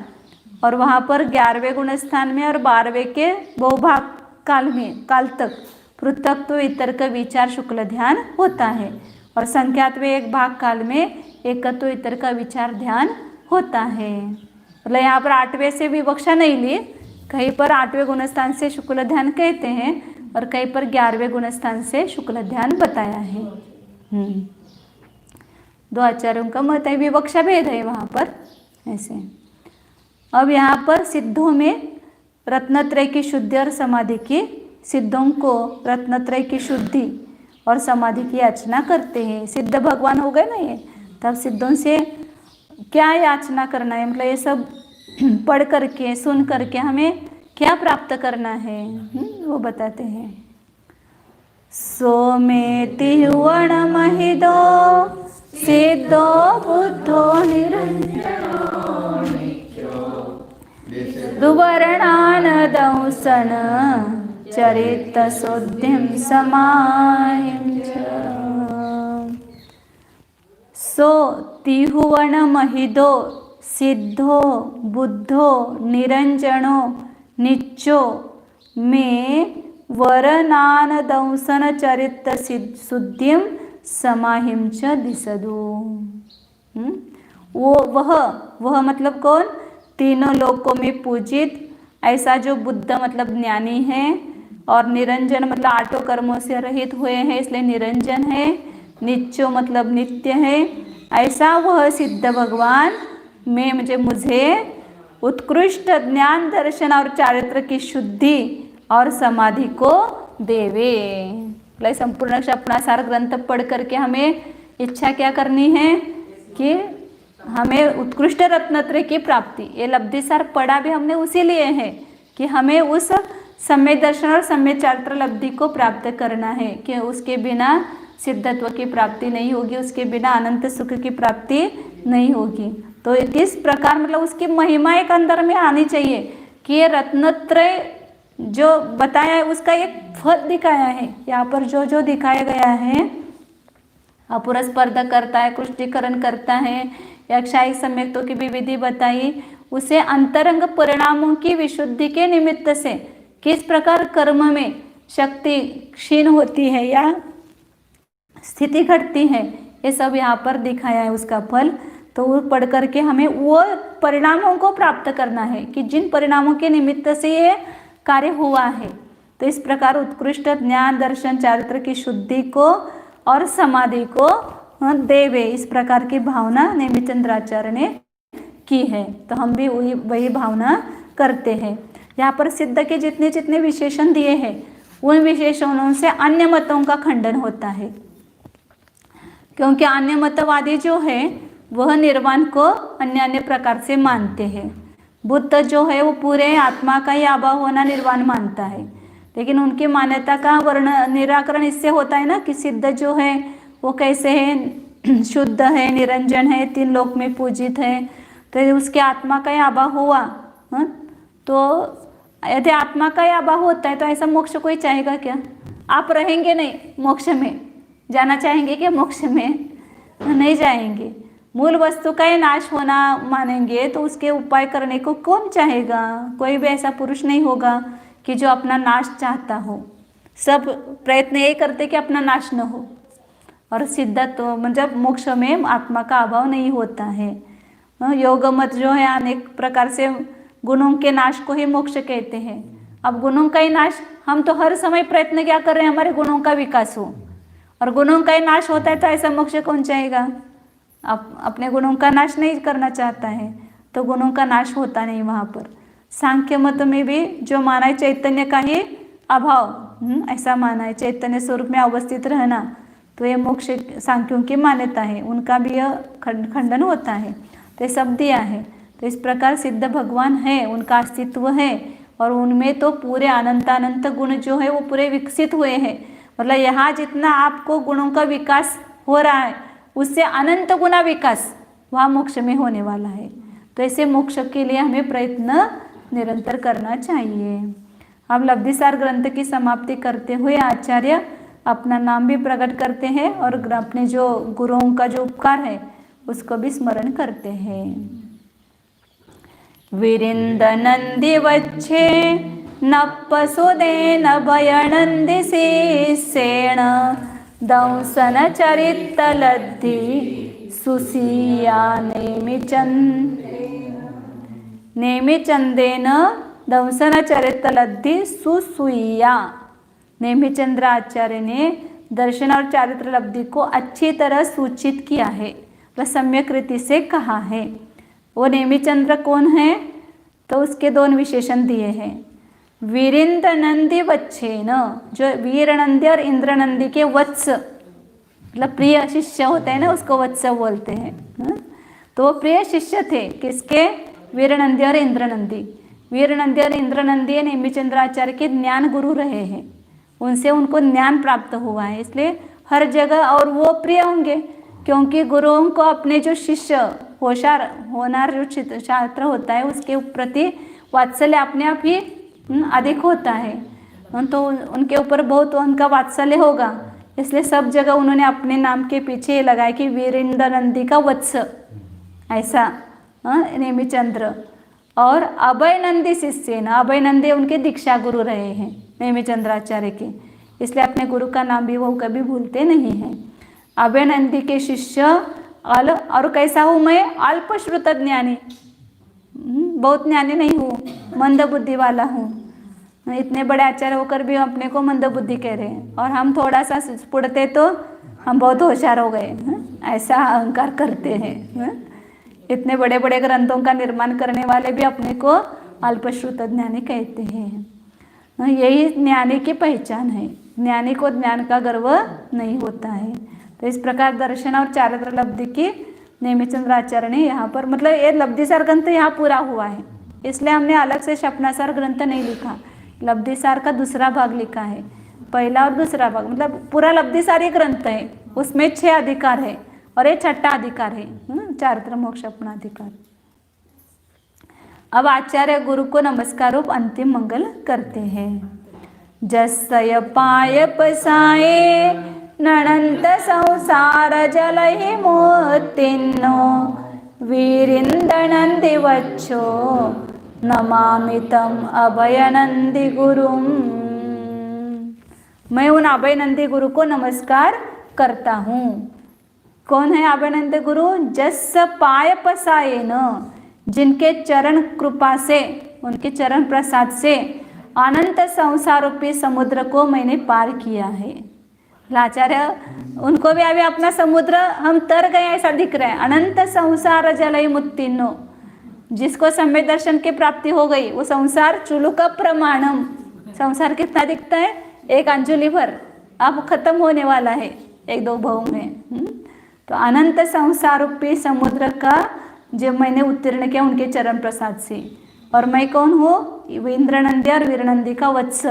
और वहाँ पर 11वें गुणस्थान में और 12वें के बहुभाग काल तक पृथक्त्व वितर्क विचार शुक्ल ध्यान होता है, और संख्यात्व एक भाग काल में एकत्व वितर्क विचार ध्यान होता है। मतलब यहाँ पर 8वें से विवक्षा नहीं ली, कहीं पर 8वें गुणस्थान से शुक्ल ध्यान कहते हैं और कहीं पर 11वें गुणस्थान से शुक्ल ध्यान बताया है। दो आचार्यों का मत है, विवक्षा भेद है वहाँ पर ऐसे। अब यहाँ पर सिद्धों में रत्नत्रय की शुद्धि और समाधि की, सिद्धों को रत्नत्रय की शुद्धि और समाधि की याचना करते हैं। सिद्ध भगवान हो गए ना ये, तब सिद्धों से क्या याचना करना है, मतलब ये सब पढ़ करके सुन करके हमें क्या प्राप्त करना है वो बताते हैं। सोमेति हुवण महिदो सिद्धो बुद्धो निरंजनो दुवर्णान दंसन चरित शुद्धिं समाहिं च। सो तिहुवन महिदो सिद्धो बुद्धो निरंजनो निच्चो में वरनान दंसन चरित शुद्धिं समाहिं च दिसदो। वो वह मतलब कौन, तीनों लोकों में पूजित ऐसा जो बुद्ध मतलब ज्ञानी है, और निरंजन मतलब आठों कर्मों से रहित हुए हैं इसलिए निरंजन है, नित्यो मतलब नित्य है, ऐसा वह सिद्ध भगवान में मुझे उत्कृष्ट ज्ञान दर्शन और चारित्र की शुद्धि और समाधि को देवे। मतलब संपूर्ण अपना सार ग्रंथ पढ़ करके हमें इच्छा क्या करनी है कि हमें उत्कृष्ट रत्नत्रय की प्राप्ति। ये लब्धिसार पढ़ा भी हमने उसी लिए है कि हमें उस सम्य दर्शन और सम्य चारित्र लब्धि को प्राप्त करना है, कि उसके बिना सिद्धत्व की प्राप्ति नहीं होगी, उसके बिना अनंत सुख की प्राप्ति नहीं होगी। तो किस प्रकार मतलब उसकी महिमा एक अंदर में आनी चाहिए कि ये रत्नत्रय जो बताया है उसका एक फल दिखाया है। यहाँ पर जो जो दिखाया गया है, अपुरस्पर्धा करता है, कृष्टीकरण करता है, यक्षायिक सम्यक्तों की भी विधि बताई, उसे अंतरंग परिणामों की विशुद्धि के निमित्त से किस प्रकार कर्म में शक्ति क्षीण होती है या स्थिति घटती है, ये सब यहाँ पर दिखाया है उसका फल। तो वो पढ़ करके हमें वो परिणामों को प्राप्त करना है कि जिन परिणामों के निमित्त से ये कार्य हुआ है। तो इस प्रकार उत्कृष्ट ज्ञान दर्शन चारित्र की शुद्धि को और समाधि को देवे, इस प्रकार की भावना नेमिचंद्राचार्य ने की है। तो हम भी वही भावना करते हैं। यहाँ पर सिद्ध के जितने जितने विशेषण दिए हैं उन विशेषणों से अन्य मतों का खंडन होता है, क्योंकि अन्य मतवादी जो है वह निर्वाण को अन्य अन्य प्रकार से मानते हैं। बुद्ध जो है वो पूरे आत्मा का ही अभाव होना निर्वाण मानता है, लेकिन उनकी मान्यता का वर्ण निराकरण इससे होता है ना कि सिद्ध जो है वो कैसे है, शुद्ध है, निरंजन है, तीन लोक में पूजित है, तो उसके आत्मा का ही अभाव हुआ। तो यदि आत्मा का ही अभाव होता है तो ऐसा मोक्ष कोई चाहेगा क्या? आप रहेंगे नहीं मोक्ष में, जाना चाहेंगे क्या मोक्ष में? नहीं जाएंगे। मूल वस्तु का ही नाश होना मानेंगे तो उसके उपाय करने को कौन चाहेगा? कोई भी ऐसा पुरुष नहीं होगा कि जो अपना नाश चाहता हो। सब प्रयत्न यही करते कि अपना नाश न हो। और सिद्धत्व मतलब मोक्ष में आत्मा का अभाव नहीं होता है। योग मत जो है अनेक प्रकार से गुणों के नाश को ही मोक्ष कहते हैं। अब गुणों का ही नाश, हम तो हर समय प्रयत्न क्या कर रहे हैं हमारे गुणों का विकास हो, और गुणों का ही नाश होता है तो ऐसा मोक्ष कौन चाहेगा? अपने गुणों का नाश नहीं करना चाहता है तो गुणों का नाश होता नहीं वहाँ पर। सांख्य मत में भी जो माना है चैतन्य का ही अभाव, ऐसा माना है, चैतन्य स्वरूप में अवस्थित रहना, तो ये मोक्ष सांख्यों की मान्यता है, उनका भी यह खंडन होता है। तो ये सब दिया है। तो इस प्रकार सिद्ध भगवान है, उनका अस्तित्व है, और उनमें तो पूरे अनंत गुण जो है वो पूरे विकसित हुए हैं। मतलब यहाँ जितना आपको गुणों का विकास हो रहा है उससे अनंत गुना विकास वहाँ मोक्ष में होने वाला है। तो ऐसे मोक्ष के लिए हमें प्रयत्न निरंतर करना चाहिए। अब लब्धिसार ग्रंथ की समाप्ति करते हुए आचार्य अपना नाम भी प्रकट करते हैं और अपने जो गुरुओं का जो उपकार है उसको भी स्मरण करते हैं। विरिंद नंदी वच्छे नप्पसुदेन भयनंदी शिष्येण दंसन चरित लद्धि सुसिया नेमिचंदेन दंसनाचरित्रलब्धि सुसूया। नेमिचंद्र आचार्य ने दर्शन और चारित्र लब्धि को अच्छी तरह सूचित किया है, वह सम्यक रीति से कहा है। वो नेमिचंद्र कौन है? तो उसके दोनों विशेषण दिए हैं। वीरेंद्र नंदी वत्सेन, जो वीर नंदी और इंद्र नंदी के वत्स मतलब प्रिय शिष्य होते हैं ना, उसको वत्स बोलते हैं। तो वो प्रिय शिष्य थे किसके? वीर नंदी और इंद्र नंदी। वीर नंदी और इंद्र नंदी नेमिचंद्राचार्य के ज्ञान गुरु रहे हैं, उनसे उनको ज्ञान प्राप्त हुआ है, इसलिए हर जगह और वो प्रिय होंगे, क्योंकि गुरुओं को अपने जो शिष्य होनार जो छात्र होता है उसके प्रति वात्सल्य अपने आप ही अधिक होता है, तो उनके ऊपर बहुत उनका वात्सल्य होगा। इसलिए सब जगह उन्होंने अपने नाम के पीछे ये लगाया कि वीरेंद्र नंदी का वत्स, ऐसा नेमिचंद्र। और अभय नंदी शिष्य न, अभय नंदी उनके दीक्षा गुरु रहे हैं नेमिचंद्राचार्य के, इसलिए अपने गुरु का नाम भी वो कभी भूलते नहीं हैं। अभय नंदी के शिष्य और कैसा हूँ मैं? अल्पश्रुत ज्ञानी, बहुत ज्ञानी नहीं हूँ, मंद बुद्धि वाला हूँ। इतने बड़े आचार्य होकर भी अपने को मंद बुद्धि कह रहे हैं, और हम थोड़ा सा पढ़ते तो हम बहुत होशियार हो गए, ऐसा अहंकार करते हैं। इतने बड़े बड़े ग्रंथों का निर्माण करने वाले भी अपने को अल्पश्रुत ज्ञानी कहते हैं। यही ज्ञानी की पहचान है, ज्ञानी को ज्ञान का गर्व नहीं होता है। तो इस प्रकार दर्शन और चारित्र लब्धि की नेमिचंद्राचार्य ने यहाँ पर, मतलब ये लब्धिसार ग्रंथ यहाँ पूरा हुआ है, इसलिए हमने अलग से स्वप्नासार ग्रंथ नहीं लिखा। लब्धिसार का दूसरा भाग लिखा है, पहला और दूसरा भाग, मतलब पूरा लब्धिसार ही ग्रंथ है, उसमें 6 अधिकार है और ये 6ठा अधिकार है, चारित्र मोक्ष अपना अधिकार। अब आचार्य गुरु को नमस्कार रूप अंतिम मंगल करते हैं। जसय पाय पसाए ननंत संसार जलहि मोत्तीर्णो वीरिंद्रनंदि वच्छो नमामि तम अभयनंदि गुरुम। मैं उन अभयनंदी गुरु को नमस्कार करता हूँ। कौन है अभयनंदी गुरु? जस पाय पसाए न, जिनके चरण कृपा से, उनके चरण प्रसाद से अनंत संसार रूपी समुद्र को मैंने पार किया है। आचार्य उनको भी अभी अपना समुद्र हम तर गए ऐसा दिख रहा है। अनंत संसार जलय मुत्तीर्णो, जिसको सम्यक दर्शन की प्राप्ति हो गई वो संसार चुलुक प्रमाणम, संसार कितना दिखता है? 1 अंजुलि भर, अब खत्म होने वाला है 1-2 भाव में। तो अनंत संसार रूपी समुद्र का जब मैंने उत्तीर्ण किया उनके चरण प्रसाद से, और मैं कौन हूँ? इंद्रनंदी और वीरनंदी का वत्स,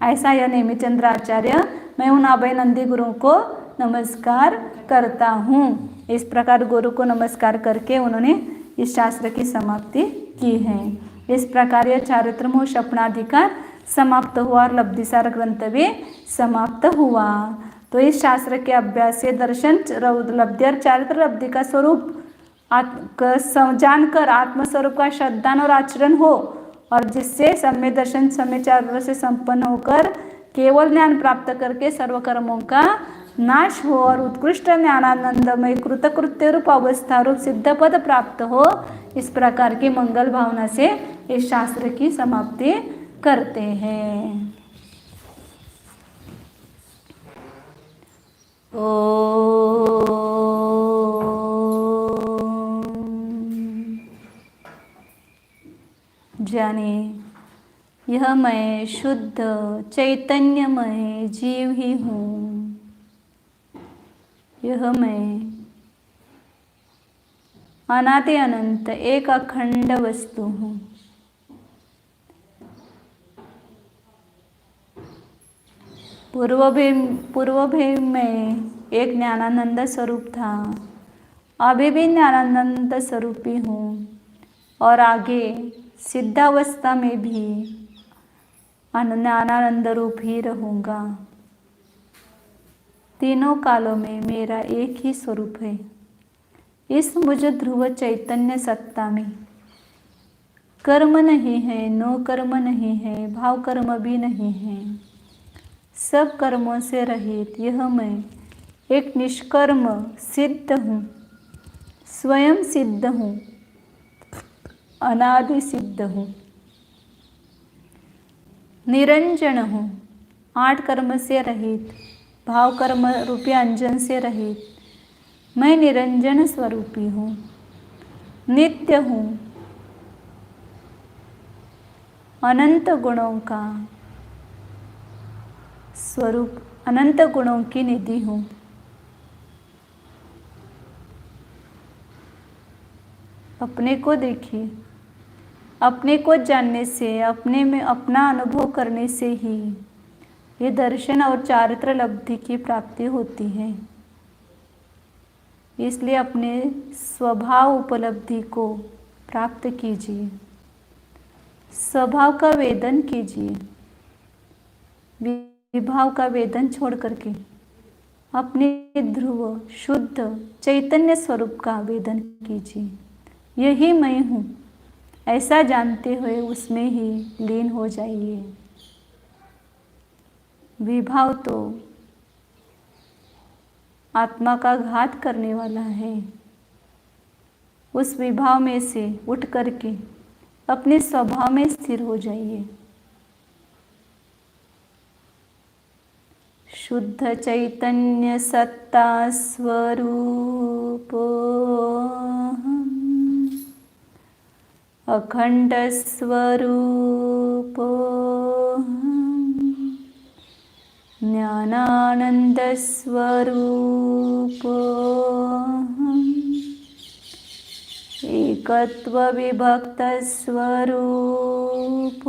ऐसा यह नेमिचंद्र आचार्य मैं उन अभयनंदी गुरु को नमस्कार करता हूँ। इस प्रकार गुरु को नमस्कार करके उन्होंने इस शास्त्र की समाप्ति की है। इस प्रकार यह चारित्र मोक्ष अपनाधिकार समाप्त हुआ और लब्धिसार ग्रंथ भी समाप्त हुआ। तो इस शास्त्र के अभ्यास से दर्शन लब्धि और चारित्र लब्धि का स्वरूप जानकर आत्मस्वरूप का श्रद्धान और आचरण हो, और जिससे सम्यक दर्शन सम्यक चारित्र से संपन्न होकर केवल ज्ञान प्राप्त करके सर्व कर्मों का नाश हो और उत्कृष्ट ज्ञानानंदमय कृतकृत्य रूप अवस्था रूप सिद्ध पद प्राप्त हो। इस प्रकार की मंगल भावना से इस शास्त्र की समाप्ति करते हैं। जाने यह मैं शुद्ध चैतन्यमय जीव ही हूँ। यह मैं अनादि अनंत एक अखंड वस्तु हूँ। पूर्व भी मैं एक ज्ञानानंद स्वरूप था, अभी भी ज्ञानानंद स्वरूप ही हूँ, और आगे सिद्धावस्था में भी ज्ञानानंद रूप ही रहूँगा। तीनों कालों में मेरा एक ही स्वरूप है। इस मुझ ध्रुव चैतन्य सत्ता में कर्म नहीं है, नो कर्म नहीं है, भाव कर्म भी नहीं है। सब कर्मों से रहित यह मैं एक निष्कर्म सिद्ध हूँ, स्वयं सिद्ध हूँ, अनादि सिद्ध हूँ। निरंजन हूँ, 8 कर्म से रहित, भाव कर्म रूपी अंजन से रहित, मैं निरंजन स्वरूपी हूँ। नित्य हूँ, अनंत गुणों का स्वरूप, अनंत गुणों की निधि हूँ। अपने को देखिए, अपने को जानने से, अपने में अपना अनुभव करने से ही ये दर्शन और चारित्र लब्धि की प्राप्ति होती है। इसलिए अपने स्वभाव उपलब्धि को प्राप्त कीजिए, स्वभाव का वेदन कीजिए, विभाव का वेदन छोड़ करके अपने ध्रुव शुद्ध चैतन्य स्वरूप का वेदन कीजिए। यही मैं हूँ ऐसा जानते हुए उसमें ही लीन हो जाइए। विभाव तो आत्मा का घात करने वाला है। उस विभाव में से उठ करके अपने स्वभाव में स्थिर हो जाइए। शुद्ध चैतन्य सत्ता स्वरूप अखंड स्वरूप ज्ञानानंद स्वरूप एकत्व विभक्त स्वरूप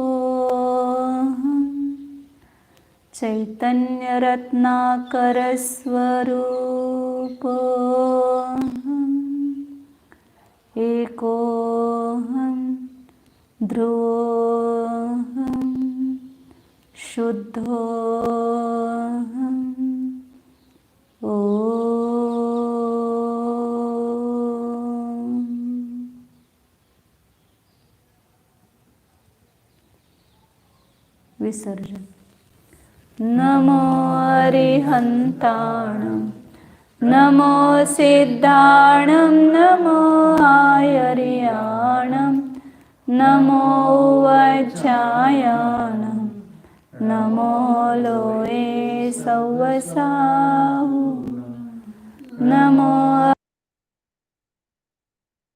चैतन्य रत्नाकर स्वरूप एकोहम ध्रुवोहम शुद्धोहम ओम। विसर्जन। नमो अरिहन्ताणं, नमो सिद्धाणं, नमो आयर्याणं, नमो वज्रायाणं, नमो लोये सवसाहु, नमो